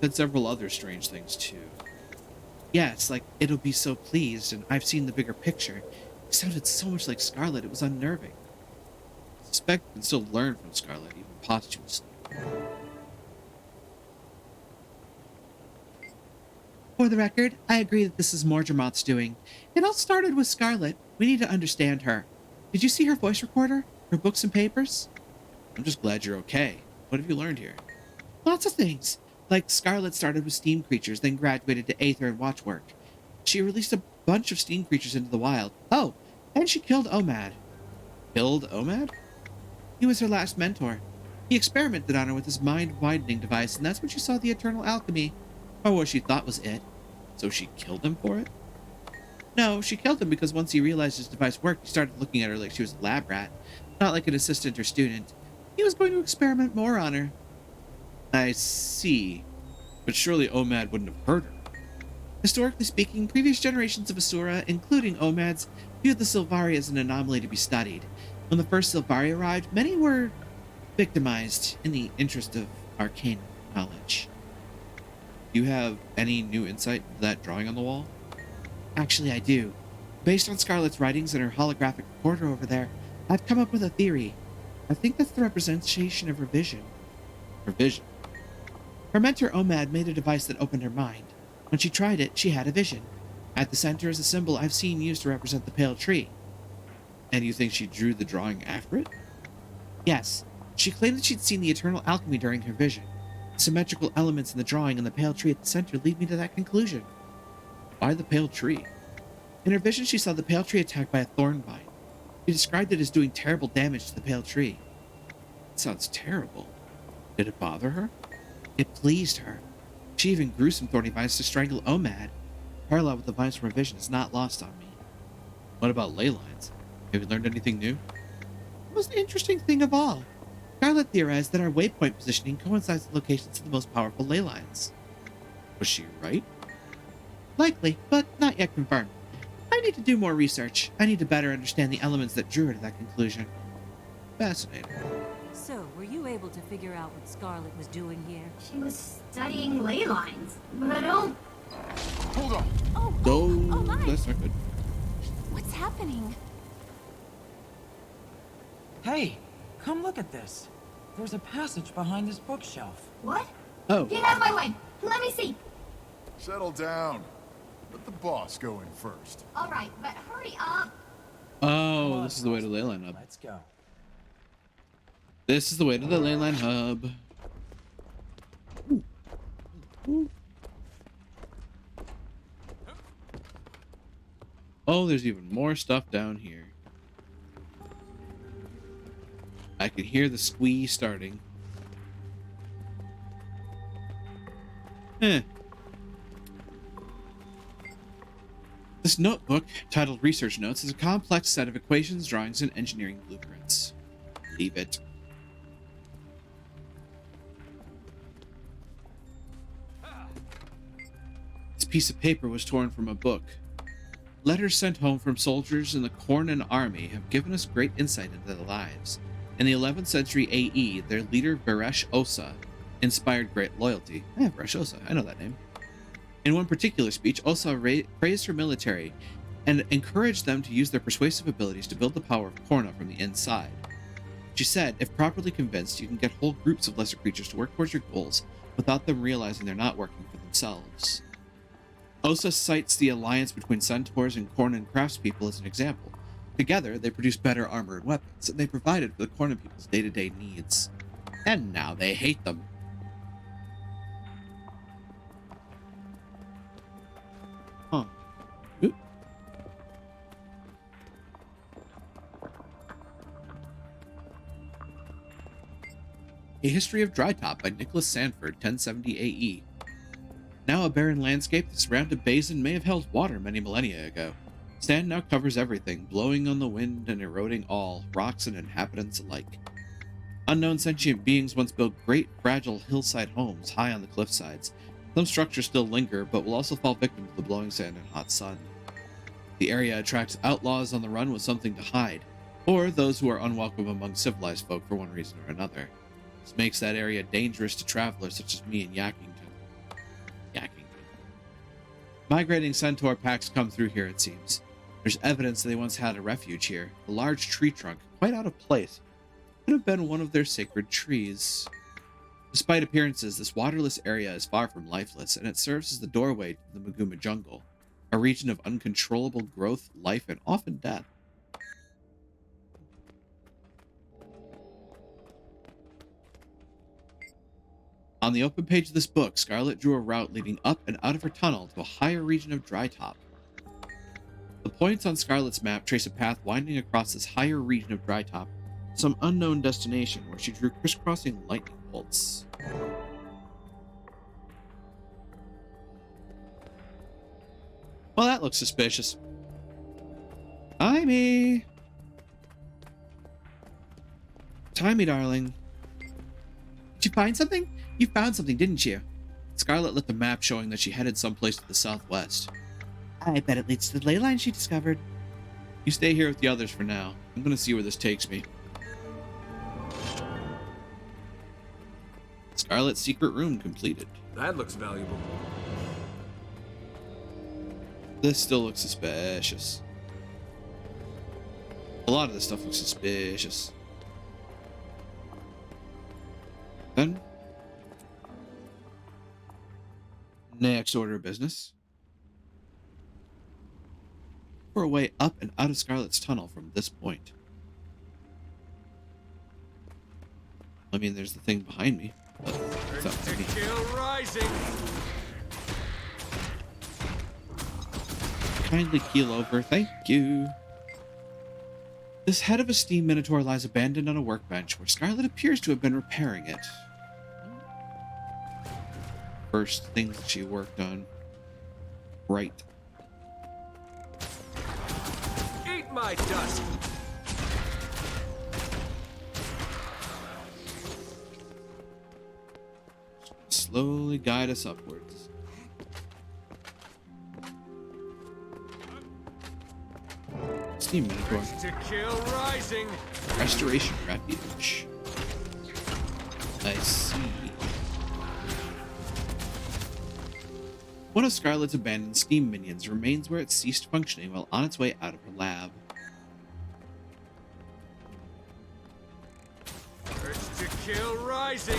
Said several other strange things too. Yes, like, it'll be so pleased, and I've seen the bigger picture. It sounded so much like Scarlet, it was unnerving. I suspect we can still learn from Scarlet, even posthumously. For the record, I agree that this is Mordremoth's doing. It all started with Scarlet. We need to understand her. Did you see her voice recorder? Her books and papers? I'm just glad you're okay. What have you learned here? Lots of things. Like, Scarlet started with steam creatures, then graduated to Aether and Watchwork. She released a bunch of steam creatures into the wild. Oh, and she killed Omad. Killed Omad? He was her last mentor. He experimented on her with his mind-widening device, and that's when she saw the Eternal Alchemy. Or what she thought was it. So she killed him for it? No, she killed him because once he realized his device worked, he started looking at her like she was a lab rat, not like an assistant or student. He was going to experiment more on her. I see. but surely Omad wouldn't have heard her. Historically speaking, previous generations of Asura, including Omads, viewed the Sylvari as an anomaly to be studied. When the first Sylvari arrived, many were victimized in the interest of arcane knowledge. Do you have any new insight into that drawing on the wall? Actually, I do. Based on Scarlet's writings and her holographic recorder over there, I've come up with a theory. I think that's the representation of her vision. Her vision? Her mentor Omad made a device that opened her mind. When she tried it, she had a vision. At the center is a symbol I've seen used to represent the pale tree. And you think she drew the drawing after it? Yes. She claimed that she'd seen the eternal alchemy during her vision. The symmetrical elements in the drawing and the pale tree at the center lead me to that conclusion. Why the pale tree? In her vision, she saw the pale tree attacked by a thorn vine. She described it as doing terrible damage to the pale tree. It sounds terrible. Did it bother her? It pleased her. She even grew some thorny vines to strangle Omad. Parallel with the vines from her vision is not lost on me. What about ley lines? Have you learned anything new? The most interesting thing of all. Scarlet theorized that our waypoint positioning coincides with locations of the most powerful ley lines. Was she right? Likely, but not yet confirmed. I need to do more research. I need to better understand the elements that drew her to that conclusion. Fascinating. So, were you able to figure out what Scarlet was doing here? She was studying ley lines, but I don't... Hold on. Oh my! That's not good. What's happening? Hey, come look at this. There's a passage behind this bookshelf. What? Oh. Get out of my way! Let me see! Settle down. Let the boss go in first. Alright, but hurry up! Oh, this is the way to the ley line hub. Let's go. This is the way to the ley line hub. Ooh. Ooh. Oh, there's even more stuff down here. I can hear the squee starting. This notebook, titled Research Notes, is a complex set of equations, drawings, and engineering blueprints. Leave it. This piece of paper was torn from a book. Letters sent home from soldiers in the Kornan army have given us great insight into their lives. In the 11th century AE, their leader Varesh Osa inspired great loyalty. Varesh Osa, I know that name. In one particular speech, Osa praised her military and encouraged them to use their persuasive abilities to build the power of Korna from the inside. She said, if properly convinced, you can get whole groups of lesser creatures to work towards your goals without them realizing they're not working for themselves. Osa cites the alliance between centaurs and Kornan craftspeople as an example. Together, they produced better armor and weapons, and they provided for the Kornan people's day-to-day needs. And now they hate them. Huh. Oop. A History of Drytop by Nicholas Sanford, 1070 AE. Now a barren landscape, the surrounded basin may have held water many millennia ago. Sand now covers everything, blowing on the wind and eroding all, rocks and inhabitants alike. Unknown sentient beings once built great, fragile hillside homes high on the cliffsides. Some structures still linger, but will also fall victim to the blowing sand and hot sun. The area attracts outlaws on the run with something to hide, or those who are unwelcome among civilized folk for one reason or another. This makes that area dangerous to travelers such as me and Yakington. Migrating centaur packs come through here, it seems. There's evidence they once had a refuge here. A large tree trunk, quite out of place. Could have been one of their sacred trees. Despite appearances, this waterless area is far from lifeless, and it serves as the doorway to the Maguma jungle, a region of uncontrollable growth, life, and often death. On the open page of this book, Scarlet drew a route leading up and out of her tunnel to a higher region of Drytop. The points on Scarlet's map trace a path winding across this higher region of Drytop, some unknown destination where she drew crisscrossing lightning bolts. Well, that looks suspicious. Timey! Timey, darling. Did you find something? You found something, didn't you? Scarlet lit the map showing that she headed someplace to the southwest. I bet it leads to the ley line she discovered. You stay here with the others for now. I'm gonna see where this takes me. Scarlet's secret room completed. That looks valuable. This still looks suspicious. A lot of this stuff looks suspicious. Then, next order of business. For a way up and out of Scarlet's tunnel from this point. I mean, there's the thing behind me. But it's up to me. Kindly keel over, thank you. This head of a steam minotaur lies abandoned on a workbench where Scarlet appears to have been repairing it. First thing that she worked on. Right. Eat my dust! Slowly guide us upwards. Steam Minotaur. To kill rising. Restoration Refuge. I see. One of Scarlet's abandoned steam minions remains where it ceased functioning while on its way out of her lab. Urge to kill rising.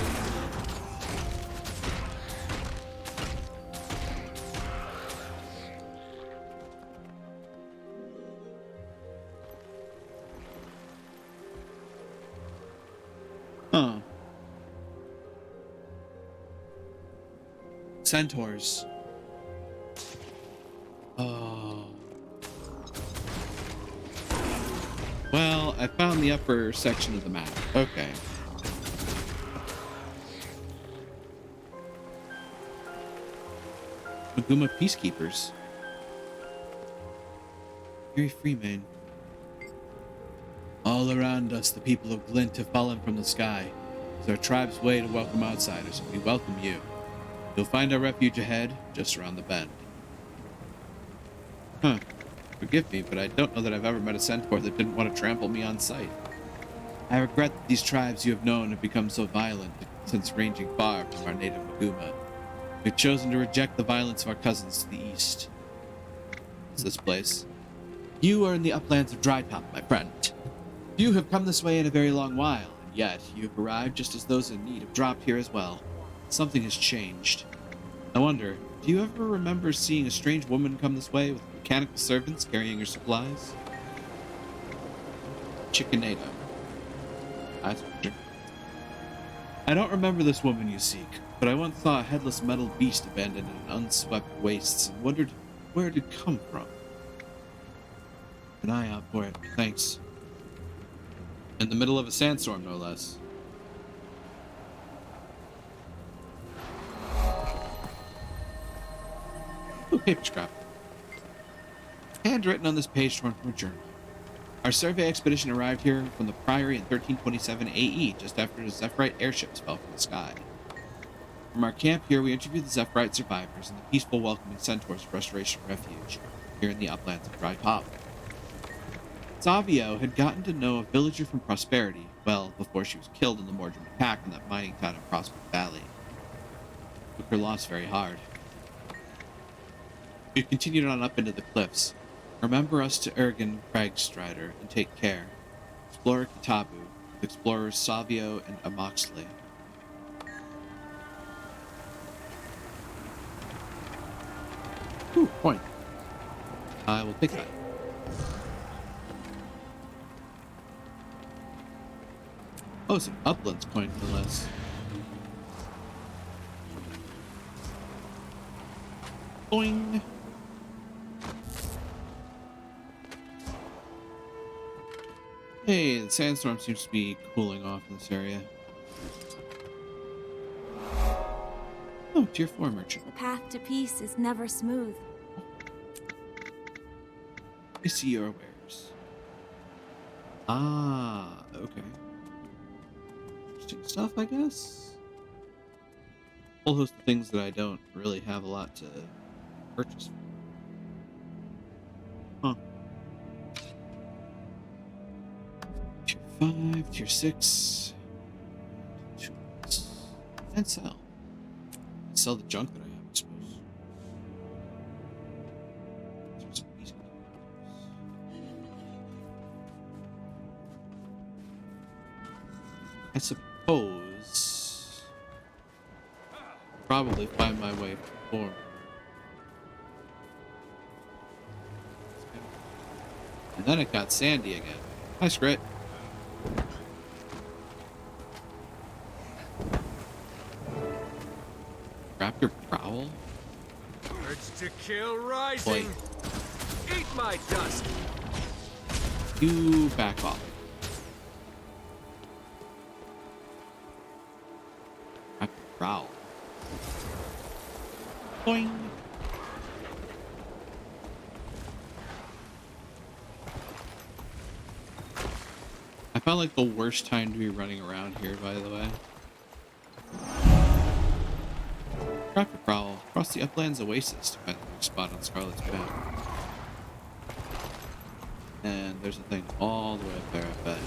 Huh. Centaurs. Oh. Well, I found the upper section of the map. Okay. Maguma Peacekeepers. Yuri Freeman. All around us, the people of Glint have fallen from the sky. It's our tribe's way to welcome outsiders, and we welcome you. You'll find our refuge ahead, just around the bend. Huh. Forgive me, but I don't know that I've ever met a centaur that didn't want to trample me on sight. I regret that these tribes you have known have become so violent, since ranging far from our native Maguma. We've chosen to reject the violence of our cousins to the east. What's this place? You are in the uplands of Drytop, my friend. You have come this way in a very long while, and yet you have arrived just as those in need have dropped here as well. Something has changed. I wonder, do you ever remember seeing a strange woman come this way with mechanical servants carrying her supplies? Chickenado. I don't remember this woman you seek, but I once saw a headless metal beast abandoned in unswept wastes and wondered where it had come from. An eye out for it, thanks. In the middle of a sandstorm, no less. Ooh, paper scrap. Handwritten on this page torn from a journal. Our survey expedition arrived here from the Priory in 1327 AE, just after the Zephyrite airships fell from the sky. From our camp here, we interviewed the Zephyrite survivors and the peaceful welcoming centaurs of Restoration Refuge, here in the uplands of Drytop. Savio had gotten to know a villager from Prosperity, well, before she was killed in the Mordrum attack in that mining town in Prospect Valley. Took her loss very hard. We continued on up into the cliffs. Remember us to Ergen Cragstrider and take care. Explorer Kitabu, with explorers Savio and Amoxley. Ooh, point. I will take that. Oh, some uplands coin no less. Boing. Hey, the sandstorm seems to be cooling off in this area. Oh, tier 4 merchant. The path to peace is never smooth. I see your wares. Ah, okay. Interesting stuff, I guess. whole host of things that I don't really have a lot to purchase. Huh. Tier 5, Tier 6. And sell. Sell the junk that I have, I suppose. I suppose probably find my way forward. And then it got sandy again. Hi, Scrit. Raptor Prowl? Urge to kill rising. Boy. Eat my dust. You back off. Raptor Prowl. Boing. I felt like the worst time to be running around here, by the way. Raptor Prowl across the Uplands Oasis to find the spot on Scarlet's map. And there's a thing all the way up there, I bet.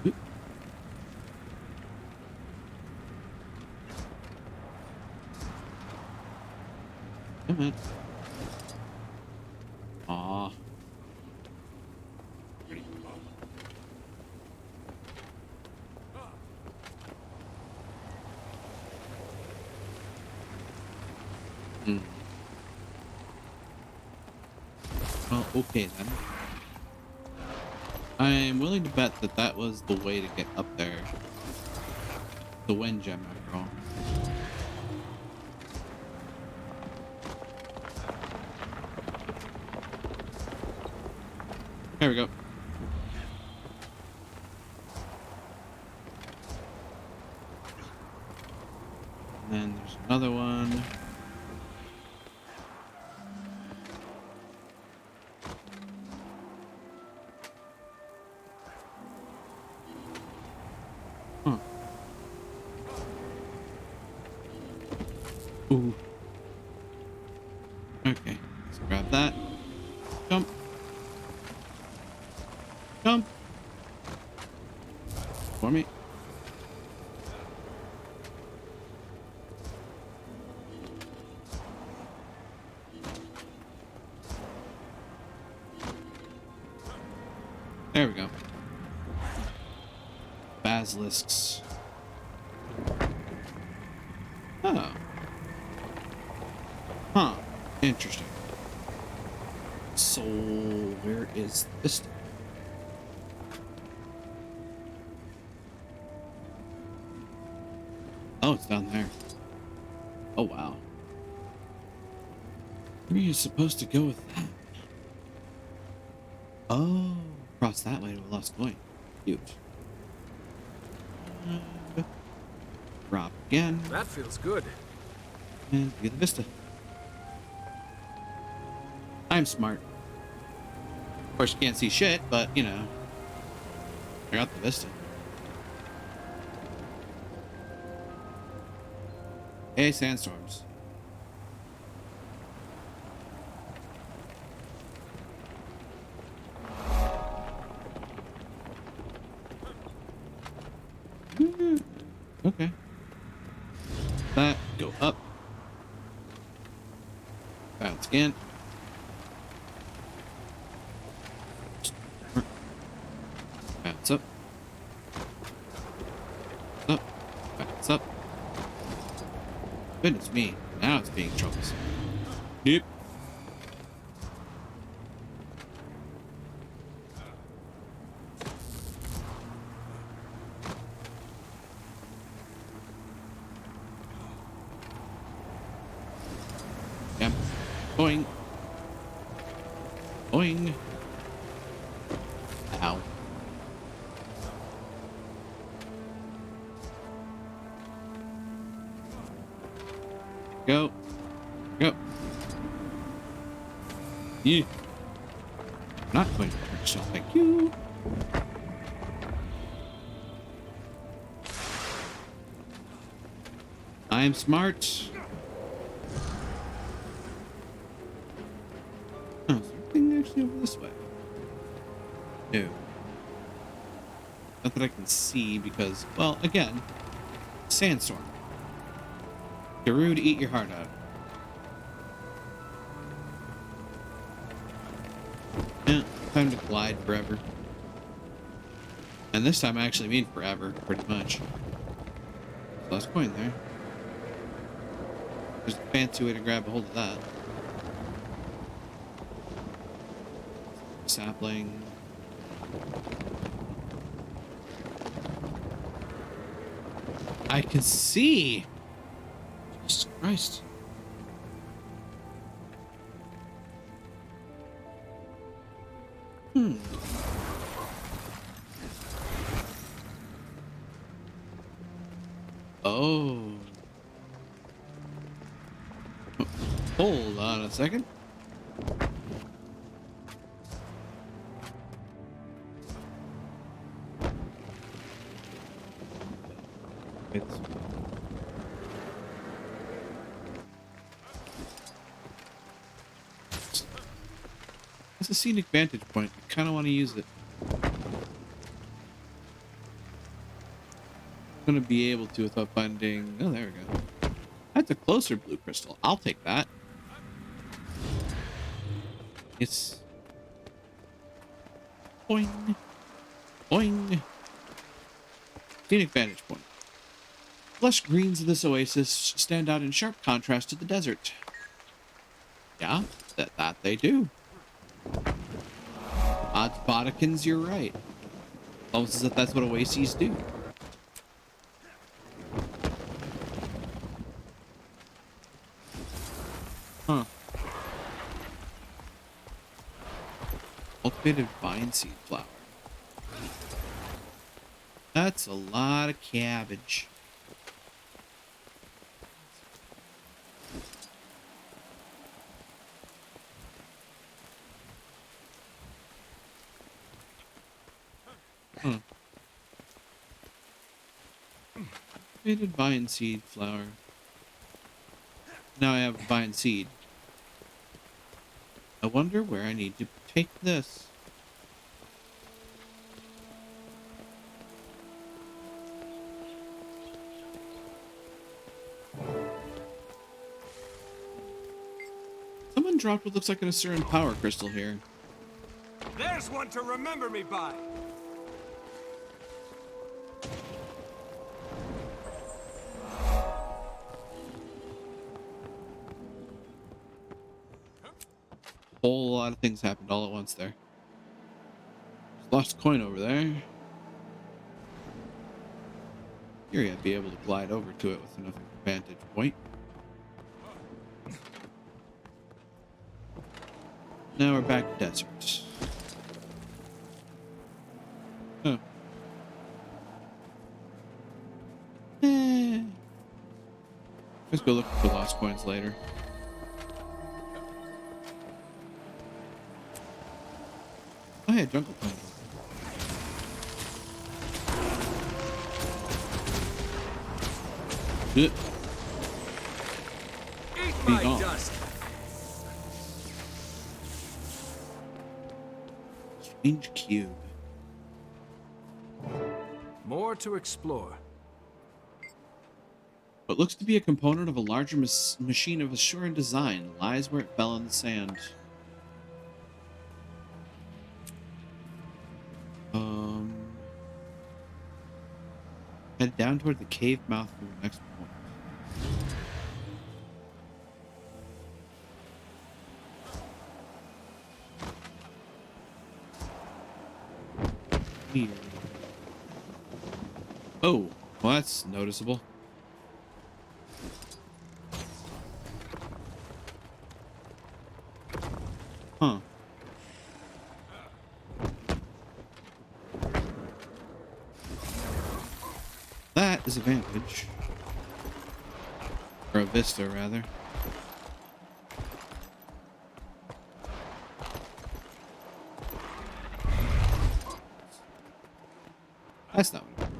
Oop. Come on. Aw. Well, okay then. I'm willing to bet that that was the way to get up there. The wind gem, after all. There we go. And then there's another one. Huh. Ooh. Okay, let's grab that. Jump. Jump. For me. There we go. Basilisks. Oh. Huh. Interesting. So, where is this? Oh, it's down there. Oh, wow. Where are you supposed to go with that? Oh, across that way to a lost coin. Huge. Drop again. That feels good. And get the vista. I'm smart. Of course, you can't see shit, but, you know. I got the vista. Hey, sandstorms. Okay. That, go up. Bounce again. Bounce up. Up. Bounce up. Goodness me. Now it's being troublesome. Yep. Yep. Boing. Boing. Ow. Go. Go. Yeah. not going to crystal, thank you. I am smart. Oh, is there anything actually over this way? No. Not that I can see because, well, again, sandstorm. Darude, eat your heart out. Yeah, time to glide forever. And this time I actually mean forever, pretty much. Last coin there. There's a fancy way to grab a hold of that. Sapling. I can see! Jesus Christ. Oh. Hold on a second. It's a scenic vantage point. I kind of want to use it. I'm going to be able to without finding... Oh, there we go. That's a closer blue crystal. I'll take that. It's... Boing. Boing. Scenic vantage point. Lush greens of this oasis stand out in sharp contrast to the desert. Yeah, that they do. Odds bodikins, you're right. Almost as if that's what oases do. Huh. Cultivated vine seed flower. That's a lot of cabbage. Cultivated vine seed flower. Now I have vine seed. I wonder where I need to take this. Someone dropped what looks like an Asuran power crystal here. There's one to remember me by. Whole lot of things happened all at once there. Lost coin over there. Here I'd be able to glide over to it with enough vantage point. Now we're back to desert. Huh. Let's go look for lost coins later. Oh yeah, jungle plant. Eat my dust. Strange cube. More to explore. What looks to be a component of a larger machine of Asuran design lies where it fell in the sand. Head down toward the cave mouth for the next point. Weird. Oh, well that's noticeable. Huh. That is a vantage. Or a vista, rather. That's not what I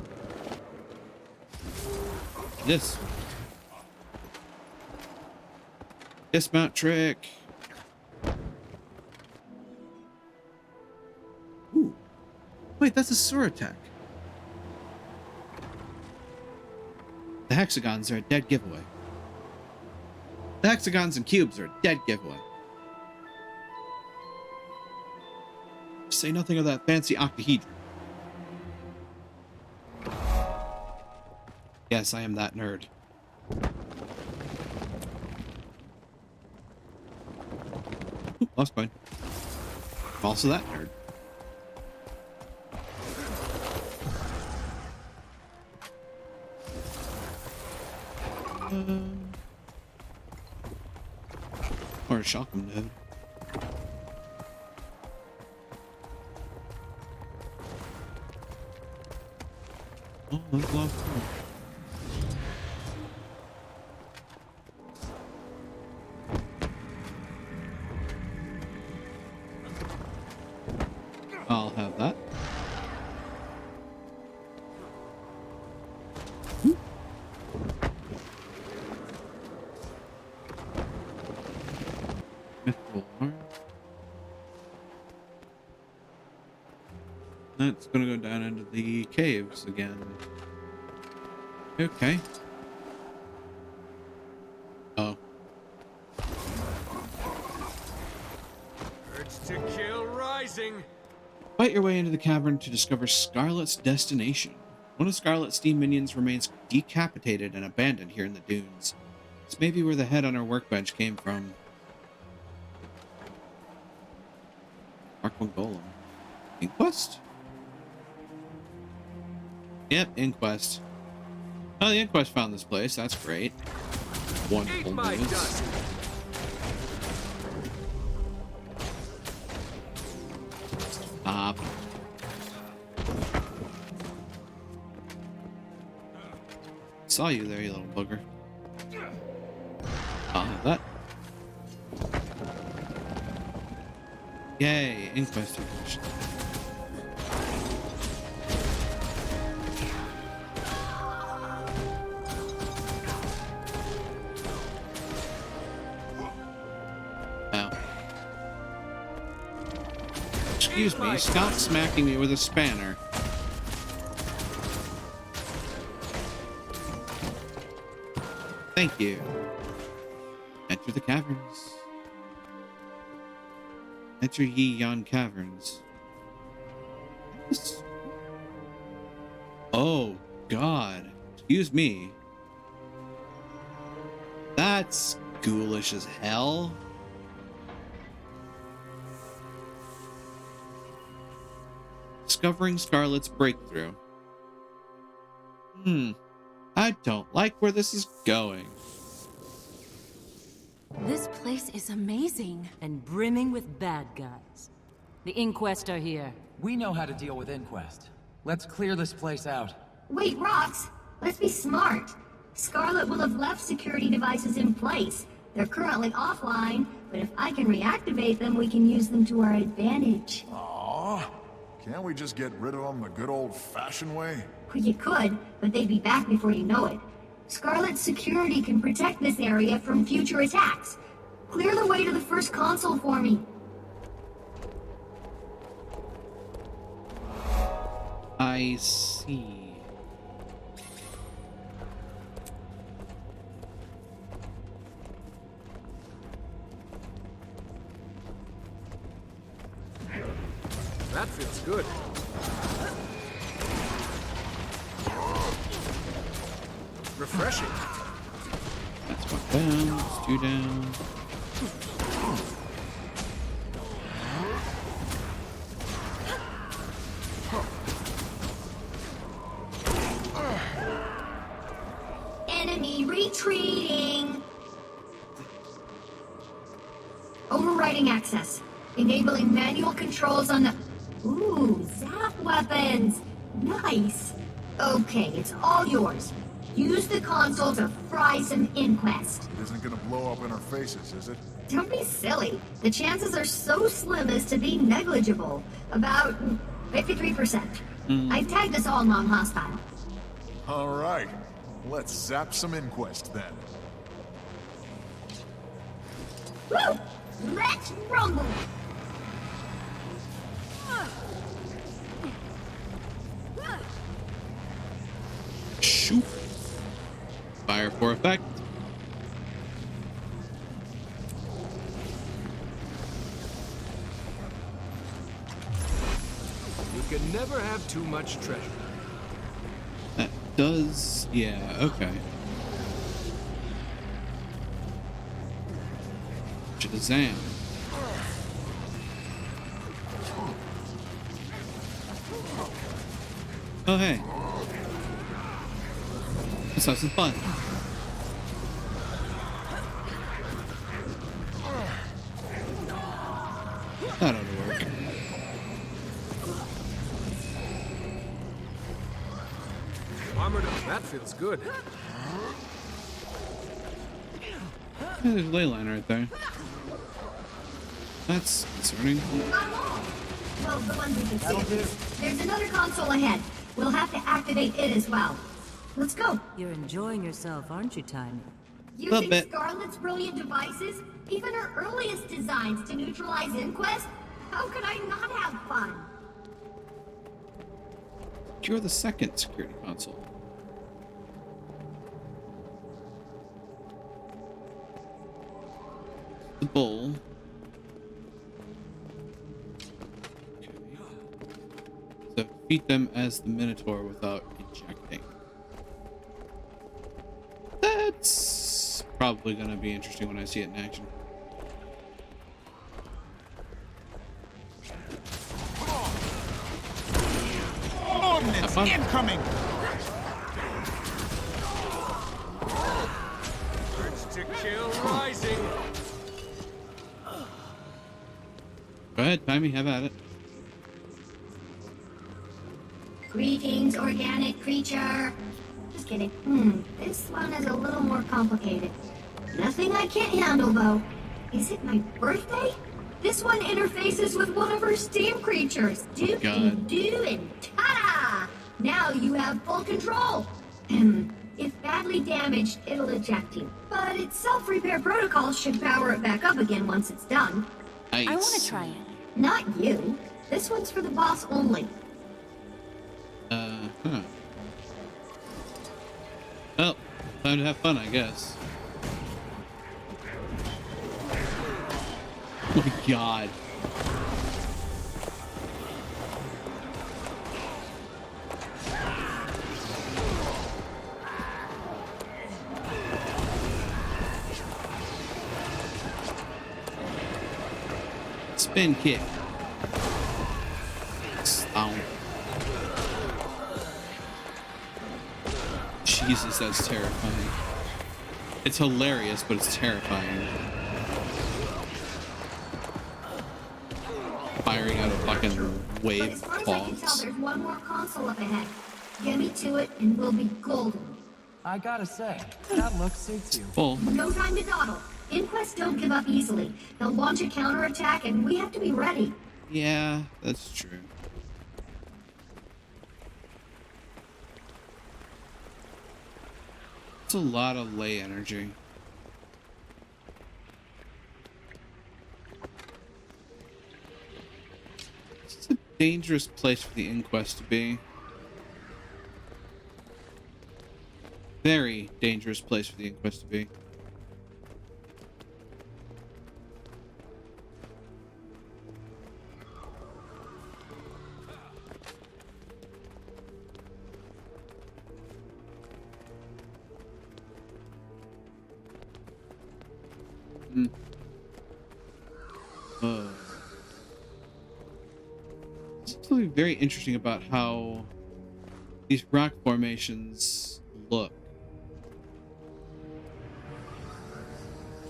This. Dismount trick. Ooh. Wait, that's a sewer attack. The hexagons are a dead giveaway. The hexagons and cubes are a dead giveaway. Say nothing of that fancy octahedron. Yes, I am that nerd. Ooh, lost coin. I'm also that nerd. Or a shock him node. Oh, that's a lot of fun. I'll have that. That's gonna go down into the caves again. Okay. Oh. Urge to kill rising. Fight your way into the cavern to discover Scarlet's destination. One of Scarlet's steam minions remains decapitated and abandoned here in the dunes. This may be where the head on our workbench came from. Mark 1 Golem. Inquest? Yep, Inquest. Oh, the Inquest found this place. That's great. Wonderful news. Stop. Saw you there, you little booger. I'll have that. Yay, Inquest finished. Excuse me, stop smacking me with a spanner. Thank you. Enter the caverns. Enter ye yon caverns. Oh, God. Excuse me. That's ghoulish as hell. Discovering Scarlet's breakthrough. I don't like where this is going. This place is amazing. And brimming with bad guys. The Inquest are here. We know how to deal with Inquest. Let's clear this place out. Wait, Rox! Let's be smart. Scarlet will have left security devices in place. They're currently offline, but if I can reactivate them, we can use them to our advantage. Aww. Can't we just get rid of them the good old-fashioned way? Well, you could, but they'd be back before you know it. Scarlet's security can protect this area from future attacks. Clear the way to the first console for me. I see. That feels good. Refreshing. That's one down. That's two down. Enemy retreating. Overriding access. Enabling manual controls on the... Ooh, zap weapons! Nice! Okay, it's all yours. Use the console to fry some Inquest. It isn't gonna blow up in our faces, is it? Don't be silly. The chances are so slim as to be negligible. About 53%. I've tagged us all non-hostile. All right. Let's zap some Inquest then. Woo! Let's rumble! Shoot. Fire for effect. You can never have too much treasure. That does... yeah, okay. Shazam. Oh, hey. Let's have some fun. That ought to work. Armored up, that feels good. Yeah, there's a ley line right there. That's concerning. Well, the ones we can see. There's another console ahead. We'll have to activate it as well. Let's go. You're enjoying yourself, aren't you, Tiny? Using Scarlet's brilliant devices, even her earliest designs to neutralize Inquest? How could I not have fun? You're the second security console. The bowl. Okay. So defeat them as the Minotaur without ejecting. That's probably going to be interesting when I see it in action. Ordnance incoming! Urge to kill rising. Go ahead, Timey, have at it. Greetings, organic creature. Just kidding. This one is a little more complicated. Nothing I can't handle, though. Is it my birthday? This one interfaces with one of her steam creatures. Do, and ta-da! Now you have full control. If badly damaged, it'll eject you. But its self-repair protocol should power it back up again once it's done. Nice. I want to try it. Not you. This one's for the boss only. Well, time to have fun, I guess. Oh my god. Spin kick. Stomp. Jesus, that's terrifying. It's hilarious, but it's terrifying. Firing out a fucking wave As far of as I can tell, claws. there's one more console up ahead. Get me to it, and we'll be golden. I gotta say, that look suits you. Full. No time to dawdle. Inquest don't give up easily. They'll launch a counterattack, and we have to be ready. Yeah, that's true. It's a lot of ley energy. It's a dangerous place for the Inquest to be. Very dangerous place for the Inquest to be. Something very interesting about how these rock formations look.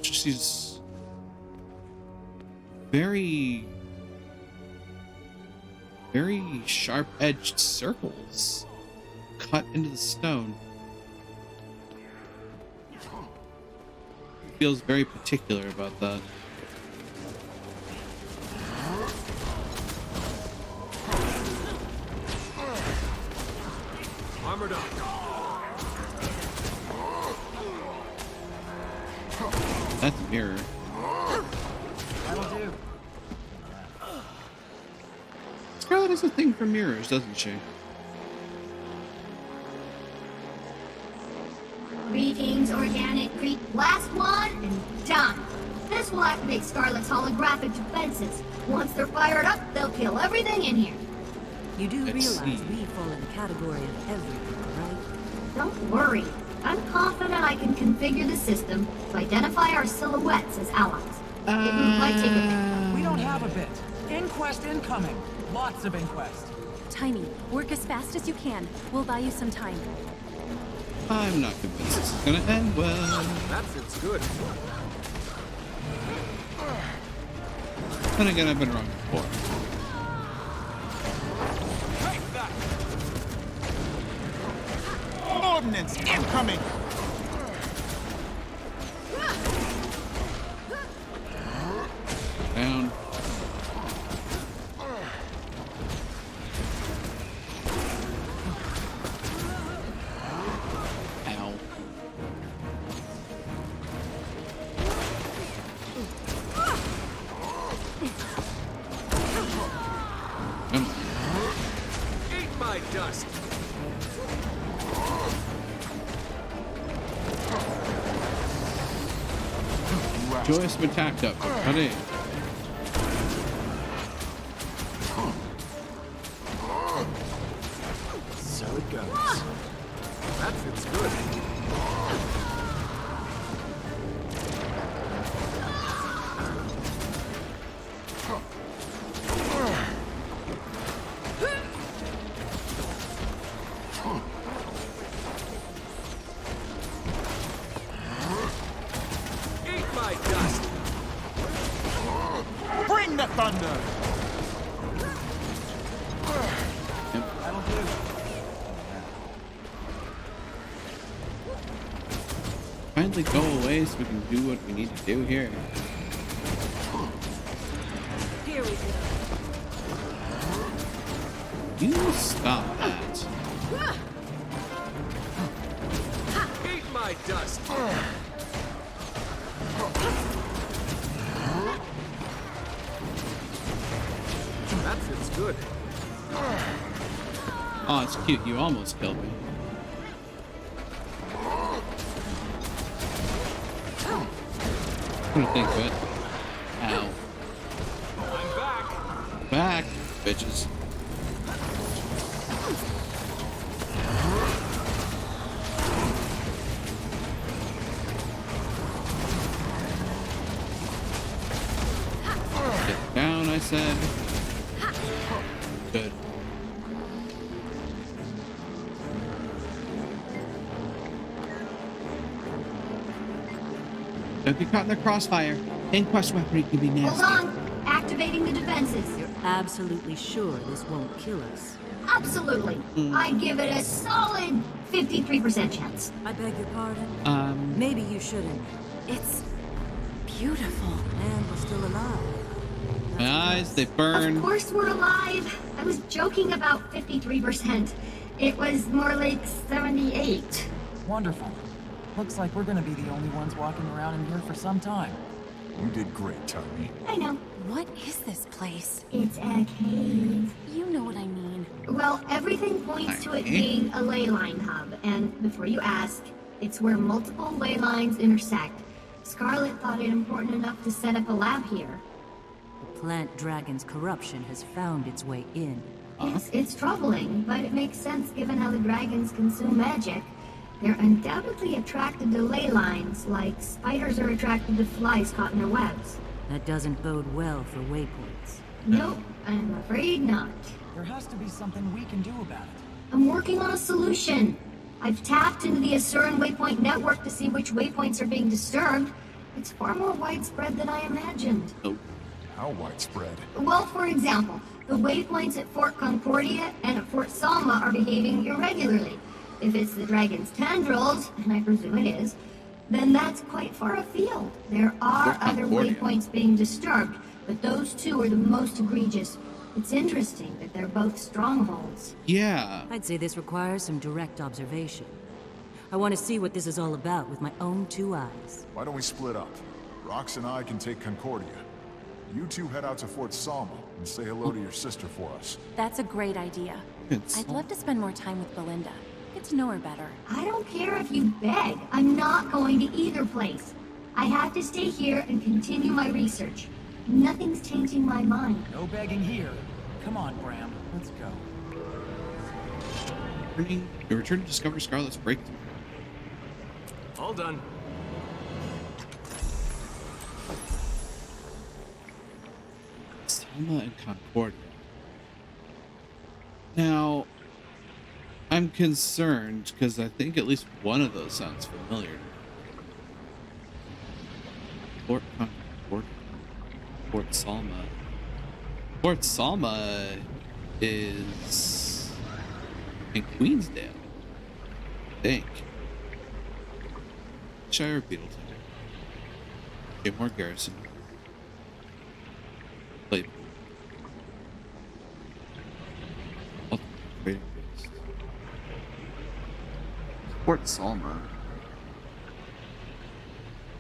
Just these very sharp-edged circles cut into the stone. Feels very particular about that. armored up. That's a mirror. That'll do. Scarlet has a thing for mirrors, doesn't she? Greetings, organic last one and done. This will activate Scarlet's holographic defenses. Once they're fired up, they'll kill everything in here. You do Let's realize see. we fall in the category of everything, right? Don't worry. I'm confident I can configure the system to identify our silhouettes as allies. It might take a bit. We don't have a bit. Inquest incoming. Lots of inquest. Tiny, work as fast as you can. We'll buy you some time. I'm not convinced this is gonna end well. That fits good. Then again, I've been wrong before. Ordnance incoming! Down. Ow. Eat my dust. Joyous been tacked up. Cut in. So it goes. That fits good. Eat my dust. Bring the thunder! That'll do. Finally go away so we can do what we need to do here. Here we go. You stop that. Eat my dust. That fits good. Oh, it's cute. You almost killed me. Couldn't think of it. Ow. I'm back. Back, bitches. Get down, I said. Good. Don't get caught in the crossfire. Inquest weaponry can be Hold nasty. on. Activating the defenses. You're absolutely sure this won't kill us? Absolutely. I give it a solid 53% chance. I beg your pardon? Maybe you shouldn't. It's beautiful. And we're still alive. My eyes, they burn. Of course we're alive. I was joking about 53%. It was more like 78. Wonderful. Looks like we're gonna be the only ones walking around in here for some time. You did great, Tony. I know. What is this place? It's a cave. You know what I mean. Well, everything points to it being a ley line hub, and before you ask, it's where multiple ley lines intersect. Scarlet thought it important enough to set up a lab here. The plant dragon's corruption has found its way in. Yes, it's troubling, but it makes sense given how the dragons consume magic. They're undoubtedly attracted to ley lines, like spiders are attracted to flies caught in their webs. That doesn't bode well for waypoints. Nope, I'm afraid not. There has to be something we can do about it. I'm working on a solution. I've tapped into the Asuran Waypoint network to see which waypoints are being disturbed. It's far more widespread than I imagined. How widespread? Well, for example, the waypoints at Fort Concordia and at Fort Salma are behaving irregularly. If it's the dragon's tendrils, and I presume it is, then that's quite far afield. There are Fort other Concordia. waypoints being disturbed, but those two are the most egregious. It's interesting that they're both strongholds. Yeah. I'd say this requires some direct observation. I want to see what this is all about with my own 2 eyes. Why don't we split up? Rox and I can take Concordia. You two head out to Fort Salma and say hello to your sister for us. That's a great idea. I'd love to spend more time with Belinda. Get to know her better. I don't care if you beg. I'm not going to either place. I have to stay here and continue my research. Nothing's changing my mind. No begging here. Come on, Bram. Let's go. Return to discover Scarlet's breakthrough. All done. Salma and Concordia. Now, I'm concerned because I think at least one of those sounds familiar. Fort Concordia. Fort Salma. Fort Salma is in Queensdale, I think. Shire of Beetleton. Gamemore Garrison. Playpool. Ultimate Trading Post. Fort Salma.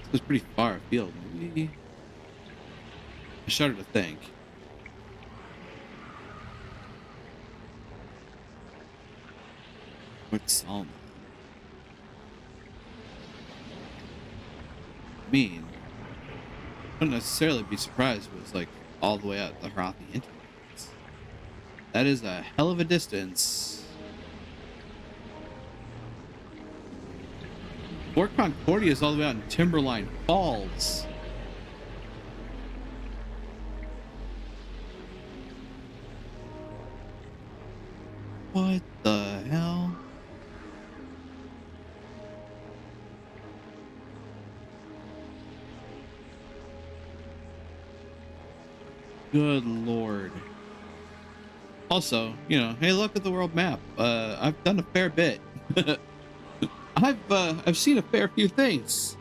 This was pretty far afield. Maybe I shudder to think. Fort Salma. I mean, I wouldn't necessarily be surprised if it was like all the way out the Harathi hinterlands. That is a hell of a distance. Fort Concordia is all the way out in Timberline Falls. What the hell? Good lord. Also, you know, hey, look at the world map. I've done a fair bit. I've seen a fair few things.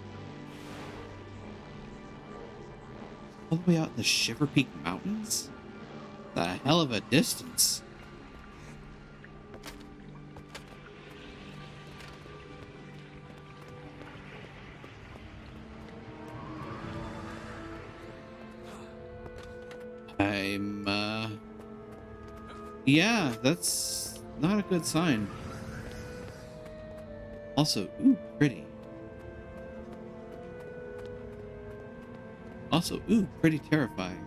All the way out in the Shiver Peak Mountains? The hell of a distance. Yeah, that's not a good sign. Also, ooh, pretty. Also, ooh, pretty terrifying.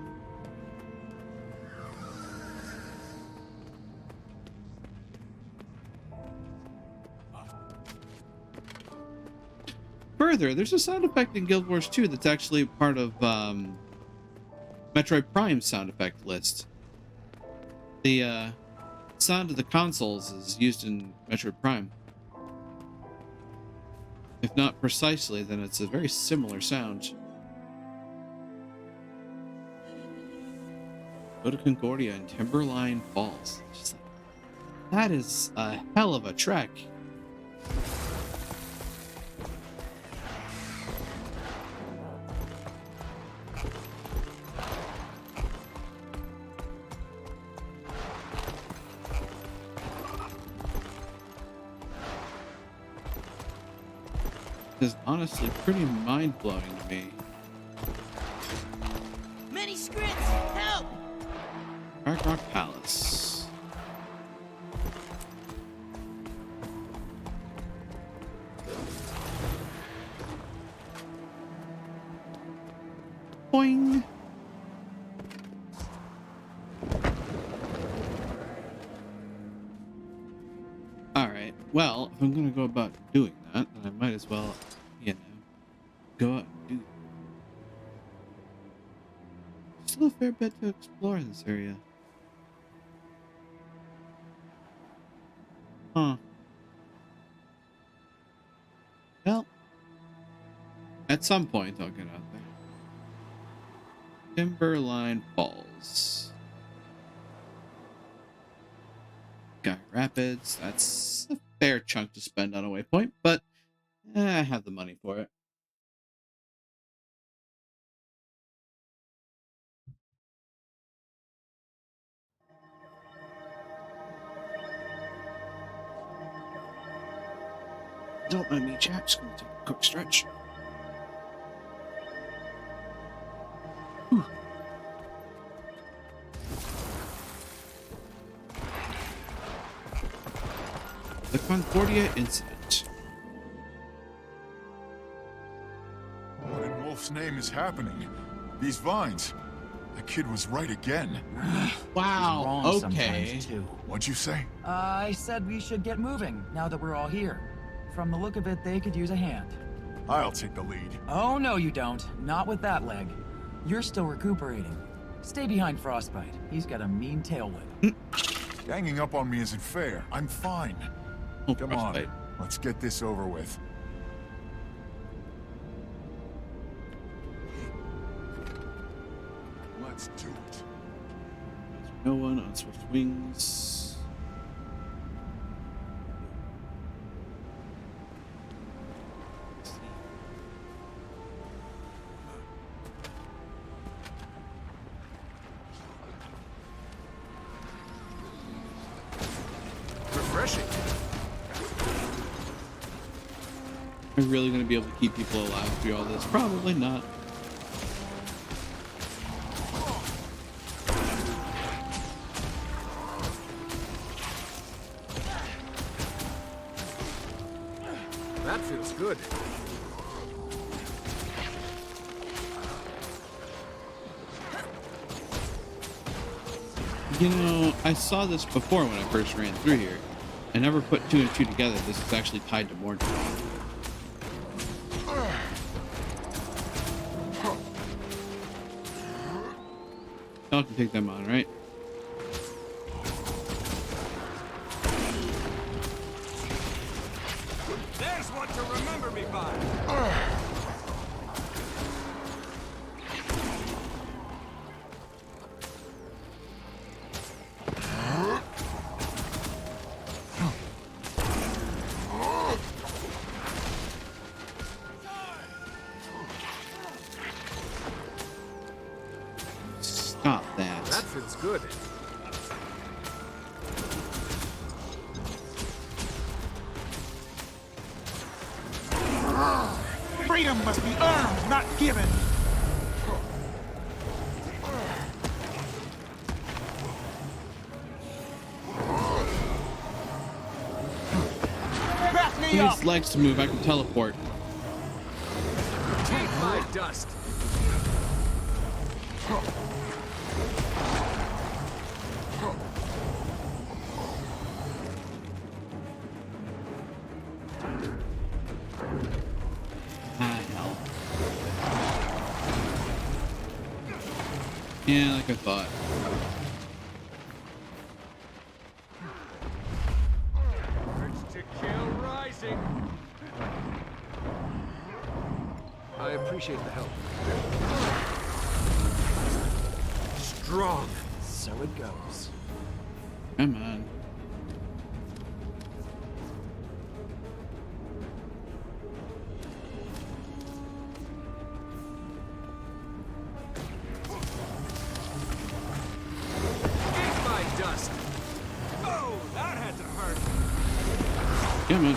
Further, there's a sound effect in Guild Wars 2 that's actually part of Metroid Prime's sound effect list. The sound of the consoles is used in Metroid Prime. If not precisely, then it's a very similar sound. Go to Concordia and Timberline Falls. Just like, that is a hell of a trek. Is honestly pretty mind-blowing to me. Many scripts, help! Dark Rock Palace. Boing. Alright, well, if I'm gonna go about doing that, then I might as well, you know, go out and do that. Still a fair bit to explore in this area. Huh. Well, at some point I'll get out there. Timberline Falls. Sky Rapids. That's a fair chunk to spend on a waypoint, but I have the money for it. Don't mind me, chat. Just gonna take a quick stretch. Whew. The Concordia incident. What in Wolf's name is happening? These vines. The kid was right again. Wow. Wrong Okay. sometimes, too. What'd you say? I said we should get moving, now that we're all here. From the look of it, they could use a hand. I'll take the lead. Oh, no you don't. Not with that leg. You're still recuperating. Stay behind Frostbite. He's got a mean tail whip. Ganging up on me isn't fair. I'm fine. Oh, Come Frostbite. on. Let's get this over with. Let's do it. No one on swift wings. Refreshing. Are we really going to be able to keep people alive through all this? Probably not. That feels good. You know, I saw this before when I first ran through here. I never put two and two together. This is actually tied to Mordor. Y'all can take them on, right? There's one to remember me by. Stop that. That feels good. Freedom must be earned, not given. Back me He up. needs legs to move. I can teleport. Take my dust. Ah, hell. Yeah, like I thought. Urge to kill rising. I appreciate the help. Strong. So it goes. Come on. Take my dust. Oh, that had to hurt. Come on.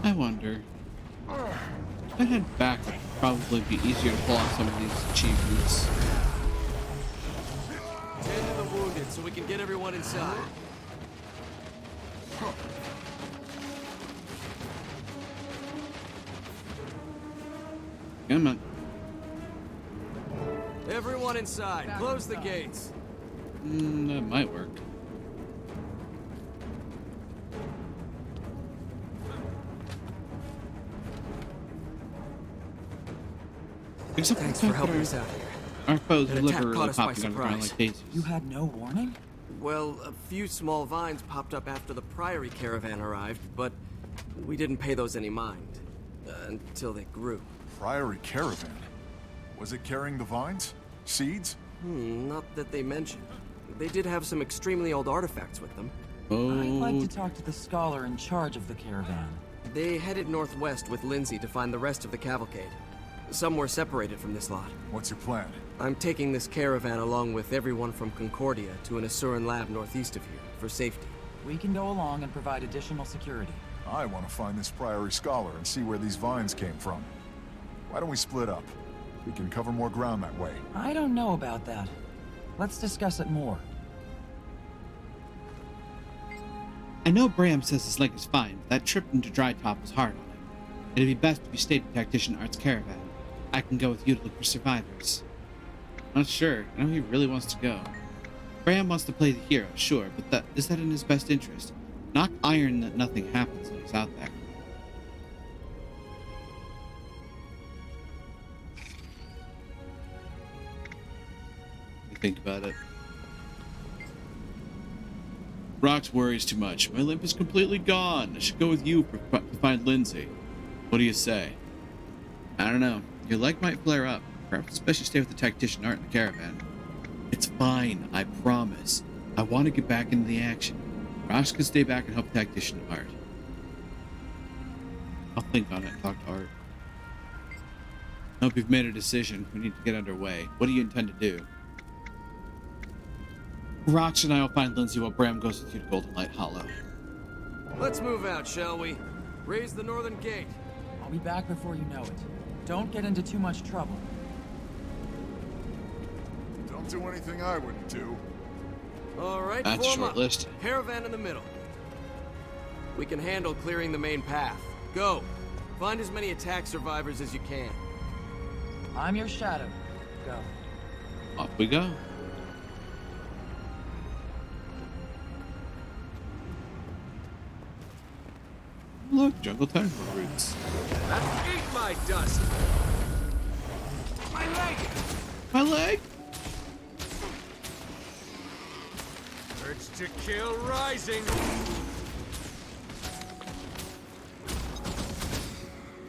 I wonder. If I head back, it would probably be easier to pull off some of these achievements. Tend to the wounded so we can get everyone inside. Come on. Everyone inside. Close the gates. That might work. Except Thanks the for fact that helping us out here. our foes That are attack literally caught us by popping on the ground surprise. like daisies. You had no warning? Well, a few small vines popped up after the Priory caravan arrived, but we didn't pay those any mind. Until they grew. Priory caravan? Was it carrying the vines? Seeds? Not that they mentioned. They did have some extremely old artifacts with them. I'd like to talk to the scholar in charge of the caravan. They headed northwest with Lindsay to find the rest of the cavalcade. Some were separated from this lot. What's your plan? I'm taking this caravan along with everyone from Concordia to an Asuran lab northeast of here, for safety. We can go along and provide additional security. I want to find this Priory Scholar and see where these vines came from. Why don't we split up? We can cover more ground that way. I don't know about that. Let's discuss it more. I know Bram says his leg is fine, but that trip into Dry Top was hard on him. It'd be best if you stayed with Tactician Art's caravan. I can go with you to look for survivors. Not sure. I know he really wants to go. Bram wants to play the hero, sure, but is that in his best interest? Knock iron that nothing happens when he's out there. You think about it. Rox worries too much. My limp is completely gone. I should go with you to find Lindsay. What do you say? I don't know. Your leg might flare up. Perhaps especially stay with the Tactician Art in the caravan. It's fine, I promise. I want to get back into the action. Rox can stay back and help Tactician Art. I'll think on it and talk to Art. I hope you've made a decision. We need to get underway. What do you intend to do? Rox and I will find Lindsay while Bram goes with you to Golden Light Hollow. Let's move out, shall we? Raise the northern gate. I'll be back before you know it. Don't get into too much trouble. Don't do anything I wouldn't do. All right, that's a short list. Caravan in the middle. We can handle clearing the main path. Go. Find as many attack survivors as you can. I'm your shadow. Go. Off we go. Look, jungle tentacle roots. That ate my dust. My leg. My leg. Urge to kill rising.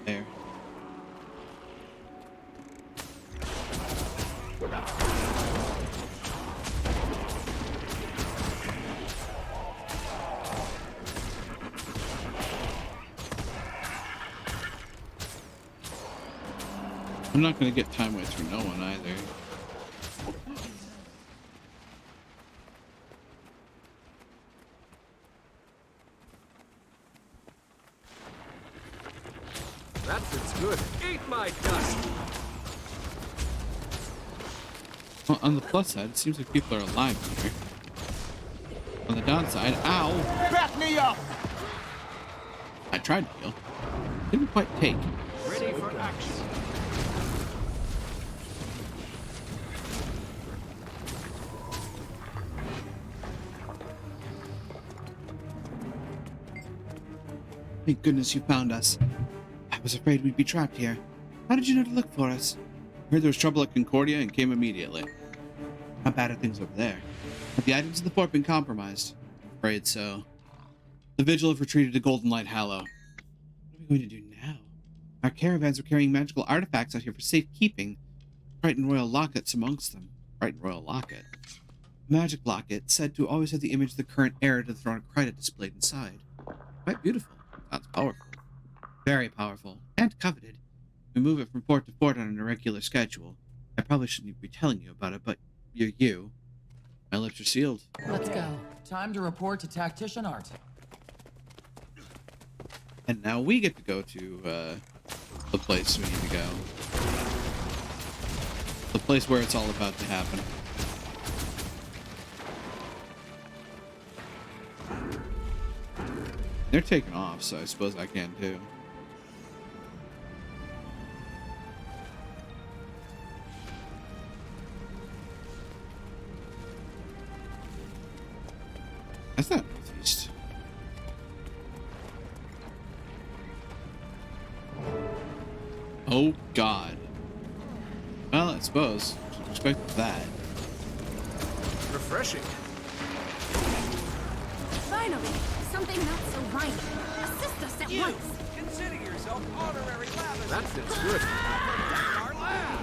There. I'm not going to get time way through no one either. That fits good. Eat my dust. Well, on the plus side, it seems like people are alive here. On the downside, ow! Back me up! I tried to heal. Didn't quite take. Ready for action. Thank goodness you found us. I was afraid we'd be trapped here. How did you know to look for us? Heard there was trouble at Concordia and came immediately. How bad are things over there? Have the items in the fort been compromised? Afraid so. The Vigil have retreated to Golden Light Hollow. What are we going to do now? Our caravans are carrying magical artifacts out here for safekeeping. Triton Royal Locket's amongst them. Triton Royal Locket. A magic locket said to always have the image of the current heir to the throne of Kryta displayed inside. Quite beautiful. Sounds powerful. Very powerful. And coveted. We move it from fort to fort on an irregular schedule. I probably shouldn't be telling you about it, but you're you. My lips are sealed. Let's go. Time to report to Tactician Art. And now we get to go to the place we need to go. The place where it's all about to happen. They're taking off, so I suppose I can too. That's not northeast. Oh God. Well, I suppose. Should expect that. Refreshing. Finally, something not so right. Assist us at once. Consider yourself honorary lab assistant. That fits good. Our lab.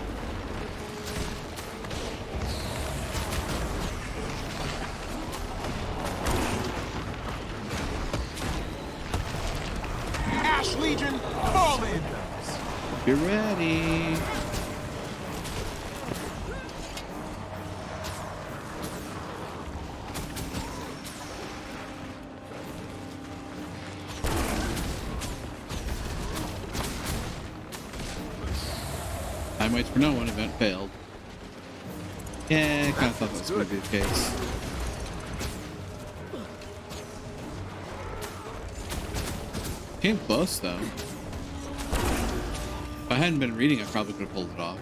you're ready. Time waits for no one. Event failed. Yeah, I kind of thought that was going to be the case. Came close, though. If I hadn't been reading, I probably could have pulled it off.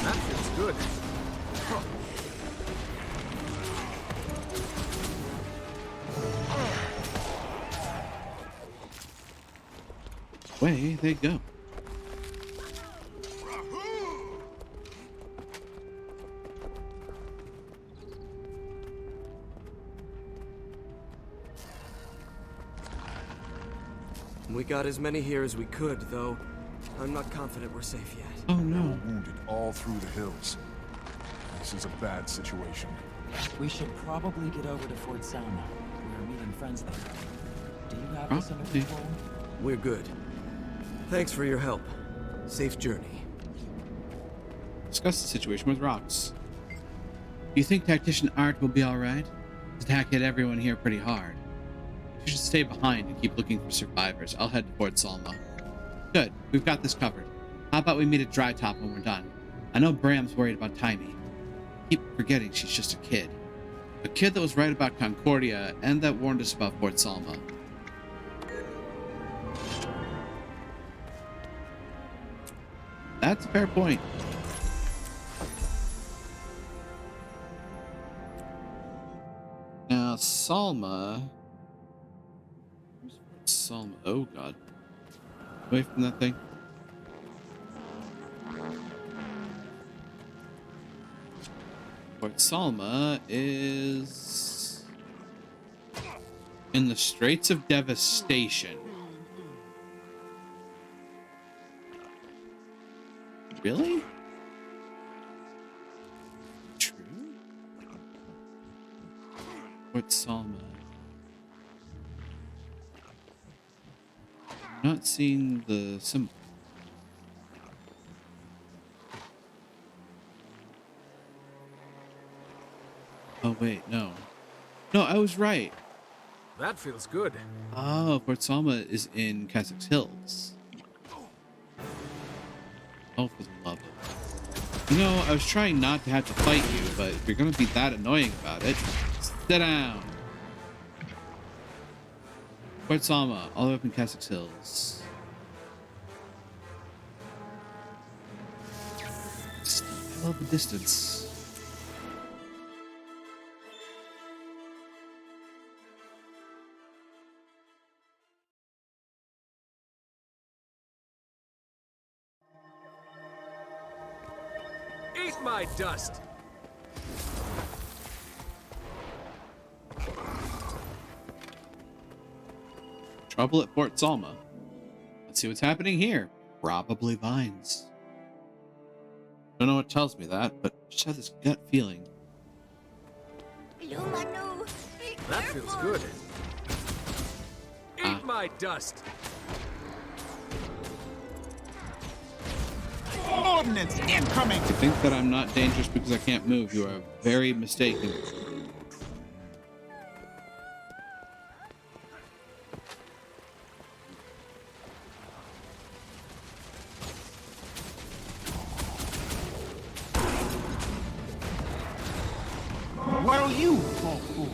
That feels good. Away they go. We got as many here as we could, though I'm not confident we're safe yet. Oh no. Wounded all through the hills. This is a bad situation. We should probably get over to Fort Salma. We're meeting friends there. Do you have this under control? We're good. Thanks for your help. Safe journey. Discuss the situation with Rox. Do you think Tactician Art will be alright? The attack hit everyone here pretty hard. You should stay behind and keep looking for survivors. I'll head to Fort Salma. Good. We've got this covered. How about we meet at Dry Top when we're done? I know Bram's worried about Timey. Keep forgetting she's just a kid. A kid that was right about Concordia and that warned us about Fort Salma. That's a fair point. Now, Salma... Salma... Oh, God. Away from that thing. Fort Salma is... in the Straits of Devastation. Really? True? Fort Salma. Not seeing the symbol. Oh wait, no. No, I was right. That feels good. Oh, Fort Salma is in Keswick's Hills. Oh, for the love of it. You know, I was trying not to have to fight you, but if you're gonna be that annoying about it, sit down. Fort Salma, all the way up in Keswick's Hills. I love the distance. Eat my dust! Trouble at Fort Salma. Let's see what's happening here. Probably vines. Don't know what tells me that, but just have this gut feeling. That feels good. Eat my dust! Ordnance incoming! You think that I'm not dangerous because I can't move. You are very mistaken. What'll you fall for?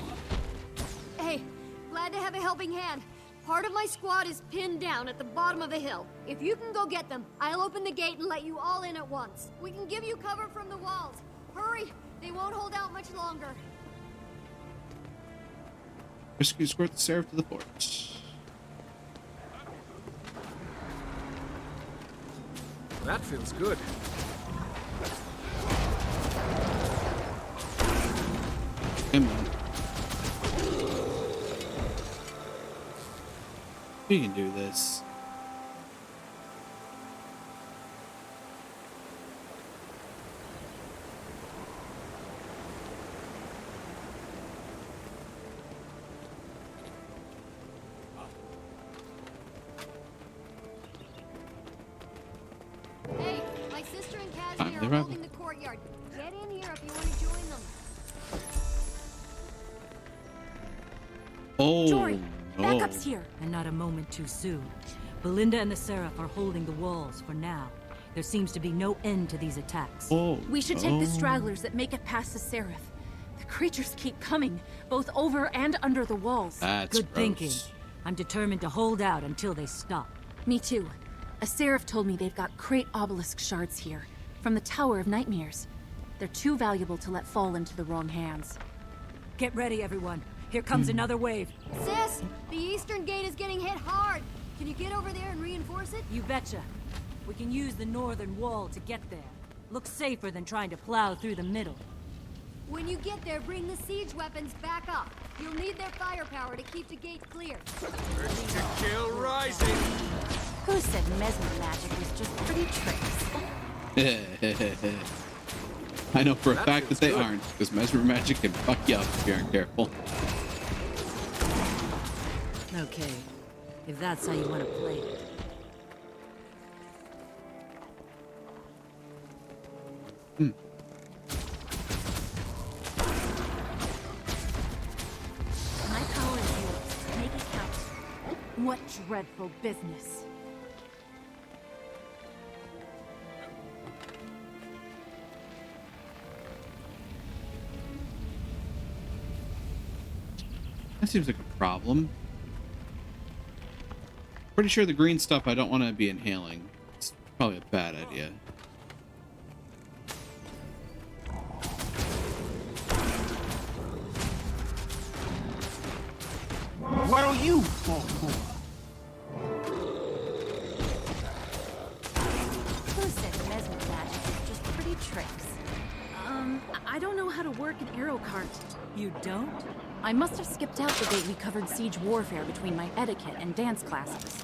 Hey, glad to have a helping hand. Part of my squad is pinned down at the bottom of the hill. If you can go get them, I'll open the gate and let you all in at once. We can give you cover from the walls. Hurry! They won't hold out much longer. Rescue escort the Seraph to the fort. That feels good. Come on. We can do this. They're They're holding the courtyard. Get in here if you want to join them. Oh, Jory, no. backup's here. And not a moment too soon. Belinda and the Seraph are holding the walls for now. There seems to be no end to these attacks. Oh, We should take the stragglers that make it past the Seraph. The creatures keep coming, both over and under the walls. That's Good thinking. I'm determined to hold out until they stop. Me too. A Seraph told me they've got great obelisk shards here, from the Tower of Nightmares. They're too valuable to let fall into the wrong hands. Get ready, everyone. Here comes another wave. Sis, the eastern gate is getting hit hard. Can you get over there and reinforce it? You betcha. We can use the northern wall to get there. Looks safer than trying to plow through the middle. When you get there, bring the siege weapons back up. You'll need their firepower to keep the gate clear. Urge to kill rising. Who said mesmer magic was just pretty tricks? I know for a fact that they aren't, because mesmer magic can fuck you up if you aren't careful. Okay, if that's how you want to play it. My power is yours. Make it count. What dreadful business. That seems like a problem. Pretty sure the green stuff I don't want to be inhaling. It's probably a bad idea. What'll you fall for? Who said mesmer magic was just pretty tricks? I don't know how to work an arrow cart. You don't? I must have skipped out the day we covered siege warfare between my etiquette and dance classes.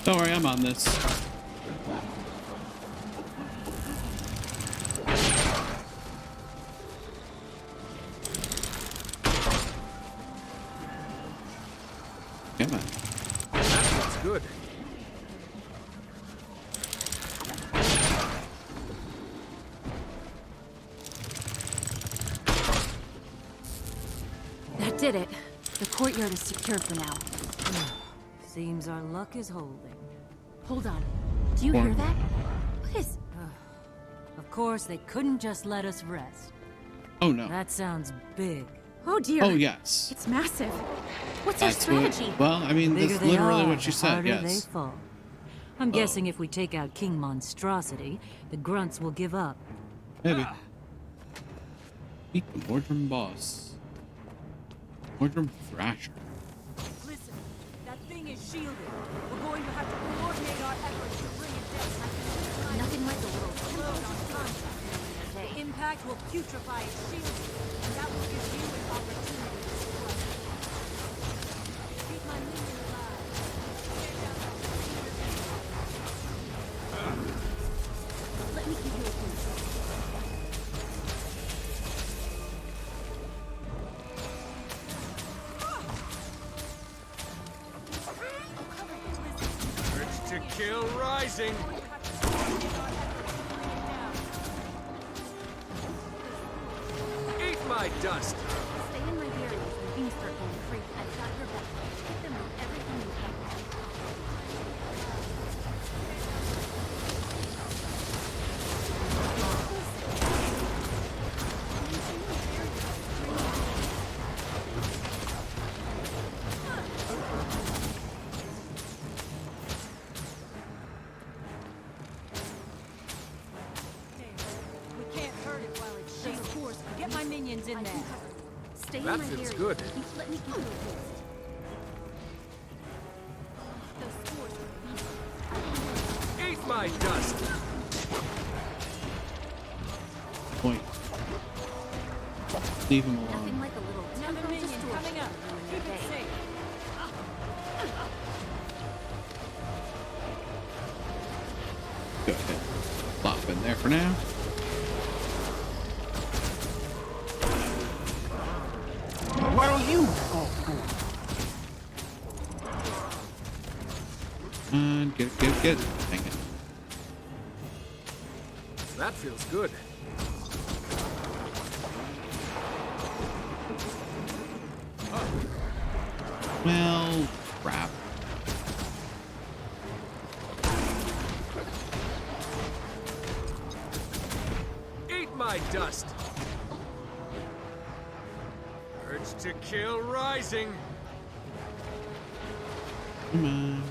Don't worry, I'm on this. Come on. That's good. That did it. The courtyard is secure for now. Seems our luck is holding. Hold on. Do you hear that? What is... Of course, they couldn't just let us rest. Oh no. That sounds big. Oh dear. Oh yes. It's massive. What's our strategy? Well, I mean, Bigger that's they literally are, what she the said, harder yes. they fall. I'm guessing if we take out King Monstrosity, the grunts will give up. Maybe. Meet the Mordrum boss. Mordrum Thrasher. Listen, that thing is shielded. We're going to have to coordinate our efforts to bring it down. Nothing like a little Load on contact. The impact will putrefy its shield, and that will give you an opportunity to strike. Keep my minion alive. Let me give you a glimpse. Urge to kill rising. Eat my dust. Stay in my area when things start going crazy. I've got your back. Hit them with everything you have. We can't hurt it while it's shielded. Of course, get my minions in there. Stay That in my feels area. good. Let me give you a glimpse. Those spores are beast. Eat my dust. Point. Leave him alone. Nothing like a little Another temporal minion distortion coming up. in Keep your it day. safe. Go ahead. Plop in there for now. What'll you fall for? And get it. Dang it. That feels good. Well, crap. Eat my dust. Urge to kill rising. Come on.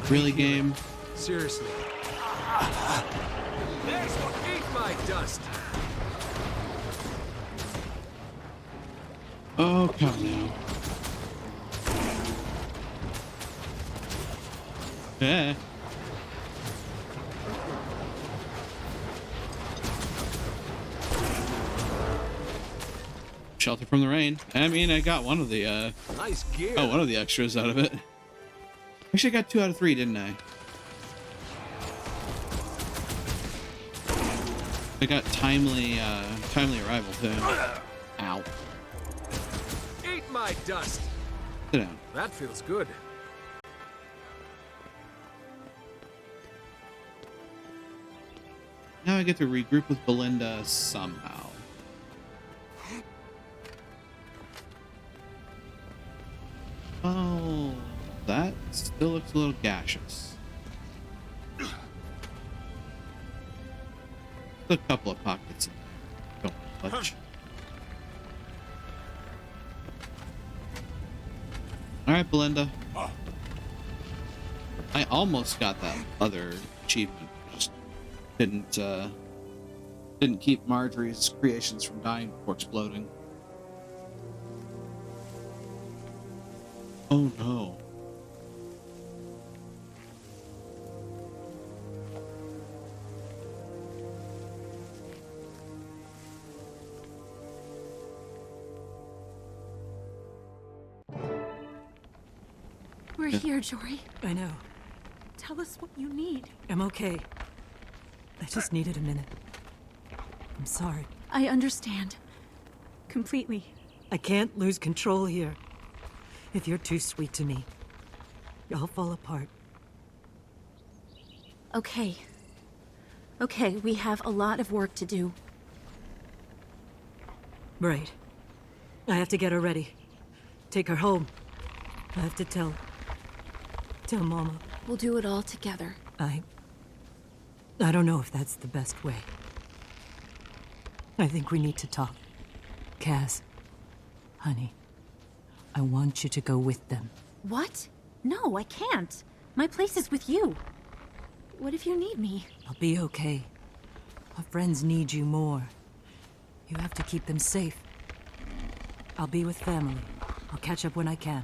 Really, game? Seriously. There's what eat my dust. Oh, come now. Yeah. Shelter from the rain. I mean, I got one of the nice gear. Oh, one of the extras out of it. Actually, I got 2 out of 3, didn't I? I got timely arrival too. Ow. Eat my dust. Sit down. That feels good. Now I get to regroup with Belinda somehow. Oh, that still looks a little gaseous. A couple of pockets. Don't touch. All right, Belinda. I almost got that other achievement. Just didn't keep Marjorie's creations from dying before exploding. Oh no. We're here, Jory. I know. Tell us what you need. I'm okay. I just needed a minute. I'm sorry. I understand. Completely. I can't lose control here. If you're too sweet to me, I'll fall apart. Okay. Okay, we have a lot of work to do. Right. I have to get her ready. Take her home. I have to tell Mama. We'll do it all together. I don't know if that's the best way. I think we need to talk. Kaz, honey, I want you to go with them. What? No, I can't. My place is with you. What if you need me? I'll be okay. Our friends need you more. You have to keep them safe. I'll be with family. I'll catch up when I can.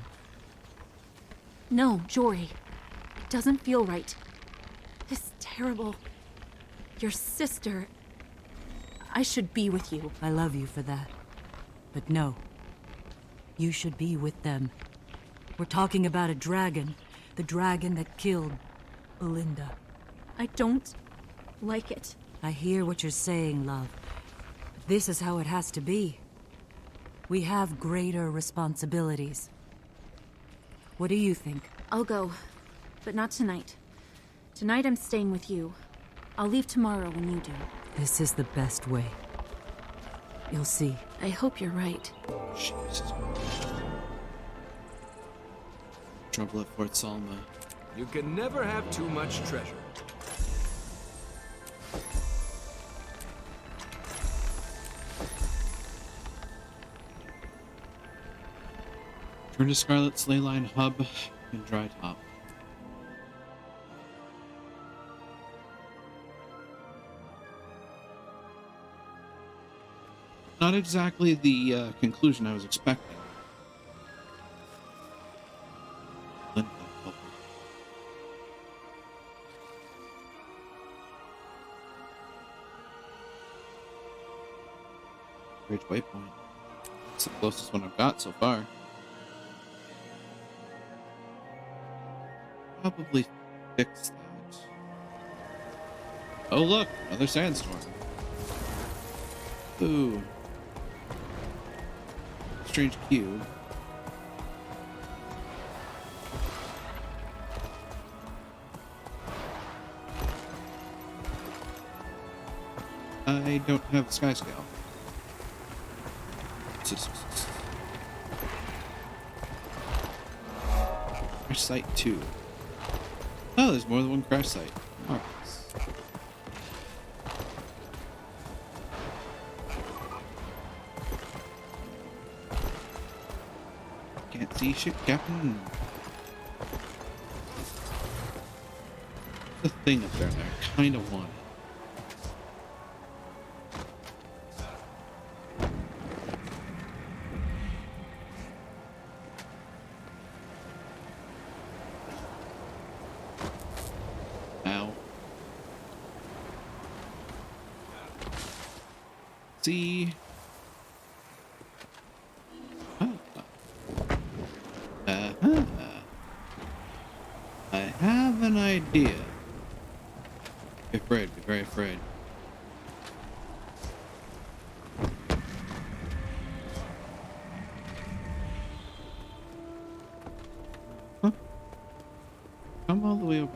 No, Jory. It doesn't feel right. This terrible... Your sister... I should be with you. I love you for that. But no. You should be with them. We're talking about a dragon. The dragon that killed Belinda. I don't like it. I hear what you're saying, love. But this is how it has to be. We have greater responsibilities. What do you think? I'll go, but not tonight. Tonight I'm staying with you. I'll leave tomorrow when you do. This is the best way. You'll see. I hope you're right. Jesus. Trouble at Fort Salma. You can never have too much treasure. Turn to Scarlet's Leyline Hub in Dry Top. Not exactly the conclusion I was expecting. Bridge Waypoint. It's the closest one I've got so far. probably fix that. Oh look, another sandstorm. Ooh. Strange cube. I don't have a sky scale. Crash site 2. Oh, there's more than one crash site. Marvelous. Can't see shit, Captain. The thing up there, and I kind of want it. See. I have an idea. Be afraid, be very afraid. Huh? Come all the way over.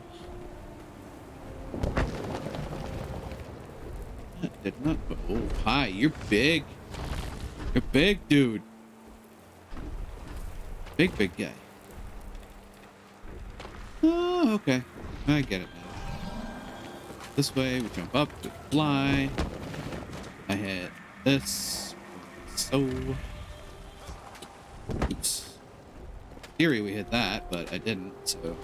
Did not. Oh, hi, you're big. You're big, dude. Big guy. Oh, okay. I get it now. This way, we jump up, we fly. I hit this. So. Oops. In theory, we hit that, but I didn't, so.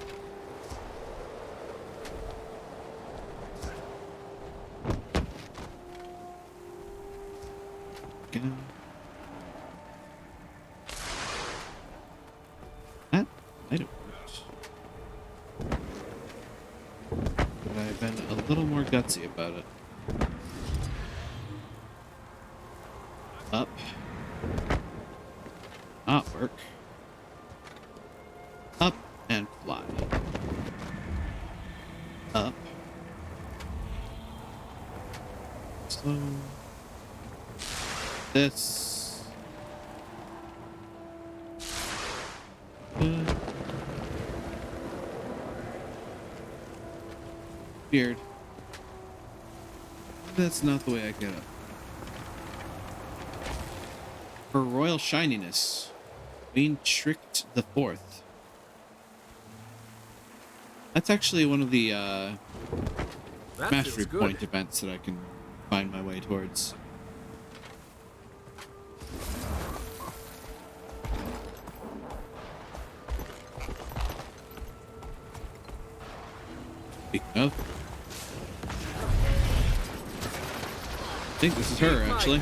That might have worked. But I've been a little more gutsy about it. Up. Not work. Up and fly. Up. So. This. Weird. That's not the way I get up. For royal shininess, Queen Tricked the Fourth. That's actually one of the mastery point events that I can find my way towards. Speaking of, I think this is her, actually.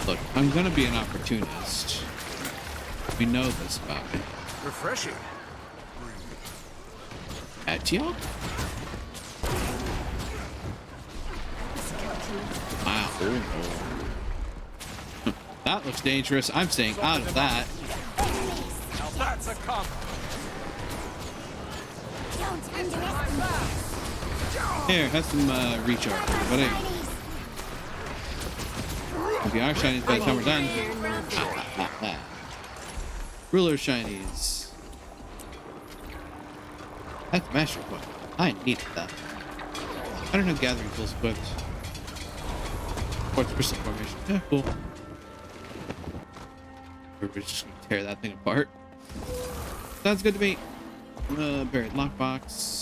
Look, I'm gonna be an opportunist. We know this about me. Refreshing. Etienne? Wow. Oh. That looks dangerous. I'm staying out of that. Now that's a combo. Here, have some recharge, buddy. If you are shinies by the time we're done. Ruler shinies. That's master point. I needed that. I don't have gathering tools equipped. Quartz crystal formation. Yeah, cool. We're just gonna tear that thing apart. Sounds good to me. Buried lockbox.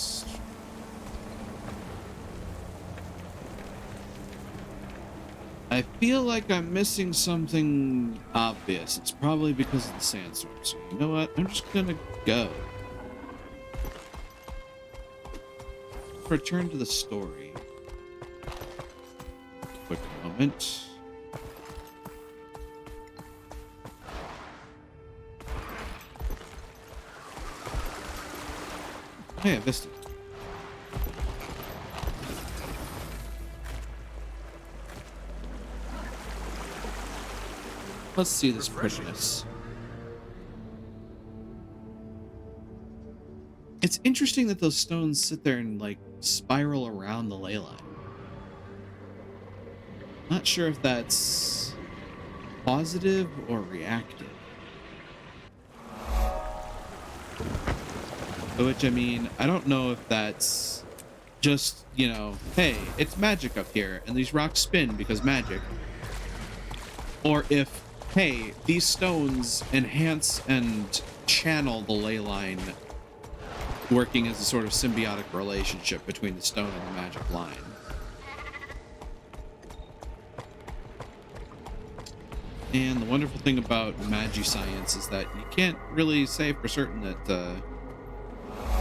I feel like I'm missing something obvious. It's probably because of the sandstorm. So you know what? I'm just gonna go. Return to the story. Quick moment. Hey, I missed it. Let's see this prettiness. It's interesting that those stones sit there and, like, spiral around the ley line. Not sure if that's positive or reactive. By which I mean, I don't know if that's just, you know, hey, it's magic up here, and these rocks spin because magic. Or if, hey, these stones enhance and channel the ley line, working as a sort of symbiotic relationship between the stone and the magic line. And the wonderful thing about magi science is that you can't really say for certain that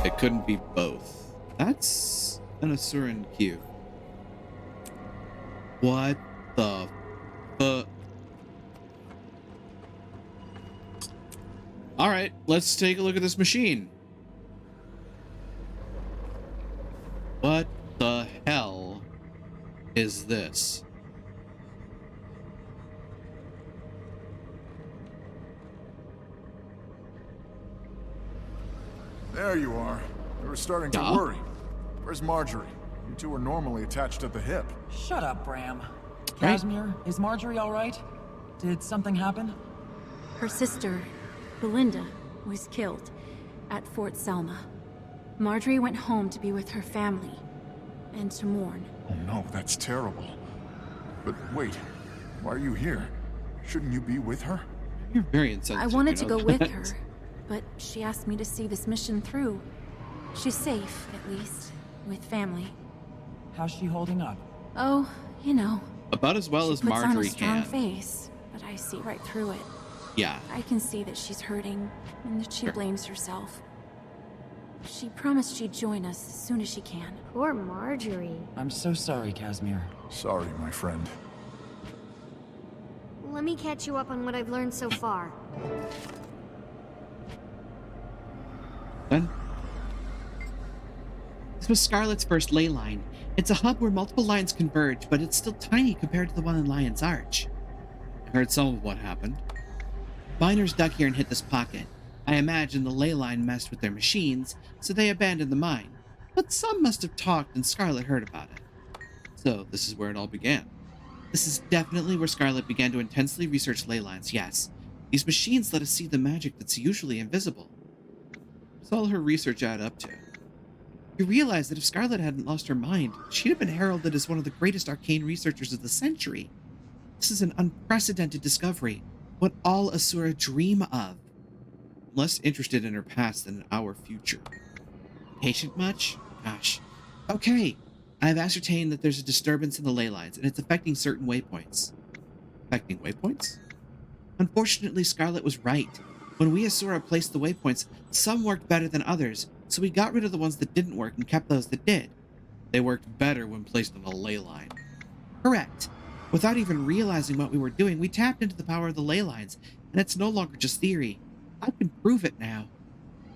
it couldn't be both. That's an Asuran cube. What the fuck? Alright, let's take a look at this machine. What the hell is this? There you are. We were starting to worry. Where's Marjorie? You two are normally attached at the hip. Shut up, Bram. Casimir, is Marjorie all right? Did something happen? Her sister, Belinda, was killed at Fort Selma. Marjorie went home to be with her family and to mourn. Oh no, that's terrible. But wait, why are you here? Shouldn't you be with her? You're very insensitive. I wanted to go with her, but she asked me to see this mission through. She's safe, at least, with family. How's she holding up? Oh, you know. About as well as Marjorie puts on a can. strong face, but I see right through it. Yeah. I can see that she's hurting and that she blames herself. She promised she'd join us as soon as she can. Poor Marjorie. I'm so sorry, Casimir. Sorry, my friend. Let me catch you up on what I've learned so far. Then? This was Scarlet's first ley line. It's a hub where multiple lines converge, but it's still tiny compared to the one in Lion's Arch. I heard some of what happened. Miners dug here and hit this pocket. I imagine the ley line messed with their machines, so they abandoned the mine. But some must have talked and Scarlet heard about it. So, this is where it all began. This is definitely where Scarlet began to intensely research ley lines, yes. These machines let us see the magic that's usually invisible. What's all her research add up to? You realize that if Scarlet hadn't lost her mind, she'd have been heralded as one of the greatest arcane researchers of the century. This is an unprecedented discovery, what all Asura dream of. I'm less interested in her past than in our future. Patient much? Gosh. Okay, I've ascertained that there's a disturbance in the ley lines, and it's affecting certain waypoints. Affecting waypoints? Unfortunately, Scarlet was right. When we Asura placed the waypoints, some worked better than others, so we got rid of the ones that didn't work and kept those that did. They worked better when placed on a ley line. Correct. Without even realizing what we were doing, we tapped into the power of the ley lines, and it's no longer just theory. I can prove it now.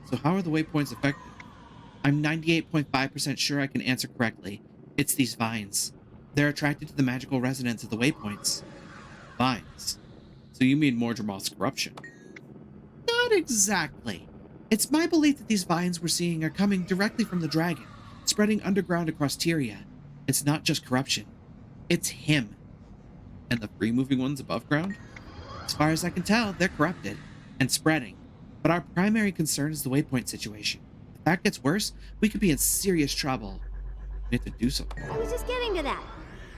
So how are the waypoints affected? I'm 98.5% sure I can answer correctly. It's these vines. They're attracted to the magical resonance of the waypoints. Vines? So you mean Mordremoth's corruption? Not exactly. It's my belief that these vines we're seeing are coming directly from the dragon, spreading underground across Tyria. It's not just corruption. It's him. And the free-moving ones above ground? As far as I can tell, they're corrupted and spreading. But our primary concern is the waypoint situation. If that gets worse, we could be in serious trouble. We have to do something. I was just getting to that.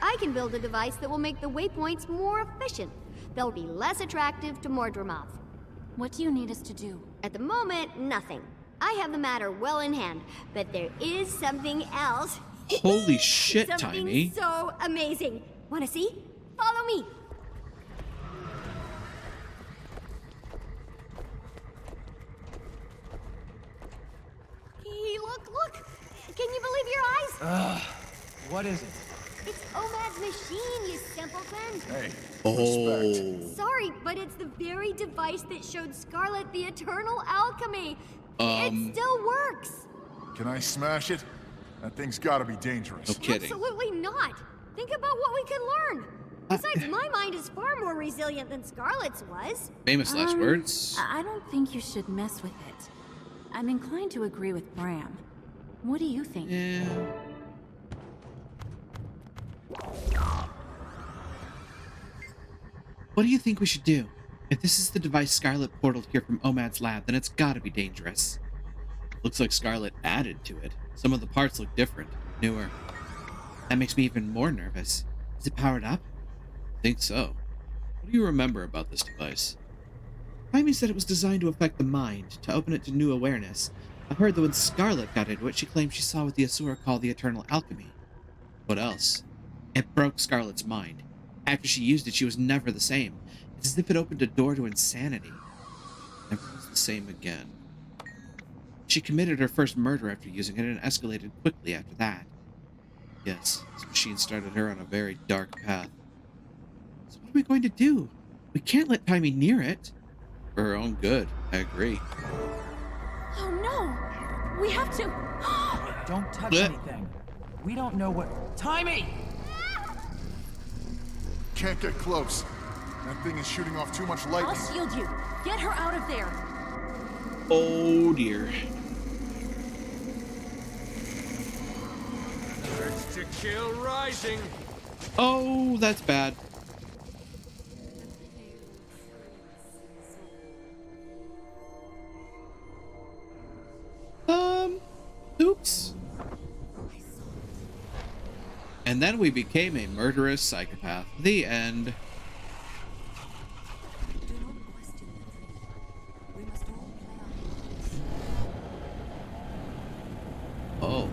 I can build a device that will make the waypoints more efficient. They'll be less attractive to Mordremoth. What do you need us to do? At the moment, nothing. I have the matter well in hand, but there is something else. Holy shit, something Timey. so amazing. Wanna see? Follow me. Hey, look! Can you believe your eyes? What is it? It's Omad's machine, you simpleton. Hey, respect. Sorry, but it's the very device that showed Scarlet the eternal alchemy. It still works. Can I smash it? That thing's gotta be dangerous. No kidding. Absolutely not. Think about what we could learn. Besides, my mind is far more resilient than Scarlet's was. Famous last words. I don't think you should mess with it. I'm inclined to agree with Bram. What do you think? Yeah. What do you think we should do? If this is the device Scarlet portaled here from Omad's lab, then it's gotta be dangerous. Looks like Scarlet added to it. Some of the parts look different, newer. That makes me even more nervous. Is it powered up? I think so. What do you remember about this device? Jaime said it was designed to affect the mind, to open it to new awareness. I heard that when Scarlet got into it, she claimed she saw what the Asura call the Eternal Alchemy. What else? It broke Scarlet's mind. After she used it, she was never the same. It's as if it opened a door to insanity. Never was the same again. She committed her first murder after using it and escalated quickly after that. Yes, this machine started her on a very dark path. So what are we going to do? We can't let Jaime near it. For her own good, I agree. Oh no! We have to... Don't touch anything. We don't know what... Jaime! Can't get close. That thing is shooting off too much lightning. I'll shield you. Get her out of there. Oh dear. Urge to kill rising. Oh, that's bad. Oops. And then we became a murderous psychopath. The end. Oh.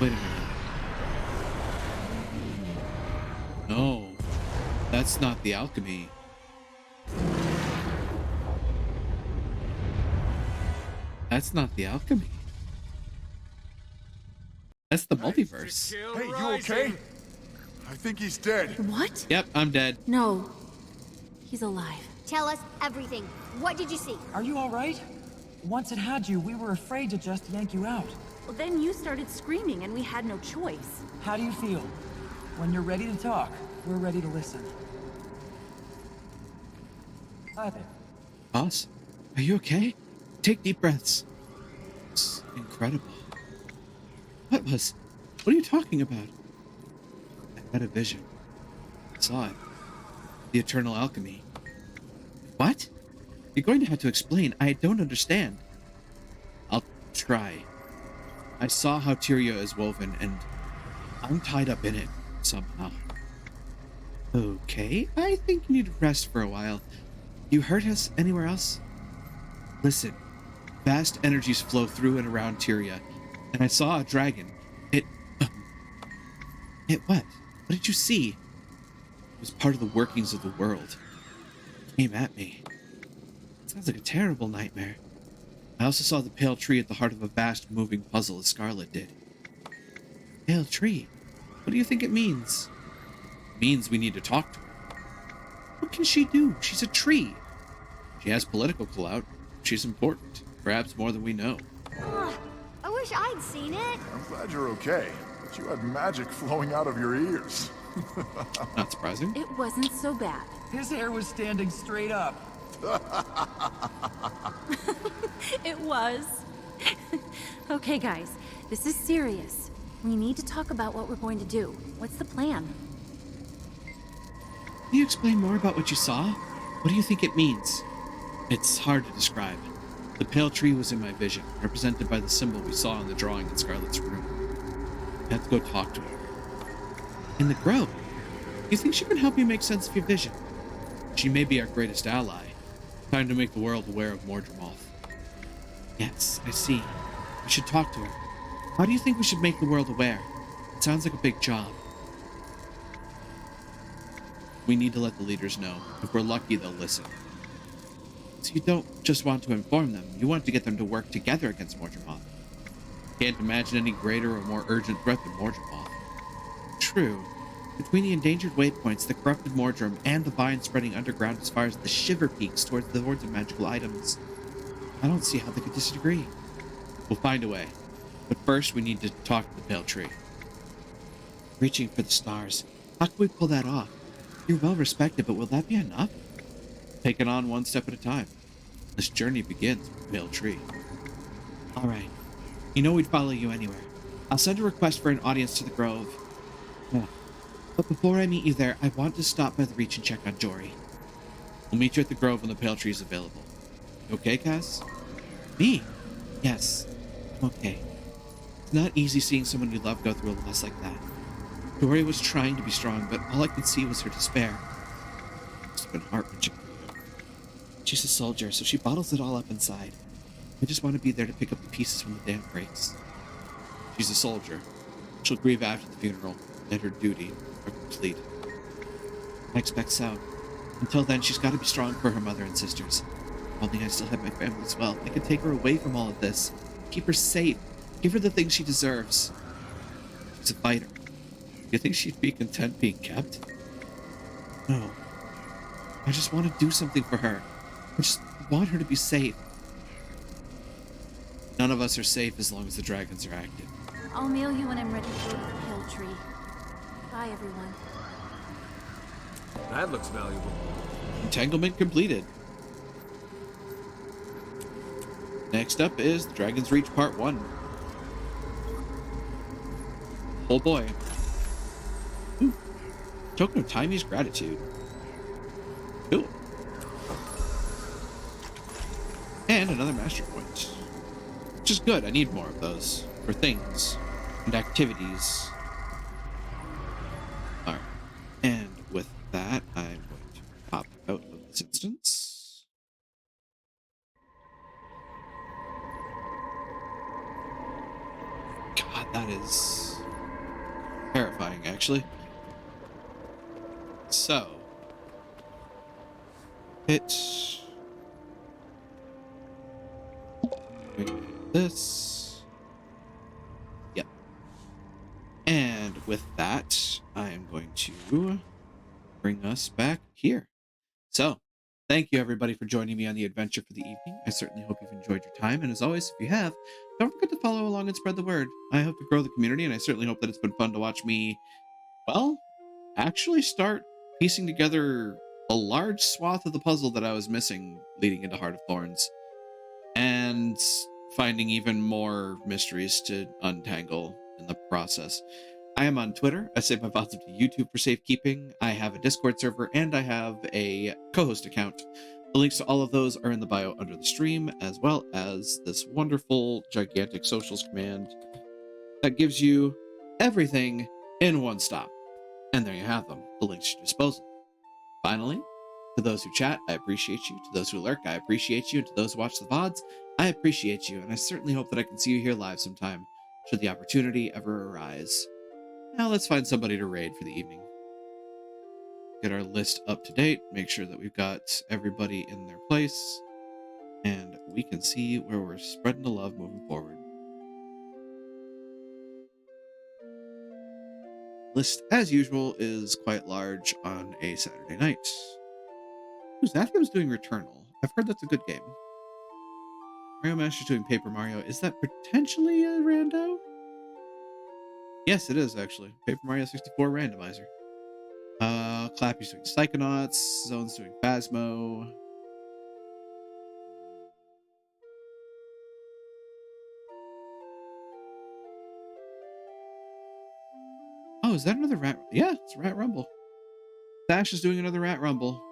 Wait a minute. No, that's not the alchemy. That's not the alchemy. That's the multiverse. Hey, you okay? I think he's dead. What? Yep, I'm dead. No. He's alive. Tell us everything. What did you see? Are you alright? Once it had you, we were afraid to just yank you out. Well, then you started screaming and we had no choice. How do you feel? When you're ready to talk, we're ready to listen. Hi there. Boss, are you okay? Take deep breaths. It's incredible. What are you talking about? I had a vision. I saw it. The Eternal Alchemy. What? You're going to have to explain. I don't understand. I'll try. I saw how Tyria is woven, and I'm tied up in it somehow. Okay, I think you need to rest for a while. You hurt us anywhere else? Listen, vast energies flow through and around Tyria, and I saw a dragon. It what? What did you see? It was part of the workings of the world. It came at me. It sounds like a terrible nightmare. I also saw the pale tree at the heart of a vast moving puzzle as Scarlet did. Pale tree? What do you think it means? It means we need to talk to her. What can she do? She's a tree. She has political clout. She's important. Perhaps more than we know. I wish I'd seen it. I'm glad you're okay, but you had magic flowing out of your ears. Not surprising. It wasn't so bad. His hair was standing straight up. It was. Okay, guys, this is serious. We need to talk about what we're going to do. What's the plan? Can you explain more about what you saw? What do you think it means? It's hard to describe. The pale tree was in my vision, represented by the symbol we saw in the drawing in Scarlet's room. I have to go talk to her. In the grove? You think she can help you make sense of your vision? She may be our greatest ally. Time to make the world aware of Mordremoth. Yes, I see. We should talk to her. How do you think we should make the world aware? It sounds like a big job. We need to let the leaders know. If we're lucky, they'll listen. So you don't just want to inform them, you want to get them to work together against Mordremoth. Can't imagine any greater or more urgent threat than Mordremoth. True. Between the endangered waypoints, the corrupted Mordrum, and the vines spreading underground as far as the Shiver Peaks towards the hordes of magical items, I don't see how they could disagree. We'll find a way. But first, we need to talk to the Pale Tree. reaching for the stars. How can we pull that off? You're well respected, but will that be enough? Take it on one step at a time. This journey begins with Pale Tree. All right. You know we'd follow you anywhere. I'll send a request for an audience to the Grove. Yeah. But before I meet you there, I want to stop by the Reach and check on Jory. We'll meet you at the Grove when the Pale Tree is available. You okay, Cass? Me? Yes. I'm okay. It's not easy seeing someone you love go through a loss like that. Jory was trying to be strong, but all I could see was her despair. It's been heart-wrenching for you. She's a soldier, so she bottles it all up inside. I just want to be there to pick up the pieces when the dam breaks. She's a soldier. She'll grieve after the funeral, and her duty are complete. I expect so. Until then, she's got to be strong for her mother and sisters. If only I still had my family as well. I could take her away from all of this. Keep her safe. Give her the things she deserves. She's a fighter. You think she'd be content being kept? No. I just want to do something for her. I just want her to be safe. None of us are safe as long as the dragons are active. I'll mail you when I'm ready to go to the Pale Tree. Bye, everyone. That looks valuable. Entanglement completed. Next up is Dragon's Reach Part 1. Oh boy. Ooh. Token of Timy's gratitude. Cool. And another master point. Which is good, I need more of those. For things. And activities. Alright. And with that, I'm going to pop out of this instance. God, that is terrifying, actually. So, hit this. Yep. And with that, I am going to bring us back here. So, thank you everybody for joining me on the adventure for the evening. I certainly hope you've enjoyed your time, and as always, if you have, don't forget to follow along and spread the word. I hope to grow the community, and I certainly hope that it's been fun to watch me, well, actually start piecing together a large swath of the puzzle that I was missing leading into Heart of Thorns, and finding even more mysteries to untangle in the process. I am on Twitter. I save my VODs to YouTube for safekeeping. I have a Discord server, and I have a co-host account. The links to all of those are in the bio under the stream, as well as this wonderful, gigantic socials command that gives you everything in one stop. And there you have them, the links at your disposal. Finally, to those who chat, I appreciate you. To those who lurk, I appreciate you. And to those who watch the VODs, I appreciate you. And I certainly hope that I can see you here live sometime, should the opportunity ever arise. Now let's find somebody to raid for the evening. Get our list up to date, make sure that we've got everybody in their place, and we can see where we're spreading the love moving forward. List, as usual, is quite large on a Saturday night. Ooh, Zathium's doing Returnal. I've heard that's a good game. Mario Master's doing Paper Mario. Is that potentially a rando? Yes, it is, actually. Paper Mario 64 randomizer. Clappy's doing Psychonauts. Zone's doing Phasmo. Oh, is that another Rat? Yeah, it's Rat Rumble. Dash is doing another Rat Rumble.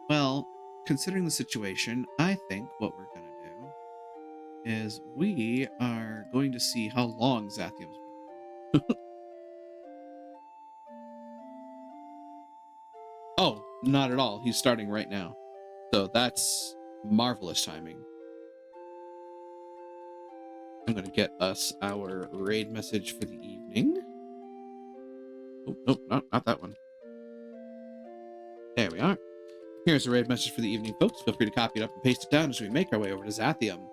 Well, considering the situation, I think what we're going to do is we are going to see how long Zathium's been. Oh, not at all. He's starting right now. So that's marvelous timing. I'm going to get us our raid message for the evening. Oh, nope, not that one. There we are. Here's a raid message for the evening, folks. Feel free to copy it up and paste it down as we make our way over to Zathium,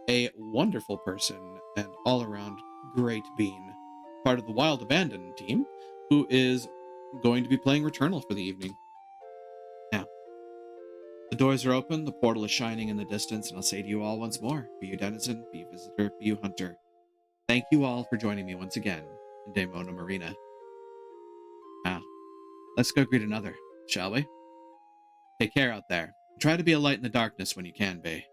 a wonderful person and all-around great being, part of the Wild Abandon team, who is going to be playing Returnal for the evening. Now, the doors are open, the portal is shining in the distance, and I'll say to you all once more, be you denizen, be you visitor, be you hunter. thank you all for joining me once again in Daemonum Arena. Now, let's go greet another, shall we? Take care out there. Try to be a light in the darkness when you can be.